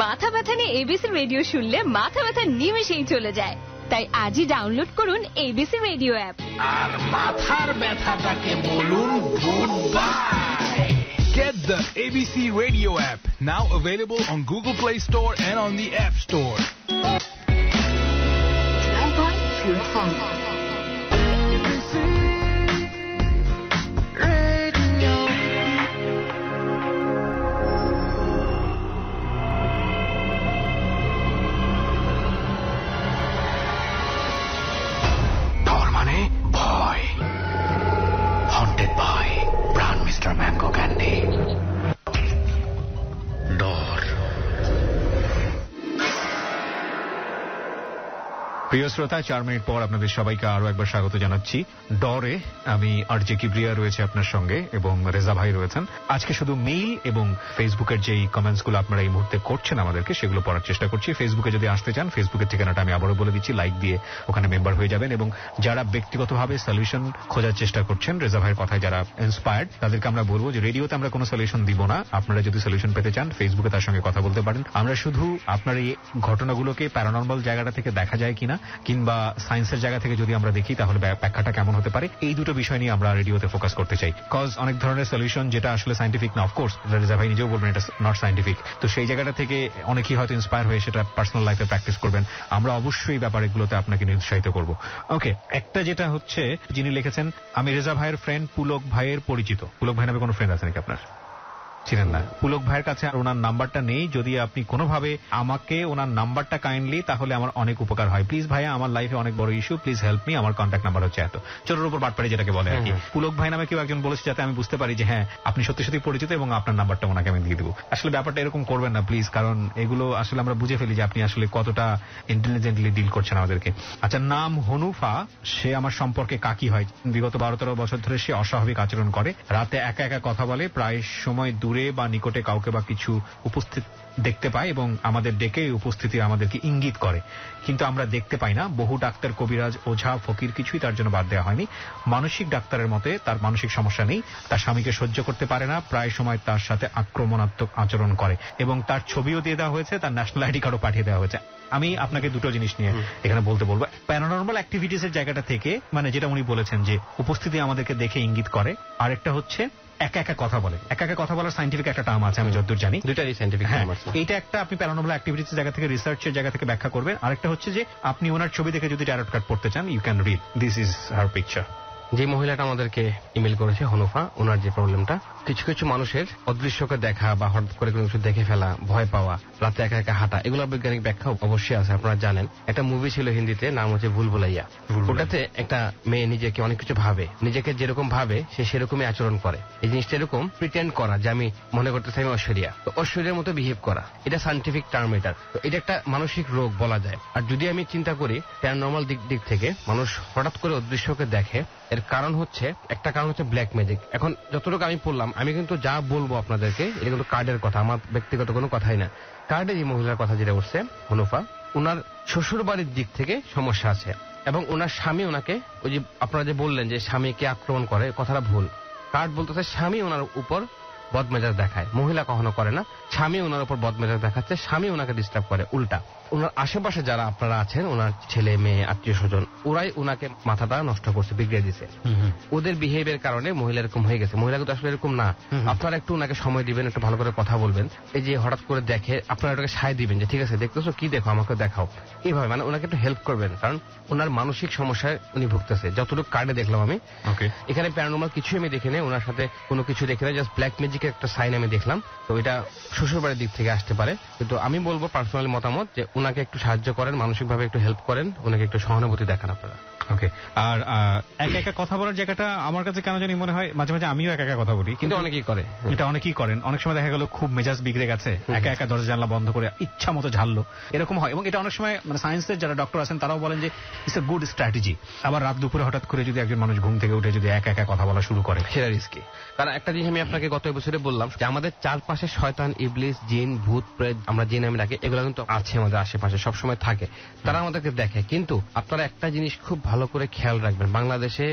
মাথা ব্যথা নিয়ে এবিসি রেডিও শুনলে মাথা ব্যথা নিমেষেই চলে যায়। তাই আজই ডাউনলোড করুন এবিসি রেডিও অ্যাপ। আর মাথার ব্যথাটাকে বলুন good bye. Get the ABC Radio app, now available on Google Play Store and on the App Store. 9.2 FM. ডর মানে ভয়, হন্টেড বাই প্রাণ মিস্টার ম্যাঙ্গো ক্যান্ডি। ডর। প্রিয় শ্রোতা, 4 মিনিট পর আপনাদের সবাইকে আরো একবার স্বাগত জানাচ্ছি ডরে। আমি আরজে কিবরিয়া রয়েছে আপনার সঙ্গে এবং রেজা ভাই রয়েছেন। আজকে শুধু মেইল এবং ফেসবুকের যেই কমেন্টস গুলো আপনারা এই মুহূর্তে করছেন আমাদেরকে, সেগুলো পড়ার চেষ্টা করছি। ফেসবুকে যদি আসতে চান, ফেসবুকের ঠিকানাটা আমি আবারও বলে দিচ্ছি, লাইক দিয়ে ওখানে মেম্বার হয়ে যাবেন। এবং যারা ব্যক্তিগতভাবে সলিউশন খোঁজার চেষ্টা করছেন, রেজা ভাইয়ের কথায় যারা ইন্সপায়ার্ড, তাদেরকে আমরা বলবো যে রেডিওতে আমরা কোনো সলিউশন দিব না। আপনারা যদি সলিউশন পেতে চান, ফেসবুকে তার সঙ্গে কথা বলতে পারেন। আমরা শুধু আপনার এই ঘটনাগুলোকে প্যারানরমাল জায়গাটা থেকে দেখা যায় কিনা কিংবা সায়েন্সের জায়গা থেকে যদি আমরা দেখি তাহলে ব্যাখ্যাটা কেমন হতে পারে, এই দুটো বিষয় নিয়ে আমরা রেডিওতে ফোকাস করতে চাই। কজ অনেক ধরনের সলিউশন যেটা আসলে সায়েন্টিফিক না, অফকোর্স রেজা ভাই নিজেও বলবেন এটা নট সায়েন্টিফিক, তো সেই জায়গাটা থেকে অনেকেই হয়তো ইন্সপায়ার হয়ে সেটা পার্সোনাল লাইফে প্র্যাকটিস করবেন। আমরা অবশ্যই ব্যাপারগুলোতে আপনাকে নিরুৎসাহিত করব। ওকে, একটা যেটা হচ্ছে, যিনি লিখেছেন, আমি রেজা ভাইয়ের ফ্রেন্ড পুলক ভাইয়ের পরিচিত। পুলক ভাই নামে কোনো ফ্রেন্ড আছে নাকি আপনার? ছিলেন না। পুলক ভাইয়ের কাছে ওনার নাম্বারটা নেই। যদি আপনি কোনোভাবে আমাকে ওনার নাম্বারটা কাইন্ডলি, তাহলে আমার অনেক উপকার হয়। প্লিজ ভাইয়া, আমার লাইফে অনেক বড় ইস্যু, প্লিজ হেল্প মি। আমার কন্ট্যাক্ট নাম্বার হচ্ছে এত। চোরের উপর বাটপাড়ি যেটাকে বলে আর কি। পুলক ভাই নামে কেউ একজন বলেছে যাতে আমি বুঝতে পারি যে হ্যাঁ আপনি সত্যি সত্যি পরিচিত এবং আপনার নাম্বারটা ওনাকে আমি দিয়ে দেবো। আসলে ব্যাপারটা এরকম করবেন না প্লিজ, কারণ এগুলো আসলে আমরা বুঝে ফেলি যে আপনি আসলে কতটা ইন্টেলিজেন্টলি ডিল করছেন আমাদেরকে। আচ্ছা, নাম হনুফা। সে আমার সম্পর্কে কাকি হয়। বিগত 12-13 বছর ধরে সে অস্বাভাবিক আচরণ করে। রাতে একা একা কথা বলে। প্রায় সময় দূরে বা নিকটে কাউকে বা কিছু উপস্থিত দেখতে পায় এবং আমাদের ডেকে উপস্থিতি আমাদেরকে ইঙ্গিত করে, কিন্তু আমরা দেখতে পাই না। বহু ডাক্তার, কবিরাজ, ওঝা, ফকির কিছুই তার জন্য বাদ দেওয়া হয়নি। মানসিক ডাক্তারের মতে তার মানসিক সমস্যা নেই। তার স্বামীকে সহ্য করতে পারে না। প্রায় সময় তার সাথে আক্রমণাত্মক আচরণ করে এবং তার ছবিও দিয়ে দেওয়া হয়েছে, তার ন্যাশনাল আইডি কার্ডও পাঠিয়ে দেওয়া হয়েছে। আমি আপনাকে দুটো জিনিস নিয়ে এখানে বলতে বলবো। প্যারানর্মাল অ্যাক্টিভিটিস এর জায়গাটা থেকে মানে যেটা উনি বলেছেন যে উপস্থিতি আমাদেরকে দেখে ইঙ্গিত করে, আরেকটা হচ্ছে একা একা কথা বলে। একা একা কথা বলার সাইন্টিফিক একটা টার্ম আছে আমি যতদূর জানি, দুটাই সাইন্টিফিক টার্ম আছে। এইটা একটা আপনি প্যারানর্মাল অ্যাক্টিভিটিস জায়গা থেকে রিসার্চের জায়গা থেকে ব্যাখ্যা করবেন। আরেকটা হচ্ছে যে আপনি ওনার ছবি দেখে যদি ট্যারট কার্ড পড়তে চান, you can read this is her picture. যে মহিলাটা আমাদেরকে ইমেল করেছে হনুফা, ওনার যে প্রবলেমটা, কিছু কিছু মানুষের অদৃশ্যকে দেখা বা হঠাৎ করে কোনো কিছু দেখে ফেলা, ভয় পাওয়া, রাতে একা একা হাঁটা, এগুলো বৈজ্ঞানিক ব্যাখ্যা অবশ্যই আছে। আপনারা জানেন একটা মুভি ছিল হিন্দিতে, নাম হচ্ছে ভুলভুলাইয়া। ওটাতে একটা মেয়ে নিজেকে অনেক কিছু ভাবে, নিজেকে যেরকম ভাবে সে সেরকমই আচরণ করে। এই জিনিসটা এরকম প্রিটেন্ড করা যে আমি মনে করতেছি আমি ঐশ্বরিয়া, তো ঐশ্বরিয়ার মতো বিহেভ করা, এটা সাইন্টিফিক টার্ম। এটা তো এটা একটা মানসিক রোগ বলা যায়। আর যদি আমি চিন্তা করি প্যারানর্মাল দিক থেকে মানুষ হঠাৎ করে অদৃশ্যকে দেখে, এর কারণ হচ্ছে একটা কারণ হচ্ছে ব্ল্যাক ম্যাজিক। এখন যতটুকু আমি পড়লাম, আমি কিন্তু যা বলবো আপনাদেরকে এটা কিন্তু কার্ডের কথা, আমার ব্যক্তিগত কোনো কথাই না। কার্ডে যে মহিলার কথা যেটা উঠছে হনুফা, ওনার শ্বশুর বাড়ির দিক থেকে সমস্যা আছে এবং ওনার স্বামী ওনাকে, ওই যে আপনারা যে বললেন যে স্বামীকে আক্রমণ করে, কথাটা ভুল। কার্ড বলতেছে স্বামী ওনার উপর বদমেজাজ দেখায়, মহিলা কখনো করে না। স্বামী ওনার উপর বদমেজাজ দেখাচ্ছে, স্বামী ওনাকে ডিস্টার্ব করে উল্টা। ওনার আশেপাশে যারা আপনারা আছেন, ওনার ছেলে মেয়ে আত্মীয় স্বজন, ওরাই ওনাকে মাথাটা নষ্ট করছে, বিগড়ে দিছে। ওদের বিহেভিয়ার কারণে মহিলা এরকম হয়ে গেছে। মহিলা কিন্তু আসলে এরকম না। আপনারা একটু ওনাকে সময় দিবেন, একটু ভালো করে কথা বলবেন। এই যে হঠাৎ করে দেখে আপনারা ওটাকে সায় দিবেন যে ঠিক আছে দেখতেছো, কি দেখো আমাকে দেখাও, এইভাবে মানে ওনাকে একটু হেল্প করবেন। কারণ ওনার মানসিক সমস্যায় উনি ভুগতেছে, যতটুকু কার্ডে দেখলাম আমি। এখানে প্যারানর্মাল কিছু আমি দেখি নাই, ওনার সাথে কোনো কিছু দেখি না, জাস্ট ব্ল্যাক ম্যাজিকের একটা সাইন আমি দেখলাম। তো এটা শ্বশুরবাড়ির দিক থেকে আসতে পারে। কিন্তু আমি বলবো পার্সোনালি মতামত যে ওনাকে একটু সাহায্য করেন, মানসিকভাবে একটু হেল্প করেন, ওনাকে একটু সহানুভূতি দেখান আপনারা। ওকে। আর একা একা কথা বলার জায়গাটা আমার কাছে কেন জানি মনে হয় মাঝে মাঝে আমিও একা একা কথা বলি, কিন্তু অনেকেই করে, এটা অনেকেই করেন। অনেক সময় দেখা গেল খুব মেজাজ বিগড়ে গেছে, একা একা দরজা জানলা বন্ধ করে ইচ্ছা মতো ঝাড়লো, এরকম হয়। এবং এটা অনেক সময় মানে সায়েন্সের যারা ডক্টর আছেন তারাও বলেন যে ইটস এ গুড স্ট্র্যাটেজি। আবার রাত দুপুরে হঠাৎ করে যদি একজন মানুষ ঘুম থেকে উঠে যদি একা একা কথা বলা শুরু করে, সেটা রিস্কি। কারণ একটা জিনিস আমি আপনাকে গত এপিসোডে বললাম যে আমাদের চারপাশে শয়তান, ইবলিস, জিন, ভূত, প্রেত, আমরা জিন আমি ডাকি, এগুলো কিন্তু আছে আমাদের আশেপাশে, সবসময় থাকে, তারা আমাদেরকে দেখে। কিন্তু আপনারা একটা জিনিস খুব ভালো করে খেয়াল রাখবেন, বাংলাদেশে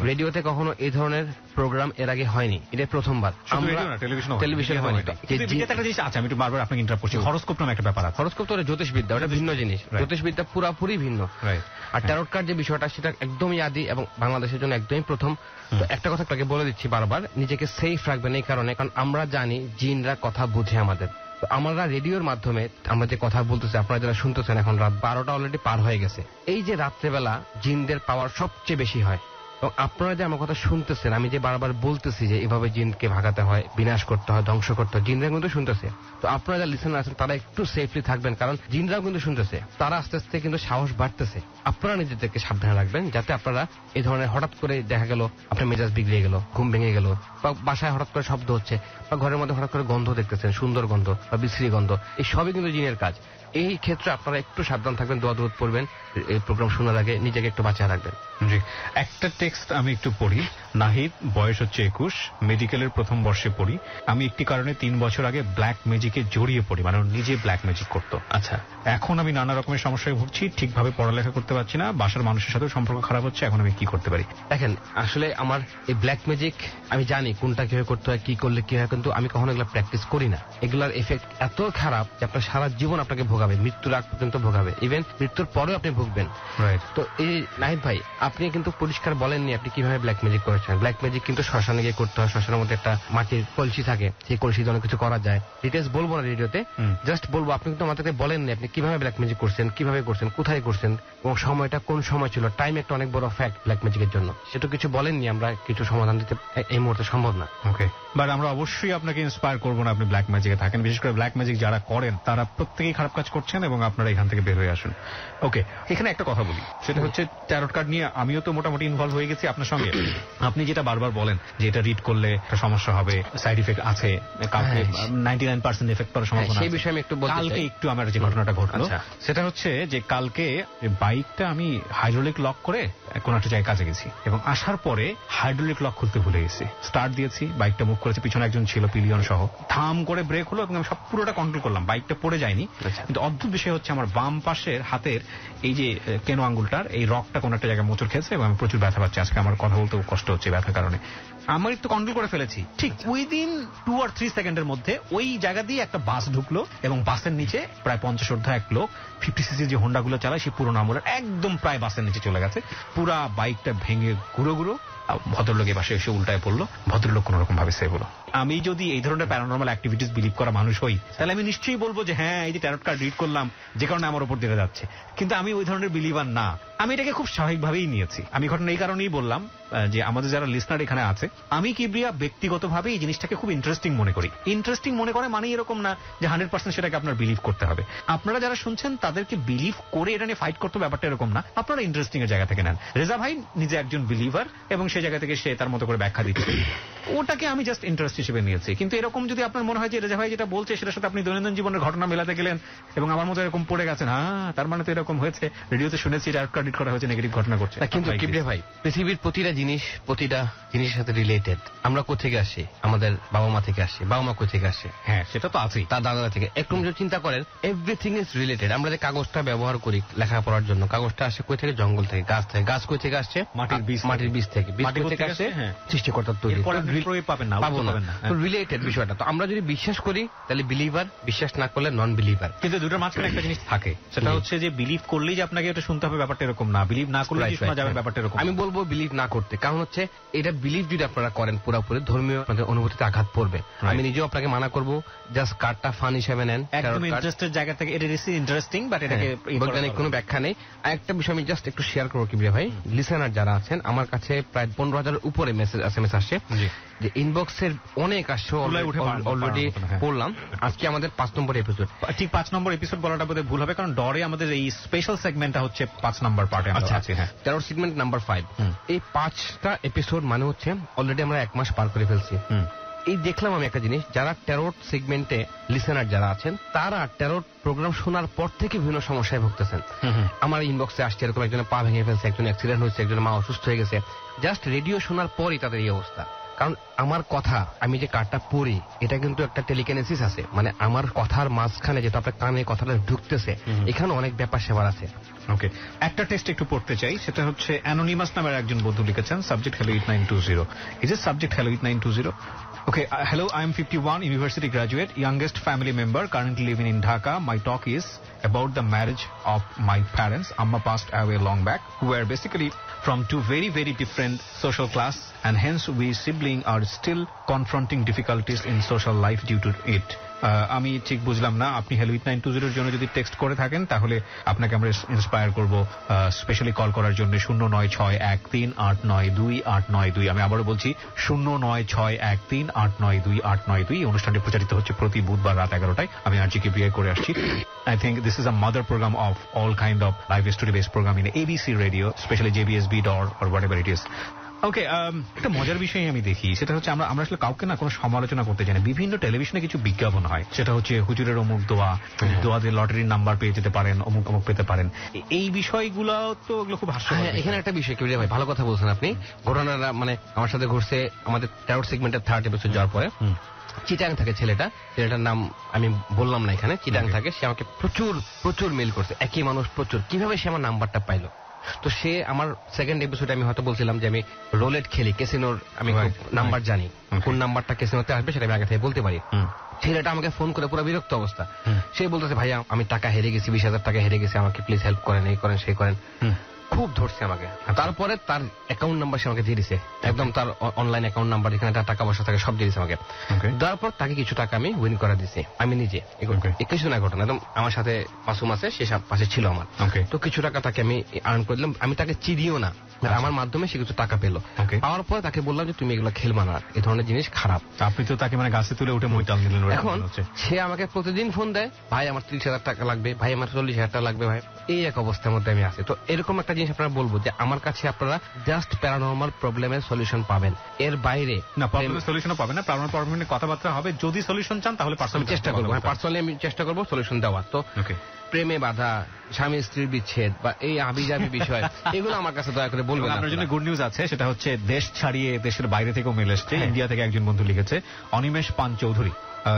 রেডিওতে কখনো এই ধরনের প্রোগ্রাম এর আগে হয়নি, এটা প্রথমবার। টেলিভিশনে হয়নি। আমি একটু বারবার আপনাকে ইন্টারাপ্ট করছি, হরোস্কোপ নামে একটা ব্যাপার আছে। হরোস্কোপ তো জ্যোতিষবিদ্যা, ওটা ভিন্ন জিনিস। জ্যোতিষবিদ্যা পুরাপুরি ভিন্ন। আর ট্যারট কার্ড যে বিষয়টা, সেটা একদমই আদি এবং বাংলাদেশের জন্য একদমই প্রথম। তো একটা কথা আপনাকে বলে দিচ্ছি বারবার, নিজেকে সেফ রাখবেন এই কারণে, কারণ আমরা জানি জিনরা কথা বুঝে আমাদের। তো আমরা রেডিওর মাধ্যমে আমরা যে কথা বলতেছি, আপনারা যারা শুনতেছেন, এখন রাত 12টা অলরেডি পার হয়ে গেছে। এই যে রাত্রেবেলা জিনদের পাওয়ার সবচেয়ে বেশি হয়, এবং আপনারা যে আমার কথা শুনতেছেন, আমি যে বারবার বলতেছি যে এভাবে জিনকে ভাগাতে হয়, বিনাশ করতে হয়, ধ্বংস করতে হয়, জিনরা কিন্তু শুনতেছে। তো আপনারা যারা লিসেনার আছেন তারা একটু সেফলি থাকবেন, কারণ জিনরাও কিন্তু শুনতেছে, তারা আস্তে আস্তে কিন্তু সাহস বাড়তেছে। আপনারা নিজেদেরকে সাবধানে রাখবেন, যাতে আপনারা এই ধরনের হঠাৎ করে দেখা গেল আপনার মেজাজ বিগড়ে গেল, ঘুম ভেঙে গেল, বা বাসায় হঠাৎ করে শব্দ হচ্ছে, বা ঘরের মধ্যে হঠাৎ করে গন্ধ দেখতেছেন, সুন্দর গন্ধ বা বিশ্রী গন্ধ, এই সবই কিন্তু জিনের কাজ। এই ক্ষেত্রে আপনারা একটু সাবধান থাকবেন, দোয়া দরুদ পড়বেন, এই প্রোগ্রাম শোনার আগে নিজেকে একটু বাঁচিয়ে রাখবেন। জি, একটা টেক্সট আমি একটু পড়ি। নাহিদ, বয়স হচ্ছে 21, মেডিকেলের প্রথম বর্ষে পড়ি। আমি একটি কারণে 3 বছর আগে ব্ল্যাক ম্যাজিকে জড়িয়ে পড়ি, মানে নিজে ব্ল্যাক ম্যাজিক করতো। আচ্ছা, এখন আমি নানা রকমের সমস্যায় ভুগছি, ঠিকভাবে পড়ালেখা করতে পারছি না, বাসার মানুষের সাথেও সম্পর্ক খারাপ হচ্ছে, এখন আমি কি করতে পারি? দেখেন, আসলে আমার এই ব্ল্যাক ম্যাজিক আমি জানি কোনটা কিভাবে করতে হয়, কি করলে কি হয়, কিন্তু আমি কখনো এগুলো প্র্যাকটিস করি না। এগুলার এফেক্ট এত খারাপ যে আপনার সারা জীবন আপনাকে ভোগাবে, মৃত্যুর আগ পর্যন্ত ভোগাবে, ইভেন মৃত্যুর পরেও আপনি ভুগবেন। তো এই নাহিদ ভাই, আপনি কিন্তু পরিষ্কার বলেননি আপনি কিভাবে ব্ল্যাক ম্যাজিক করেছেন। ব্ল্যাক ম্যাজিক কিন্তু শ্মশানে গিয়ে করতে হয়, শ্মশানের মধ্যে একটা মাটির কলসি থাকে, সেই কলসি অনেক কিছু করা যায়। ডিটেলস বলবো না রেডিওতে, জাস্ট বলবো আপনি কিন্তু আমাদেরকে বলেননি আপনি কিভাবে ব্ল্যাক ম্যাজিক করছেন, কিভাবে করছেন, কোথায় করছেন, এবং সময়টা কোন সময় ছিল। টাইম একটা অনেক বড় ফ্যাক্ট ব্ল্যাক ম্যাজিকের জন্য, সেটা কিছু বলেননি, আমরা কিছু সমাধান দিতে এই মুহূর্তে সম্ভব না। ওকে, বাট আমরা অবশ্যই আপনাকে ইন্সপায়ার করবো না আপনি ব্ল্যাক ম্যাজিকে থাকেন। বিশেষ করে ব্ল্যাক ম্যাজিক যারা করেন তারা প্রত্যেকেই খারাপ কাজ করছেন, এবং আপনারা এখান থেকে বের হয়ে আসুন। ওকে, এখানে একটা কথা বলি, সেটা হচ্ছে ট্যারট কার্ড নিয়ে আমিও তো মোটামুটি ইনভলভ হয়ে গেছি আপনার সঙ্গে। আপনি যেটা বারবার বলেন যে এটা রিড করলে একটা সমস্যা হবে, সাইড ইফেক্ট আছে, কালকে 99% এফেক্ট করার সম্ভাবনা আছে। সেই বিষয়ে আমি একটু বলতে চাই। কালকে একটু আমার যে ঘটনাটা ঘটলো, সেটা হচ্ছে যে কালকে বাইকটা আমি হাইড্রোলিক লক করে কোন একটা জায়গায় কাজে গেছি, এবং আসার পরে হাইড্রোলিক লক খুলতে ভুলে গেছি। স্টার্ট দিয়েছি, বাইকটা মুভ করেছে, পিছনে একজন ছিল পিলিয়ন সহ, থাম করে ব্রেক হলো, এবং আমি সব পুরোটা কন্ট্রোল করলাম, বাইকটা পড়ে যায়নি। কিন্তু অদ্ভুত বিষয় হচ্ছে আমার বাম পাশের হাতের এই যে কেনো আঙ্গুলটার এই রকটা কোন একটা জায়গায় মোচড় খেয়েছে, এবং আমি প্রচুর ব্যথা পাচ্ছি। আজকে আমার কথা বলতেও কষ্ট হচ্ছে ব্যথার কারণে। আমার তো কন্ট্রোল করে ফেলেছি, ঠিক উইদিন 2 or 3 সেকেন্ডের মধ্যে ওই জায়গা দিয়ে একটা বাস ঢুকলো এবং বাসের নিচে প্রায় 50 এক লোক 50cc যে হোন্ডা গুলো চালায় সেই পুরোনো আমলের একদম প্রায় বাসের নিচে চলে গেছে, পুরা বাইকটা ভেঙে গুঁড়ো গুঁড়ো। ভদ্রলোকের পাশে এসে উল্টায় পড়লো, ভদ্রলোক কোন রকম ভাবে সেভ হলো। আমি যদি এই ধরনের প্যারানর্মাল অ্যাক্টিভিটিস বিলিভ করা মানুষ হই, তাহলে আমি নিশ্চয়ই বলবো যে হ্যাঁ এই যে ট্যারট কার্ড রিড করলাম যে কারণে আমার উপর দিয়ে যাচ্ছে, কিন্তু আমি ওই ধরনের বিলিভার না। আমি এটাকে খুব স্বাভাবিকভাবেই নিয়েছি। আমি ঘটনা এই কারণেই বললাম যে আমাদের যারা লিসনার এখানে আছে, আমি কিবরিয়া ব্যক্তিগতভাবে এই জিনিসটাকে খুব ইন্টারেস্টিং মনে করি। ইন্টারেস্টিং মনে করে মানে এরকম না যে 100% সেটাকে আপনার বিলিভ করতে হবে। আপনারা যারা শুনছেন তাদেরকে বিলিভ করে এটা নিয়ে ফাইট করতে, ব্যাপারটা এরকম না। আপনারা ইন্টারেস্টিং এর জায়গা থেকে নেন। রেজা ভাই নিজে একজন বিলিভার এবং সেই জায়গা থেকে সে তার মতো করে ব্যাখ্যা দিচ্ছে, ওটাকে আমি জাস্ট ইন্টারেস্ট হিসেবে নিয়েছি। কিন্তু এরকম যদি আপনার মনে হয় যে রেজা ভাই যেটা বলছে সেটার সাথে আপনি দৈনন্দিন জীবনের ঘটনা মেলাতে গেলেন এবং আমার মতো এরকম পড়ে গেছেন, হ্যাঁ তার মানে তো এরকম হয়েছে, রেডিওতে শুনেছি ট্যারট কার্ড রিড করা হয়েছে, নেগেটিভ ঘটনা করছে। কিন্তু কিবরিয়া ভাই, পৃথিবীর প্রতিটা জিনিসের সাথে রিলেটেড। আমরা কোথেকে আসি? আমাদের বাবা মা থেকে আসি। বাবা মা কোথেকে আসে? হ্যাঁ সেটা তো আছেই, তার দাদা থেকে। একটু যদি চিন্তা করেন, এভরিথিং ইজ রিলেটেড। আমরা যে কাগজটা ব্যবহার করি লেখাপড়ার জন্য, কাগজটা আসে কই থেকে? জঙ্গল থেকে, গাছ থেকে। গাছ কই থেকে আসছে? মাটির বীজ থেকে। বীজ থেকে আসে সৃষ্টিকর্তার তৈরি, পাবো না। তো রিলেটেড বিষয়টা। তো আমরা যদি বিশ্বাস করি তাহলে বিলিভার, বিশ্বাস না করলে নন বিলিভার। কিন্তু দুটোর মাঝখানে একটা জিনিস থাকে, সেটা হচ্ছে যে বিলিভ করলেই যে আপনাকে এটা শুনতে হবে ব্যাপারটা এরকম না, বিলিভ না করলে শোনা যাবে ব্যাপারটা এরকম। আমি বলবো বিলিভ না করতে, কারণ হচ্ছে এটা বিলিভ যদি আপনারা করেন পুরোপুরি ধর্মীয় আপনাদের অনুভূতিতে আঘাত পড়বে। আমি নিজেও আপনাকে মানা করবো, জাস্ট কার্ডটা ফান হিসেবে নেন, একদম ইন্টারেস্টের জায়গা থেকে। এটা ইন্টারেস্টিং বাট এটাকে বৈজ্ঞানিক কোনো ব্যাখ্যা নেই। আরেকটা বিষয় আমি জাস্ট একটু শেয়ার করবো কিবরিয়া ভাই, লিসেনার যারা আছেন আমার কাছে প্রায় 15,000-এর উপরে SMS আসছে, যে ইনবক্সের অনেক আসছে, অলরেডি পড়লাম। আজকে আমাদের 5 নম্বর এপিসোড। ঠিক 5 নম্বর এপিসোড বলাটা বোধহয় ভুল হবে, কারণ ডরে আমাদের এই স্পেশাল সেগমেন্টটা হচ্ছে 5 নম্বর পার্টে আমরা আছি। হ্যাঁ, তেরো সেগমেন্ট নাম্বার 5। এই 5টা এপিসোড মানে হচ্ছে অলরেডি আমরা 1 মাস পার করে ফেলছি। এই দেখলাম আমি একটা জিনিস, যারা ট্যারট সেগমেন্টে লিসেনার যারা আছেন তারা ট্যারট প্রোগ্রাম শোনার পর থেকে বিভিন্ন সমস্যায় ভুগতেছেন। আমার ইনবক্সে আসছে এরকম একজনের পা ভেঙে ফেলছে, একজন অ্যাক্সিডেন্ট হয়েছে, একজনের মা অসুস্থ হয়ে গেছে, জাস্ট রেডিও শোনার পরই তাদের এই অবস্থা। কারণ আমার কথা, আমি যে কার্ডটা পড়ি এটা কিন্তু একটা টেলিকেনেসিস আছে, মানে আমার কথার মাঝখানে যেটা আপনার কানে কথাটা ঢুকতেছে, এখানে অনেক ব্যাপার সেবার আছে। ওকে, একটা টেস্ট একটু পড়তে চাই, সেটা হচ্ছে অ্যানোনিমাস নামের একজন বন্ধু লিখেছেন, subject hello 8920। Is it subject hello 8920? Okay, hello, I am 51, university graduate, youngest family member, currently living in Dhaka. My talk is about the marriage of my parents. Amma passed away long back, who were basically from two very, very different social class, and hence we siblings are still confronting difficulties in social life due to it. আমি ঠিক বুঝলাম না, আপনি hello 8920 এর জন্য যদি text করে থাকেন তাহলে আপনাকে আমরা ইন্সপায়ার করব স্পেশালি কল করার জন্য 096138928892। আমি আবারও বলছি 096138928892। এই অনুষ্ঠানটি প্রচারিত হচ্ছে প্রতি বুধবার রাত 11টায়। আমি আরজি কিবরিয়া করে আসছি। I think this is a mother program of all kind of live studio based program in ABC radio, especially JBSB or whatever it is. ওকে, একটা মজার বিষয় আমি দেখি, সেটা হচ্ছে আমরা আসলে কাউকে না কোনো সমালোচনা করতে চাই না। বিভিন্ন টেলিভিশনে কিছু বিজ্ঞাপন হয়, সেটা হচ্ছে হুজুরের অমুক দোয়া দিয়ে লটারির নাম্বার পেয়ে যেতে পারেন, অমুক অমুক পেতে পারেন। এই বিষয়গুলো তো ওগুলো খুব হাস্যকর। এখানে একটা বিষয় কিবরিয়া ভাই, ভালো কথা বলছেন আপনি। ঘটনাটা মানে আমার সাথে ঘটছে আমাদের ট্যারট সেগমেন্টের 3rd এপিসোড যাওয়ার পরে। চিটাং থাকে ছেলেটার নাম আমি বললাম না এখানে, চিটাং থাকে। সে আমাকে প্রচুর মেল করছে, একই মানুষ প্রচুর। কিভাবে সে আমার নাম্বারটা পাইলো? তো সে আমার 2nd এপিসোডে আমি হয়তো বলছিলাম যে আমি রোলেট খেলি, ক্যাসিনোর আমি নাম্বার জানি, কোন নাম্বারটা ক্যাসিনোতে আসবে সেটা আমি আগে থেকে বলতে পারি। ছেলেটা আমাকে ফোন করে পুরো বিরক্ত অবস্থা। সে বলতেছে ভাইয়া আমি টাকা হেরে গেছি, 20,000 টাকা হেরে গেছি, আমাকে প্লিজ হেল্প করেন, এই করেন সেই করেন। খুব ধরছে আমাকে। তারপরে তার অ্যাকাউন্ট নাম্বার সে আমাকে দিয়ে দিছে, একদম তার অনলাইন অ্যাকাউন্ট নাম্বার, যেখানে তার টাকা পয়সা থাকে সব দিয়ে দিছে আমাকে। তারপর তাকে কিছু টাকা আমি উইন করা দিছি, আমি নিজে। কিছু না ঘটনা, একদম আমার সাথে মাসুম আছে, সে পাশে ছিল আমার। তো কিছু টাকা তাকে আমি আর্ন করে দিলাম, আমি তাকে চিনিও না, আমার মাধ্যমে সে কিছু টাকা পেলো। পাওয়ার পরে তাকে বললাম যে তুমি এগুলো খেলবা না, এই ধরনের জিনিস খারাপ। আপনি তো তাকে মানে গাছে তুলে উঠে মইতাল নিলেন। এখন সে আমাকে প্রতিদিন ফোন দেয়, ভাই আমার 30,000 টাকা লাগবে, ভাই আমার 40,000 টাকা লাগবে ভাই। এই এক অবস্থার মধ্যে আমি আছি। তো এরকম একটা জিনিস আপনারা বলবো যে আমার কাছে আপনারা জাস্ট প্যারানরমাল প্রবলেমের সলিউশন পাবেন, এর বাইরে না প্রবলেমের সলিউশনও পাবেন না। প্যারানরমাল প্রবলেমের কথাবার্তা হবে, যদি সলিউশন চান তাহলে পার্সোনালি চেষ্টা করব। পার্সোনালি আমি চেষ্টা করব সলিউশন দেওয়ার। তো প্রেমে বাধা, স্বামী স্ত্রীর বিচ্ছেদ বা এই আবিজাবি বিষয়, এগুলো আমার কাছে দয়া করে বলবেন। আপনার জন্য গুড নিউজ আছে, সেটা হচ্ছে দেশ ছাড়িয়ে দেশের বাইরে থেকেও মেল এসছে। ইন্ডিয়া থেকে একজন বন্ধু লিখেছে, অনিমেষ পান চৌধুরী।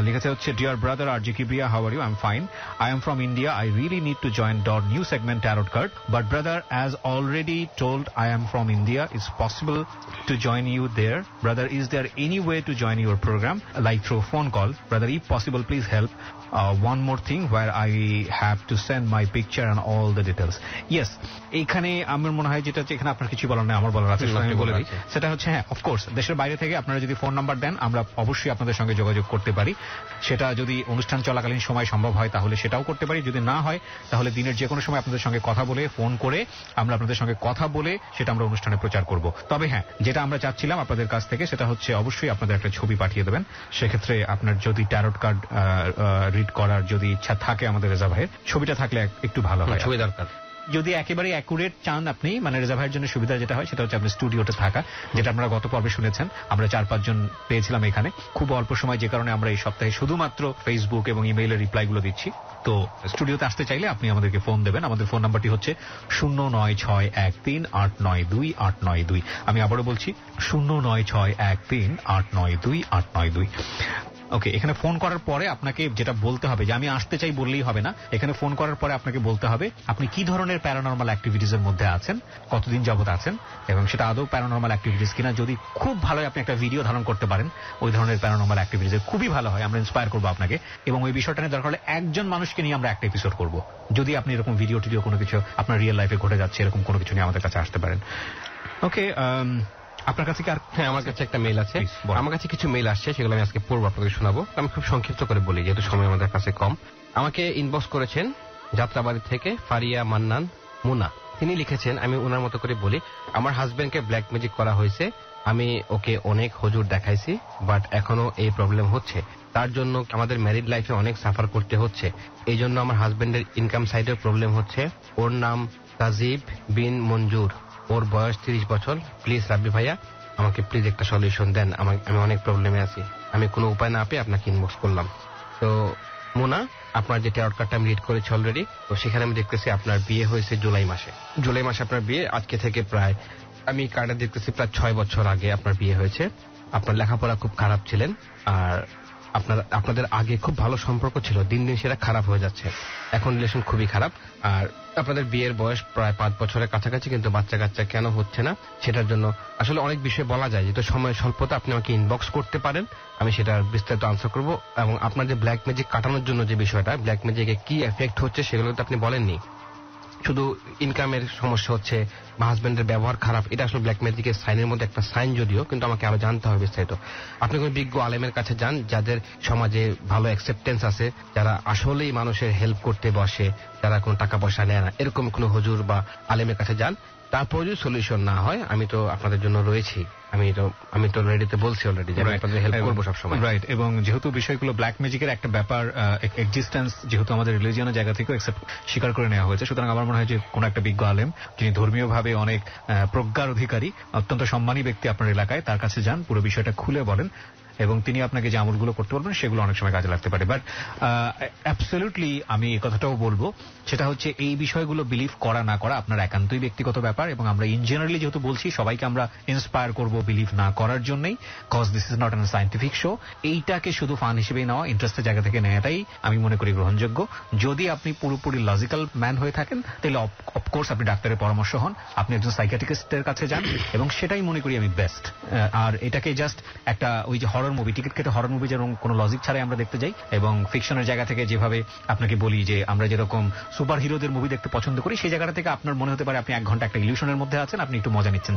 লিখেছে হচ্ছে dear brother RJ Kibriya, how are you? I'm fine. I am from India. I really need to join your new segment Tarot Card. But brother, as already told, I am from India. It's possible to join you there. Brother, is there any way to join your program, like through phone call? Brother, if possible, please help. One more thing where I have to send my picture and all the details. Yes, এখানে আমার মনে হয় যেটা এখানে আপনার কিছু বলার নেই, আমার বলার আছে, আমি বলে দিই। সেটা হচ্ছে হ্যাঁ, অফকোর্স দেশের বাইরে থেকে আপনারা যদি ফোন নাম্বার দেন আমরা অবশ্যই আপনাদের সঙ্গে যোগাযোগ করতে পারি। সেটা যদি অনুষ্ঠান চলাকালীন সময় সম্ভব হয় তাহলে সেটাও করতে পারি, যদি না হয় তাহলে দিনের যে কোনো সময় আপনাদের সঙ্গে কথা বলে ফোন করে আমরা আপনাদের সঙ্গে কথা বলে সেটা আমরা অনুষ্ঠানে প্রচার করব। তবে হ্যাঁ, যেটা আমরা চাচ্ছিলাম আপনাদের কাছ থেকে সেটা হচ্ছে অবশ্যই আপনাদের একটা ছবি পাঠিয়ে দেবেন। সেক্ষেত্রে আপনার যদি ট্যারট কার্ড রিড করার যদি ইচ্ছা থাকে আমাদের রেজা ভাইয়ের, ছবিটা থাকলে একটু ভালো হয়। ছবি দরকার। যদি একেবারে অ্যাকুরেট চান আপনি, মানে রেজা ভাইয়ের জন্য সুবিধা যেটা হয় সেটা হচ্ছে আপনি স্টুডিওতে থাকা, যেটা আপনারা গত পর্বে শুনেছেন। আমরা 4-5 জন পেয়েছিলাম এখানে, খুব অল্প সময়, যে কারণে আমরা এই সপ্তাহে শুধুমাত্র ফেসবুক এবং ইমেইলের রিপ্লাইগুলো দিচ্ছি। তো স্টুডিওতে আসতে চাইলে আপনি আমাদেরকে ফোন দেবেন। আমাদের ফোন নাম্বারটি হচ্ছে 09613892892। আমি আবারও বলছি 09613892892। ওকে, এখানে ফোন করার পরে আপনাকে যেটা বলতে হবে যে আমি আসতে চাই বললেই হবে না। এখানে ফোন করার পরে আপনাকে বলতে হবে আপনি কি ধরনের প্যারানরমাল অ্যাক্টিভিটিস এর মধ্যে আছেন, কতদিন যাবত আছেন, এবং সেটা আদৌ প্যারানরমাল অ্যাক্টিভিটিস কিনা। যদি খুব ভালো আপনি একটা ভিডিও ধারণ করতে পারেন ওই ধরনের প্যারানরমাল অ্যাক্টিভিটিস, খুবই ভালো হয়, আমরা ইন্সপায়ার করবো আপনাকে। এবং ওই বিষয়টা নিয়ে দরকার হলে একজন মানুষকে নিয়ে আমরা একটা এপিসোড করবো। যদি আপনি এরকম ভিডিও টিডিও কোনো কিছু আপনার রিয়েল লাইফে ঘটে যাচ্ছে এরকম কোনো কিছু নিয়ে আমাদের কাছে আসতে পারেন। ওকে, আপনার কাছে কি আর? হ্যাঁ, আমার কাছে একটা মেইল আছে। আমার কাছে কিছু মেইল আসছে, সেগুলো আমি আজকে পড়বো, আপনাদের শোনাবো। আমি খুব সংক্ষিপ্ত করে বলি যেহেতু সময় আমাদের কাছে কম। আমাকে ইনবক্স করেছেন যাত্রাবাড়ি থেকে ফারিয়া মান্নান মুনা। তিনি লিখেছেন, আমি ওনার মতো করে বলি, আমার হাজবেন্ডকে ব্ল্যাক ম্যাজিক করা হয়েছে। আমি ওকে অনেক হুজুর দেখাইছি, বাট এখনো এই প্রবলেম হচ্ছে। তার জন্য আমাদের ম্যারিড লাইফে অনেক সাফার করতে হচ্ছে। এই জন্য আমার হাজবেন্ডের ইনকাম সাইডের প্রবলেম হচ্ছে। ওর নাম তাজিব বিন মঞ্জুর, ওর বয়স 30 বছর। প্লিজ রাব্বি ভাইয়া আমাকে প্লিজ একটা সলিউশন দেন, আমি অনেক প্রবলেমে আছি। আমি কোনো উপায় না পেয়ে আপনাকে ইনবক্স করলাম। তো মোনা, আপনার যে ট্যারট কার্ডটা আমি রিড করেছি অলরেডি, তো সেখানে আমি দেখতেছি আপনার বিয়ে হয়েছে জুলাই মাসে। জুলাই মাসে আপনার বিয়ে, আজকে থেকে প্রায় আমি কার্ডে দেখতেছি প্রায় 6 বছর আগে আপনার বিয়ে হয়েছে। আপনার লেখাপড়া খুব খারাপ ছিলেন, আর আপনাদের আগে খুব ভালো সম্পর্ক ছিল, দিন দিন সেটা খারাপ হয়ে যাচ্ছে। এখন রিলেশন খুবই খারাপ। আর আপনাদের বিয়ের বয়স প্রায় 5 বছরের কাছাকাছি, কিন্তু বাচ্চা কাচ্চা কেন হচ্ছে না সেটার জন্য আসলে অনেক বিষয় বলা যায়। যেহেতু সময় স্বল্পতা, আপনি আমাকে ইনবক্স করতে পারেন, আমি সেটার বিস্তারিত আনসার করব। এবং আপনার যে ব্ল্যাক ম্যাজিক কাটানোর জন্য যে বিষয়টা, ব্ল্যাক ম্যাজিকে কি এফেক্ট হচ্ছে সেগুলো তো আপনি বলেননি। শুধু ইনকামের সমস্যা হচ্ছে বা হাজবেন্ডের ব্যবহার খারাপ, এটা আসলে ব্ল্যাক ম্যাজিকের সাইনের মধ্যে একটা সাইন যদিও, কিন্তু আমাকে আরো জানতে হবে বিস্তারিত। আপনি কোন বিজ্ঞ আলেমের কাছে যান, যাদের সমাজে ভালো অ্যাকসেপ্টেন্স আছে, যারা আসলেই মানুষের হেল্প করতে বসে, যারা কোনো টাকা পয়সা নেয় না, এরকম কোনো হুজুর বা আলেমের কাছে যান। তারপর যদি সলিউশন না হয়, আমি তো আপনাদের জন্য রয়েছি। আমি তো রেডিতে বলছি অলরেডি যে আপনাদের হেল্প করবো সবসময়। রাইট, এবং যেহেতু বিষয়গুলো ব্ল্যাক ম্যাজিকের একটা ব্যাপার, এক্সিস্টেন্স যেহেতু আমাদের রিলিজিয়নের জায়গা থেকে স্বীকার করে নেওয়া হয়েছে, সুতরাং আমার মনে হয় যে কোনো একটা বিজ্ঞ আলেম যিনি ধর্মীয়ভাবে অনেক প্রজ্ঞার অধিকারী, অত্যন্ত সম্মানী ব্যক্তি আপনার এলাকায়, তার কাছে যান, পুরো বিষয়টা খুলে বলেন, এবং তিনি আপনাকে যে আমলগুলো করতে পারবেন সেগুলো অনেক সময় কাজে লাগতে পারে। বাট অ্যাবসলিউটলি আমি এই কথাটাও বলবো, সেটা হচ্ছে এই বিষয়গুলো বিলিভ করা না করা আপনার একান্তই ব্যক্তিগত ব্যাপার। এবং আমরা ইন জেনারেলি যেহেতু বলছি, সবাইকে আমরা ইন্সপায়ার করবো বিলিভ না করার জন্যই, cause this is not an scientific show. এইটাকে শুধু ফান হিসেবেই নেওয়া, ইন্টারেস্টের জায়গা থেকে নেওয়াটাই আমি মনে করি গ্রহণযোগ্য। যদি আপনি পুরোপুরি লজিক্যাল ম্যান হয়ে থাকেন তাহলে অফকোর্স আপনি ডাক্তারের পরামর্শ হন, আপনি একজন সাইকিয়াট্রিস্টের কাছে যান, এবং সেটাই মনে করি আমি বেস্ট। আর এটাকে জাস্ট একটা ওই যে হরর মুভি, টিকিট কেটে হরর মুভি যেরকম কোনো লজিক ছাড়াই আমরা দেখতে যাই, এবং ফিকশনের জায়গা থেকে যেভাবে আপনাকে বলি যে আমরা যেরকম সুপার হিরোদের মুভি দেখতে পছন্দ করি, সেই জায়গাটা থেকে আপনার মনে হতে পারে আপনি 1 ঘন্টা একটা ইলিউশনের মধ্যে আছেন, আপনি একটু মজা নিচ্ছেন,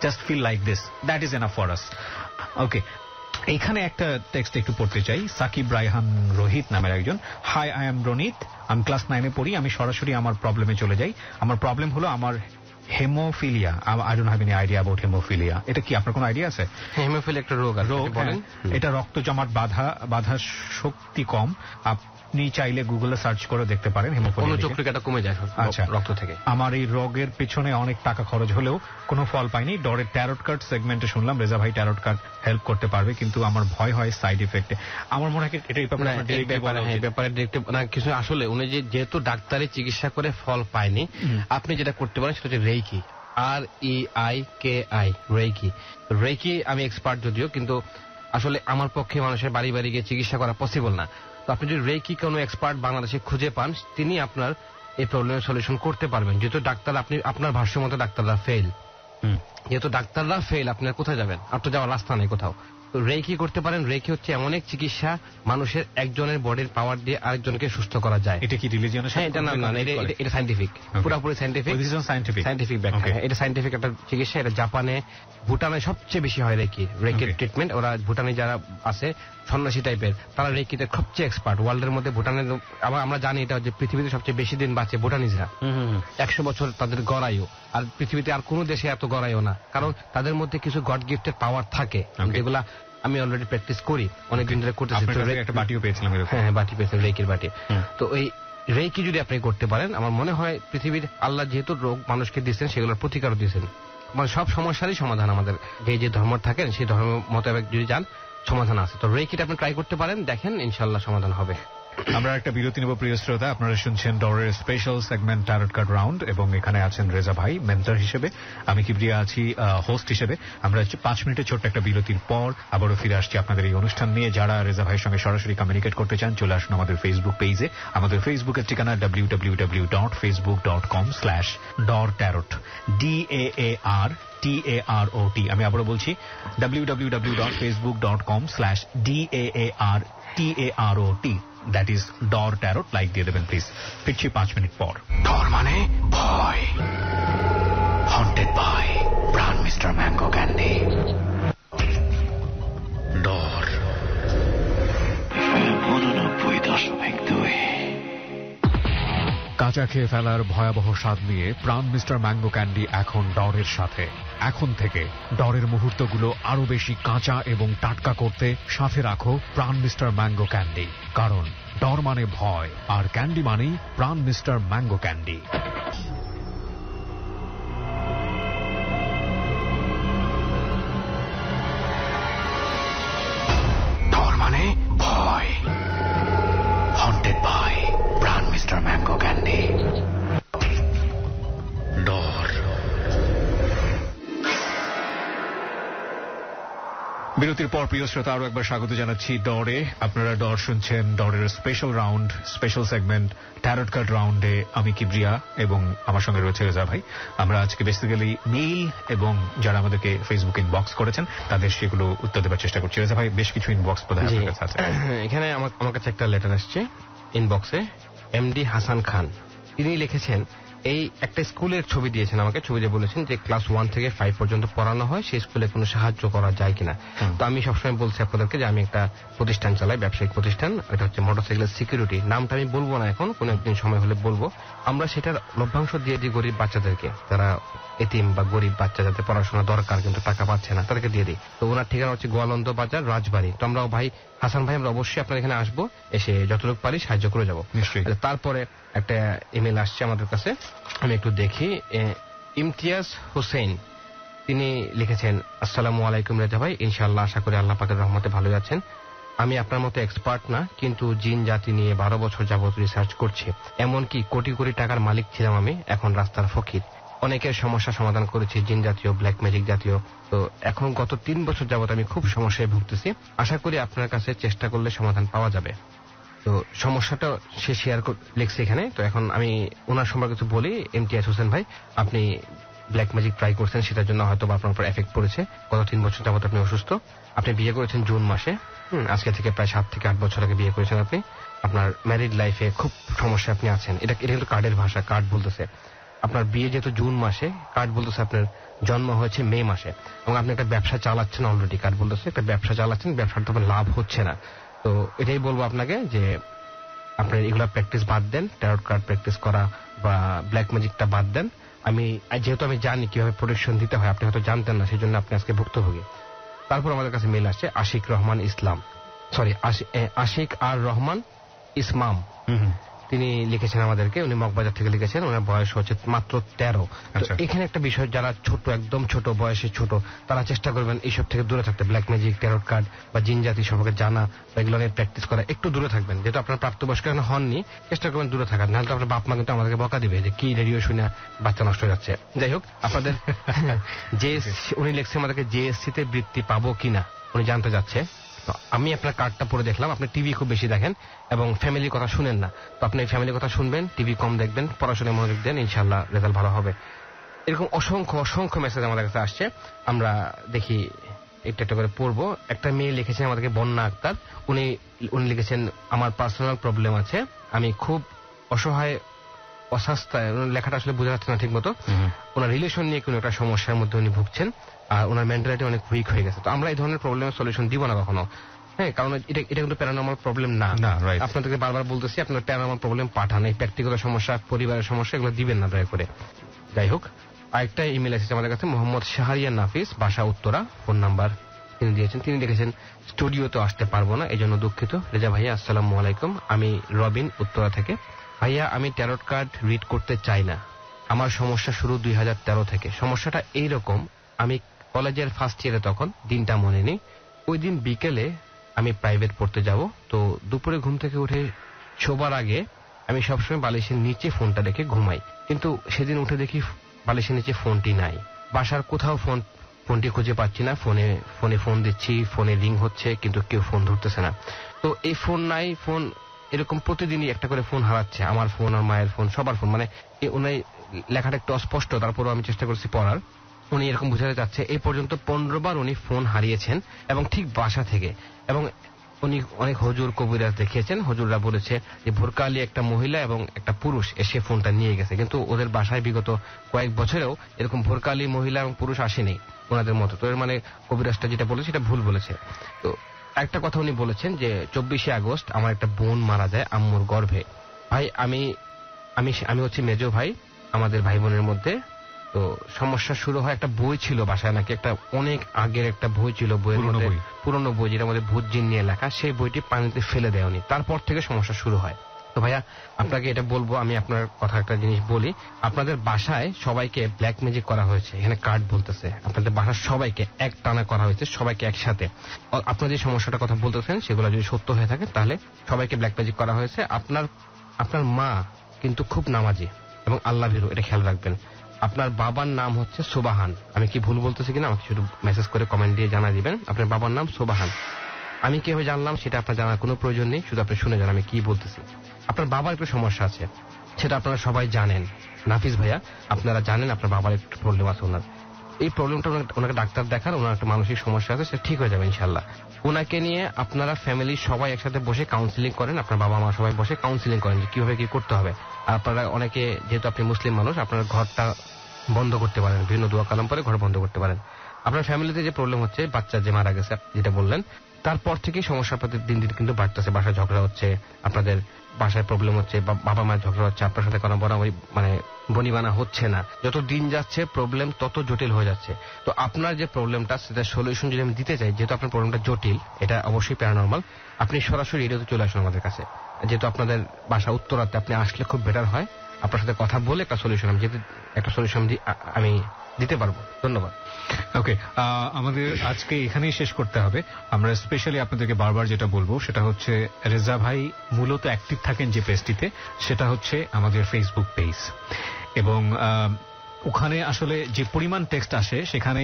just feel like this, that is enough for us. Okay, এইখানে একটা টেক্সট একটু পড়তে চাই। সাকিব রায়হান রোহিত নামের একজন। হাই, আই এম রনিত, আমি ক্লাস 9-এ পড়ি। আমি সরাসরি আমার প্রবলেমে চলে যাই। আমার প্রবলেম হলো আমার haemophilia. I don't have any idea about haemophilia. এটা কি আপনার কোনো আইডিয়া আছে? হেমোফিলিয়া একটা রোগ, এটা রক্ত জমাট বাধা শক্তি কম। আপনি চাইলে গুগলে সার্চ করে দেখতে পারেন হেমোফিলিয়া, চক্রিকাটা কমে যায় রক্ত থেকে। আমার এই রোগের পেছনে অনেক টাকা খরচ হলেও কোনো ফল পাইনি। ডরের ট্যারট কার্ড সেগমেন্টে শুনলাম রেজা ভাই ট্যারট কার্ড হেল্প করতে পারবে, কিন্তু আমার ভয় হয় সাইড ইফেক্টে। আমার মনে হয় এটা ব্যাপারে কিছু আসলে উনি যেহেতু ডাক্তারি চিকিৎসা করে ফল পায়নি, আপনি যেটা করতে পারেন সেটা হচ্ছে রেইকি, REIKI, রেইকি। আমি এক্সপার্ট যদিও, কিন্তু আসলে আমার পক্ষে মানুষের বাড়ি বাড়ি গিয়ে চিকিৎসা করা পসিবল না। তো আপনি যদি রেকি কোনো এক্সপার্ট বাংলাদেশে খুঁজে পান, তিনি আপনার এই প্রবলেমের সলিউশন করতে পারবেন। যেহেতু ডাক্তার, আপনি আপনার ভাষ্য মতো ডাক্তাররা ফেল, যেহেতু ডাক্তাররা ফেল, আপনার কোথায় যাবেন? আপনার যাওয়ার রাস্তা নেই কোথাও। রেকি করতে পারেন। রেকি হচ্ছে এমন এক চিকিৎসা, মানুষের একজনের বডির পাওয়ার দিয়ে আরেকজনকে সুস্থ করা যায়। এটা কি রিলিজিয়নের সাথে? এটা না, এটা সায়েন্টিফিক, পুরোপুরি সায়েন্টিফিক ব্যাখ্যা। এটা সায়েন্টিফিক একটা চিকিৎসা। এটা জাপানে, ভুটানে সবচেয়ে বেশি হয় রেকির ট্রিটমেন্ট। ওরা ভুটানে যারা আছে সন্ন্যাসী টাইপের, তারা রেকিতে সবচেয়ে এক্সপার্ট ওয়ার্ল্ডের মধ্যে। ভুটানের আমরা জানি এটা যে পৃথিবীতে সবচেয়ে বেশি দিন বাঁচে ভুটানিজরা, 100 বছর তাদের গড়ায়ও। আর পৃথিবীতে আর কোনো দেশে এত গড়ায়ও না, কারণ তাদের মধ্যে কিছু গড গিফটেড পাওয়ার থাকে, যেগুলা আমি অলরেডি প্র্যাকটিস করি, অনেকদিন ধরে করতেছি। একটা বাটিও পেয়েছিলাম। হ্যাঁ, বাটি পেয়েছিলাম, রেকির বাটি। তো এই রেকি যদি আপনি করতে পারেন, আমার মনে হয় পৃথিবীর আল্লাহ যেহেতু রোগ মানুষকে দিচ্ছেন, সেগুলোর প্রতিকারও দিচ্ছেন। মানে সব সমস্যারই সমাধান আমাদের যে ধর্ম থাকেন সেই ধর্ম মোতাবেক যদি যান, সমাধান আছে। তো রেকিটা আপনি ট্রাই করতে পারেন, দেখেন ইনশাআল্লাহ সমাধান হবে। আমরা একটা বিরতি নেব প্রিয় শ্রোতা। আপনারা শুনছেন ডরের special segment tarot card round, এবং এখানে আছেন রেজা ভাই মেন্টর হিসেবে, আমি কিবরিয়া আছি হোস্ট হিসেবে। আমরা 5 মিনিটের ছোট্ট একটা বিরতির পর আবারও ফিরে আসছি আপনাদের এই অনুষ্ঠান নিয়ে। যারা রেজা ভাইয়ের সঙ্গে সরাসরি কমিউনিকেট করতে চান, চলে আসুন আমাদের ফেসবুক পেজে। আমাদের ফেসবুকের ঠিকানা www.facebook.com/dortarot, DAARTAROT। আমি আবারও বলছি www.facebook.com/DAARTAROT, দ্যাট ইজ ডর ট্যারট। লাইক দিয়ে দেবেন প্লিজ। ফিরছি 5 মিনিট পর। ডর মানে ভয়, হন্টেড বাই প্রাণ মিস্টার ম্যাঙ্গো ক্যান্ডি। ডর 89.2। কাঁচা খেয়ে ফেলার ভয়াবহ স্বাদ নিয়ে প্রাণ মিস্টার ম্যাঙ্গো ক্যান্ডি এখন ডরের সাথে। এখন থেকে ডরের মুহূর্তগুলো আরো বেশি কাঁচা এবং টাটকা করতে সাথে রাখো প্রাণ মিস্টার ম্যাঙ্গো ক্যান্ডি, কারণ ডর মানে ভয় আর ক্যান্ডি মানেই প্রাণ মিস্টার ম্যাঙ্গো ক্যান্ডি। ডর মানে ভয়, হন্টেড বাই প্রাণ মিস্টার ম্যাঙ্গো ক্যান্ডি। ডর। বিরতির পর প্রিয় শ্রোতা আরো একবার স্বাগত জানাচ্ছি ডরে। আপনারা ডর শুনছেন, ডরের special round, special segment tarot card রাউন্ডে। আমি কিবরিয়া এবং আমার সঙ্গে রয়েছে রেজা ভাই। আমরা আজকে বেসিক্যালি মেইল এবং যারা আমাদেরকে ফেসবুক ইনবক্স করেছেন তাদের সেগুলো উত্তর দেওয়ার চেষ্টা করছি। রেজা ভাই, বেশ কিছু ইনবক্স বোধহয় আপনার কাছে আছে। এখানে আমার কাছে একটা লেটার আসছে ইনবক্সে, এমডি হাসান খান। তিনি লিখেছেন, এই একটা স্কুলের ছবি দিয়েছেন আমাকে, ছবি দিয়ে বলেছেন যে ক্লাস 1 থেকে 5 পর্যন্ত পড়ানো হয়, সেই স্কুলে কোনো সাহায্য করা যায় কিনা। তো আমি সবসময় বলছি আপনাদেরকে যে আমি একটা প্রতিষ্ঠান চালাই, ব্যবসায়িক প্রতিষ্ঠান, এটা হচ্ছে মোটরসাইকেলের সিকিউরিটি। নামটা আমি বলবো না এখন, কোনো একদিন সময় হলে বলবো। আমরা সেটার লভ্যাংশ দিয়ে দিই গরিব বাচ্চাদেরকে, যারা এতিম বা গরিব বাচ্চা, যাদের পড়াশোনা দরকার কিন্তু টাকা পাচ্ছে না, তাদেরকে দিয়ে দিই। তো ওনার ঠিকানা হচ্ছে গোয়ালন্দ বাজার, রাজবাড়ি। তো আমরাও ভাই হাসান ভাই, আমরা অবশ্যই আপনার এখানে আসবো, এসে যতটুকু পারি সাহায্য করে যাবো। তারপরে একটা ইমেল আসছে আমাদের কাছে, আমি একটু দেখি। ইমতিয়াজ হোসেন, তিনি লিখেছেন, আসসালামু আলাইকুম রেজা ভাই, ইনশাআল্লাহ আশা করি আল্লাহ পাকের রহমতে ভালো আছেন। আমি আপনার মতো এক্সপার্ট না, কিন্তু জিন জাতি নিয়ে 12 বছর যাবত রিসার্চ করছি। এমনকি কোটি কোটি টাকার মালিক ছিলাম আমি, এখন রাস্তার ফকির। অনেকের সমস্যা সমাধান করেছি, জিন জাতীয়, ব্ল্যাক ম্যাজিক জাতীয়। তো এখন গত 3 বছর যাবত আমি খুব সমস্যায় ভুগতেছি। আশা করি আপনার কাছে চেষ্টা করলে সমাধান পাওয়া যাবে। তো সমস্যাটা সে শেয়ার লিখছে এখানে। তো এখন আমি ওনার সম্পর্কে কিছু বলি। ইমতিয়াজ হোসেন ভাই, আপনি ব্ল্যাক ম্যাজিক ট্রাই করছেন, সেটার জন্য হয়তো আপনার উপর এফেক্ট পড়েছে। গত 3 বছর যাবত আপনি অসুস্থ। আপনি বিয়ে করেছেন জুন মাসে, আজকে থেকে প্রায় 7 থেকে 8 বছর আগে বিয়ে করেছেন আপনি। আপনার ম্যারিড লাইফে খুব সমস্যা আপনি আছেন। এটা কিন্তু কার্ডের ভাষা, কার্ড বলতেছে আপনার বিয়ে যেহেতু জুন মাসে, কার্ড বলতেছে আপনার জন্ম হয়েছে মে মাসে, এবং আপনি একটা ব্যবসা চালাচ্ছেন অলরেডি। কার্ড বলতেছে একটা ব্যবসা চালাচ্ছেন, ব্যবসার তো লাভ হচ্ছে না। তো এটাই বলবো আপনাকে যে আপনার এগুলা প্র্যাকটিস বাদ দেন, ট্যারট কার্ড প্র্যাকটিস করা বা ব্ল্যাক ম্যাজিকটা বাদ দেন। যেহেতু আমি জানি কিভাবে প্রোটেকশন দিতে হয়, আপনি হয়তো জানতেন না, সেই জন্য আপনি আজকে ভুক্তভোগী। তারপর আমাদের কাছে মেল আসছে আশিক আর রহমান ইসমাম। তিনি লিখেছেন আমাদেরকে, উনি মগবাজার থেকে লিখেছেন, ওনার বয়স হচ্ছে মাত্র 13। এখানে একটা বিষয়, যারা ছোট, একদম ছোট বয়সে ছোট, তারা চেষ্টা করবেন এইসব থেকে দূরে থাকতে। ব্ল্যাক ম্যাজিক, ট্যারট কার্ড বা জিন জাতি সম্পর্কে জানা, এগুলো নিয়ে প্র্যাকটিস করা, একটু দূরে থাকবেন। যেহেতু আপনার প্রাপ্তবয়স্ক এখন হননি, চেষ্টা করবেন দূরে থাকার, নাহলে তো আপনার বাপ মা কিন্তু আমাদেরকে বকা দিবে যে কি রেডিও শুনে বাচ্চা নষ্ট হয়ে যাচ্ছে। যাই হোক, আপনাদের উনি লিখছে আমাদেরকে জেএসসি তে বৃত্তি পাবো কিনা উনি জানতে যাচ্ছে। আমি আপনার কার্ডটা পড়ে দেখলাম আপনি টিভি খুব বেশি দেখেন এবং ফ্যামিলির কথা শুনেন না, তো আপনি ফ্যামিলির কথা শুনবেন, টিভি কম দেখবেন, পড়াশোনায় মনোযোগ দেন, ইনশাআল্লাহ রেজাল্ট ভালো হবে। এরকম অসংখ্য মেসেজ আমাদের কাছে আসছে, আমরা দেখি একটা একটা করে পড়বো। একটা মেয়ে লিখেছেন আমাদেরকে, বন্যা আক্তার, উনি লিখেছেন আমার পার্সোনাল প্রবলেম আছে, আমি খুব অসহায় অস্বাস্থ্য, লেখাটা আসলে বোঝা যাচ্ছে না ঠিক মতো, ওনার রিলেশন নিয়ে কোনো একটা সমস্যার মধ্যে উনি ভুগছেন আর ওনার মেন্টালিটি অনেক উইক হয়ে গেছে। তো আমরা এই ধরনের প্রবলেমের সলিউশন দিব না কখনো, হ্যাঁ, কারণ এটা কিন্তু প্যারানর্মাল প্রবলেম না। আপনাদেরকে বারবার বলতেছি আপনার প্যারানর্মাল প্রবলেম পাঠান, এই ব্যক্তিগত সমস্যা, পরিবারের সমস্যা এগুলো দিবেন না দয়া করে। যাই হোক, আরেকটা ইমেল এসেছে আমাদের কাছে, মোহাম্মদ শাহরিয়ার নাফিস, বাসা উত্তরা, ফোন নাম্বার তিনি দিয়েছেন। তিনি লিখেছেন স্টুডিওতে আসতে পারবো না, এই জন্য দুঃখিত। রেজা ভাইয়া আসসালামু আলাইকুম, আমি রবিন উত্তরা থেকে। ভাইয়া আমি ট্যারট কার্ড রিড করতে চাই না, আমার সমস্যা শুরু 2013 থেকে। সমস্যাটা এইরকম, আমি কলেজের ফার্স্ট ইয়ারে, তখন দিনটা মনে নেই, ওই দিন বিকেলে আমি প্রাইভেট পড়তে যাব, তো দুপুরে ঘুম থেকে উঠে শোবার আগে আমি সবসময় বালিশের নিচে ফোনটা রেখে ঘুমাই, কিন্তু সেদিন উঠে দেখি বালিশের নিচে ফোনটি নাই, বাসার কোথাও ফোনটি খুঁজে পাচ্ছি না, ফোনে ফোন দিচ্ছি, ফোনে রিং হচ্ছে কিন্তু কেউ ফোন ধরতেছে না। তো এই ফোন নাই, ফোন এরকম প্রতিদিনই একটা করে ফোন হারাচ্ছে, আমার ফোন আর মায়ের ফোন, সবার ফোন, মানে উনি লেখাটা একটু অস্পষ্ট, তারপরও আমি চেষ্টা করছি পড়ার। উনি এরকম বোঝাতে চাচ্ছে এই পর্যন্ত 15 বার উনি ফোন হারিয়েছেন এবং ঠিক বাসা থেকে, এবং উনি অনেক হুজুর কবিরাজ দেখিয়েছেন, হুজুররা বলেছে যে ভোরকালি একটা মহিলা এবং একটা পুরুষ এসে ফোনটা নিয়ে গেছে, কিন্তু ওদের বাসায় বিগত কয়েক বছরেও এরকম ভোরকালি মহিলা এবং পুরুষ আসেনি ওনাদের মতো। তো এর মানে কবিরাজটা যেটা বলেছে সেটা ভুল বলেছে। তো একটা কথা উনি বলেছেন যে 24শে আগস্ট আমার একটা বোন মারা যায় আম্মুর গর্ভে। ভাই আমি হচ্ছে মেজো ভাই আমাদের ভাই বোনের মধ্যে। তো সমস্যা শুরু হয়, একটা বই ছিল বাসায় নাকি, একটা অনেক আগের একটা বই ছিল, বইয়ের মধ্যে পুরনো বই যেটা আমাদের ভূত জিন নিয়ে লেখা, সেই বইটি পানিতে ফেলে দেয় উনি, তারপর থেকে সমস্যা শুরু হয়। তো ভাইয়া আপনাকে এটা বলবো, আমি আপনার কথা একটা জিনিস বলি, আপনাদের বাসায় সবাইকে ব্ল্যাক ম্যাজিক করা হয়েছে, এখানে কার্ড বলতেছে আপনাদের বাসার সবাইকে এক টানা করা হয়েছে, সবাইকে একসাথে। আপনার যে সমস্যাটার কথা বলতেছেন সেগুলো যদি সত্য হয়ে থাকে তাহলে সবাইকে ব্ল্যাক ম্যাজিক করা হয়েছে। আপনার মা কিন্তু খুব নামাজি এবং আল্লাহ ভীরু, এটা খেয়াল রাখবেন। আপনার বাবার নাম হচ্ছে সোবাহান, আমি কি ভুল বলতেছি কিনা আমাকে শুধু মেসেজ করে কমেন্ট দিয়ে জানা দিবেন। আপনার বাবার নাম সোবাহান, আমি কিভাবে জানলাম সেটা আপনার জানার কোনো প্রয়োজন নেই, শুধু আপনি শুনে যান আমি কি বলতেছি। আপনার বাবার একটু সমস্যা আছে, সেটা আপনারা সবাই জানেন। নাফিস ভাইয়া আপনারা জানেন আপনার বাবার একটু প্রবলেম আছে, ওনার এই প্রবলেমটা ওনাকে ডাক্তার দেখান, ওনার একটা মানসিক সমস্যা আছে, সেটা ঠিক হয়ে যাবে ইনশাল্লাহ। ওনাকে নিয়ে আপনারা ফ্যামিলির সবাই একসাথে বসে কাউন্সিলিং করেন, আপনার বাবা মা সবাই বসে কাউন্সিলিং করেন যে কিভাবে কি করতে হবে। আর আপনারা অনেকে, যেহেতু আপনি মুসলিম মানুষ, আপনারা ঘরটা বন্ধ করতে পারেন, বিভিন্ন দোয়া কালাম পরে ঘর বন্ধ করতে পারেন। আপনার ফ্যামিলিতে যে প্রবলেম হচ্ছে, বাচ্চা যে মারা গেছে যেটা বললেন, তারপর থেকেই সমস্যা আপনাদের দিন দিন কিন্তু বাড়তেছে, বাসায় ঝগড়া হচ্ছে, আপনাদের বাসায় প্রবলেম হচ্ছে, বাবা মায়ের ঝগড়া হচ্ছে, আপনার সাথে কোনো বরাবরই মানে বনিবানা হচ্ছে না, যত দিন যাচ্ছে প্রবলেম তত জটিল হয়ে যাচ্ছে। তো আপনার যে প্রবলেমটা সেটা সলিউশন যদি আমি দিতে চাই, যেহেতু আপনার প্রবলেমটা জটিল, এটা অবশ্যই প্যারানর্মাল, আপনি সরাসরি রেডিওতে চলে আসুন আমাদের কাছে, যেহেতু আপনাদের বাসা উত্তরাতে, আপনি আসলে খুব বেটার হয়, আপনার সাথে কথা বলে একটা সলিউশন আমি দিতে পারবো। ধন্যবাদ। ওকে, আমাদের আজকে এখানেই শেষ করতে হবে। আমরা স্পেশালি আপনাদেরকে বারবার যেটা বলবো সেটা হচ্ছে, রেজা ভাই মূলত অ্যাক্টিভ থাকেন যে পেজটিতে, সেটা হচ্ছে আমাদের ফেসবুক পেজ, এবং ওখানে আসলে যে পরিমাণ টেক্সট আসে সেখানে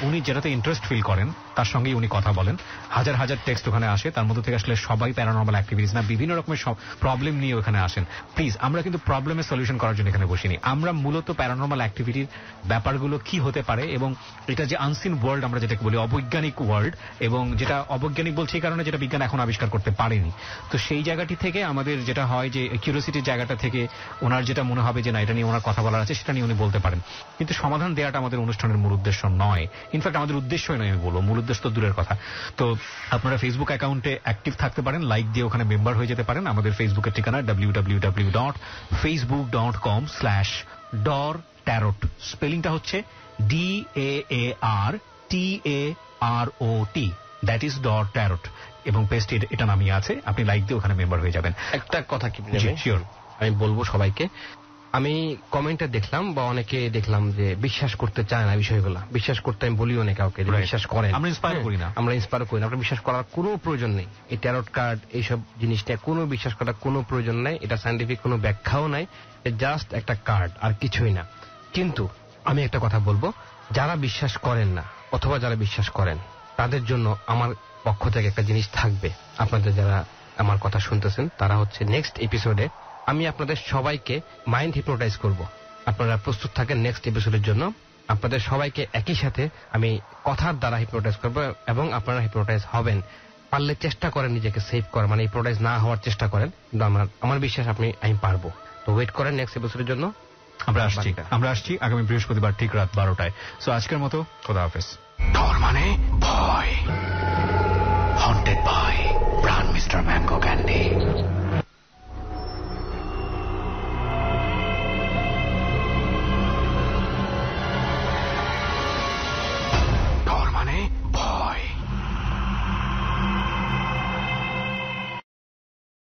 উনি যেটাতে ইন্টারেস্ট ফিল করেন তার সঙ্গেই উনি কথা বলেন। হাজার হাজার টেক্সট ওখানে আসে, তার মধ্যে থেকে আসলে সবাই প্যারানর্মাল অ্যাক্টিভিটিস না, বিভিন্ন রকমের প্রবলেম নিয়ে ওখানে আসেন। প্লিজ, আমরা কিন্তু প্রবলেমের সলিউশন করার জন্য এখানে বসিনি, আমরা মূলত প্যারানর্মাল অ্যাক্টিভিটির ব্যাপারগুলো কি হতে পারে, এবং এটা যে আনসিন ওয়ার্ল্ড আমরা যেটাকে বলি, অবৈজ্ঞানিক ওয়ার্ল্ড, এবং যেটা অবৈজ্ঞানিক বলছি এই কারণে যেটা বিজ্ঞান এখন আবিষ্কার করতে পারেনি। তো সেই জায়গাটি থেকে আমাদের যেটা হয় যে কিউরিওসিটির জায়গাটা থেকে ওনার যেটা মনে হবে যে না, এটা নিয়ে ওনার কথা বলার আছে, সেটা নিয়ে উনি বলতে পারেন, কিন্তু সমাধান দেওয়াটা আমাদের অনুষ্ঠানের মূল উদ্দেশ্য নয়। ইনফ্যাক্ট আমাদের উদ্দেশ্যই নয়, আমি বলবো মূল উদ্দেশ্য তো দূরের কথা। তো আপনারা ফেসবুক অ্যাকাউন্টে অ্যাক্টিভ থাকতে পারেন, লাইক দিয়ে ওখানে মেম্বার হয়ে যেতে পারেন। আমাদের ফেসবুকের ঠিকানা www.facebook.com/dortarot, স্পেলিংটা হচ্ছে DAARTAROT, দ্যাট ইজ dortarot, এবং পেজটি এটা নামিয়ে আছে, আপনি লাইক দিয়ে ওখানে মেম্বার হয়ে যাবেন। একটা কথা কি শিওর আমি বলবো সবাইকে, আমি কমেন্টে দেখলাম বা অনেকে দেখলাম যে বিশ্বাস করতে চায় না বিষয়গুলো, বিশ্বাস করতে আমি বলিও না কাউকে যে বিশ্বাস করেন, আমরা ইন্সপায়ার করি না, আপনার বিশ্বাস করার কোনো প্রয়োজন নেই। এই ট্যারট কার্ড এইসব জিনিসটা কোনো বিশ্বাস করার কোনো প্রয়োজন নাই, এটা সায়েন্টিফিক কোনো ব্যাখ্যাও নাই, জাস্ট একটা কার্ড আর কিছুই না। কিন্তু আমি একটা কথা বলবো, যারা বিশ্বাস করেন না অথবা যারা বিশ্বাস করেন তাদের জন্য আমার পক্ষ থেকে একটা জিনিস থাকবে, আপনাদের যারা আমার কথা শুনতেছেন তারা হচ্ছে নেক্সট এপিসোডে আমি আপনাদের সবাইকে মাইন্ড হিপনোটাইজ করব। আপনারা প্রস্তুত থাকেন নেক্সট এপিসোডের জন্য। আপনাদের সবাইকে একই সাথে আমি কথার দ্বারা হিপনোটাইজ করব এবং আপনারা হিপনোটাইজ হবেন। পারলে চেষ্টা করেন নিজেকে সেভ করার, মানে হিপনোটাইজ না হওয়ার চেষ্টা করেন, কিন্তু আমার বিশ্বাস আমি পারবো। তো ওয়েট করেন নেক্সট এপিসোডের জন্য। আমরা আসছি আগামী বৃহস্পতিবার ঠিক রাত 12টায়। সো আজকের মতো খোদা হাফেজ। ডর মানে ভয়, haunted by brand mister mango candy.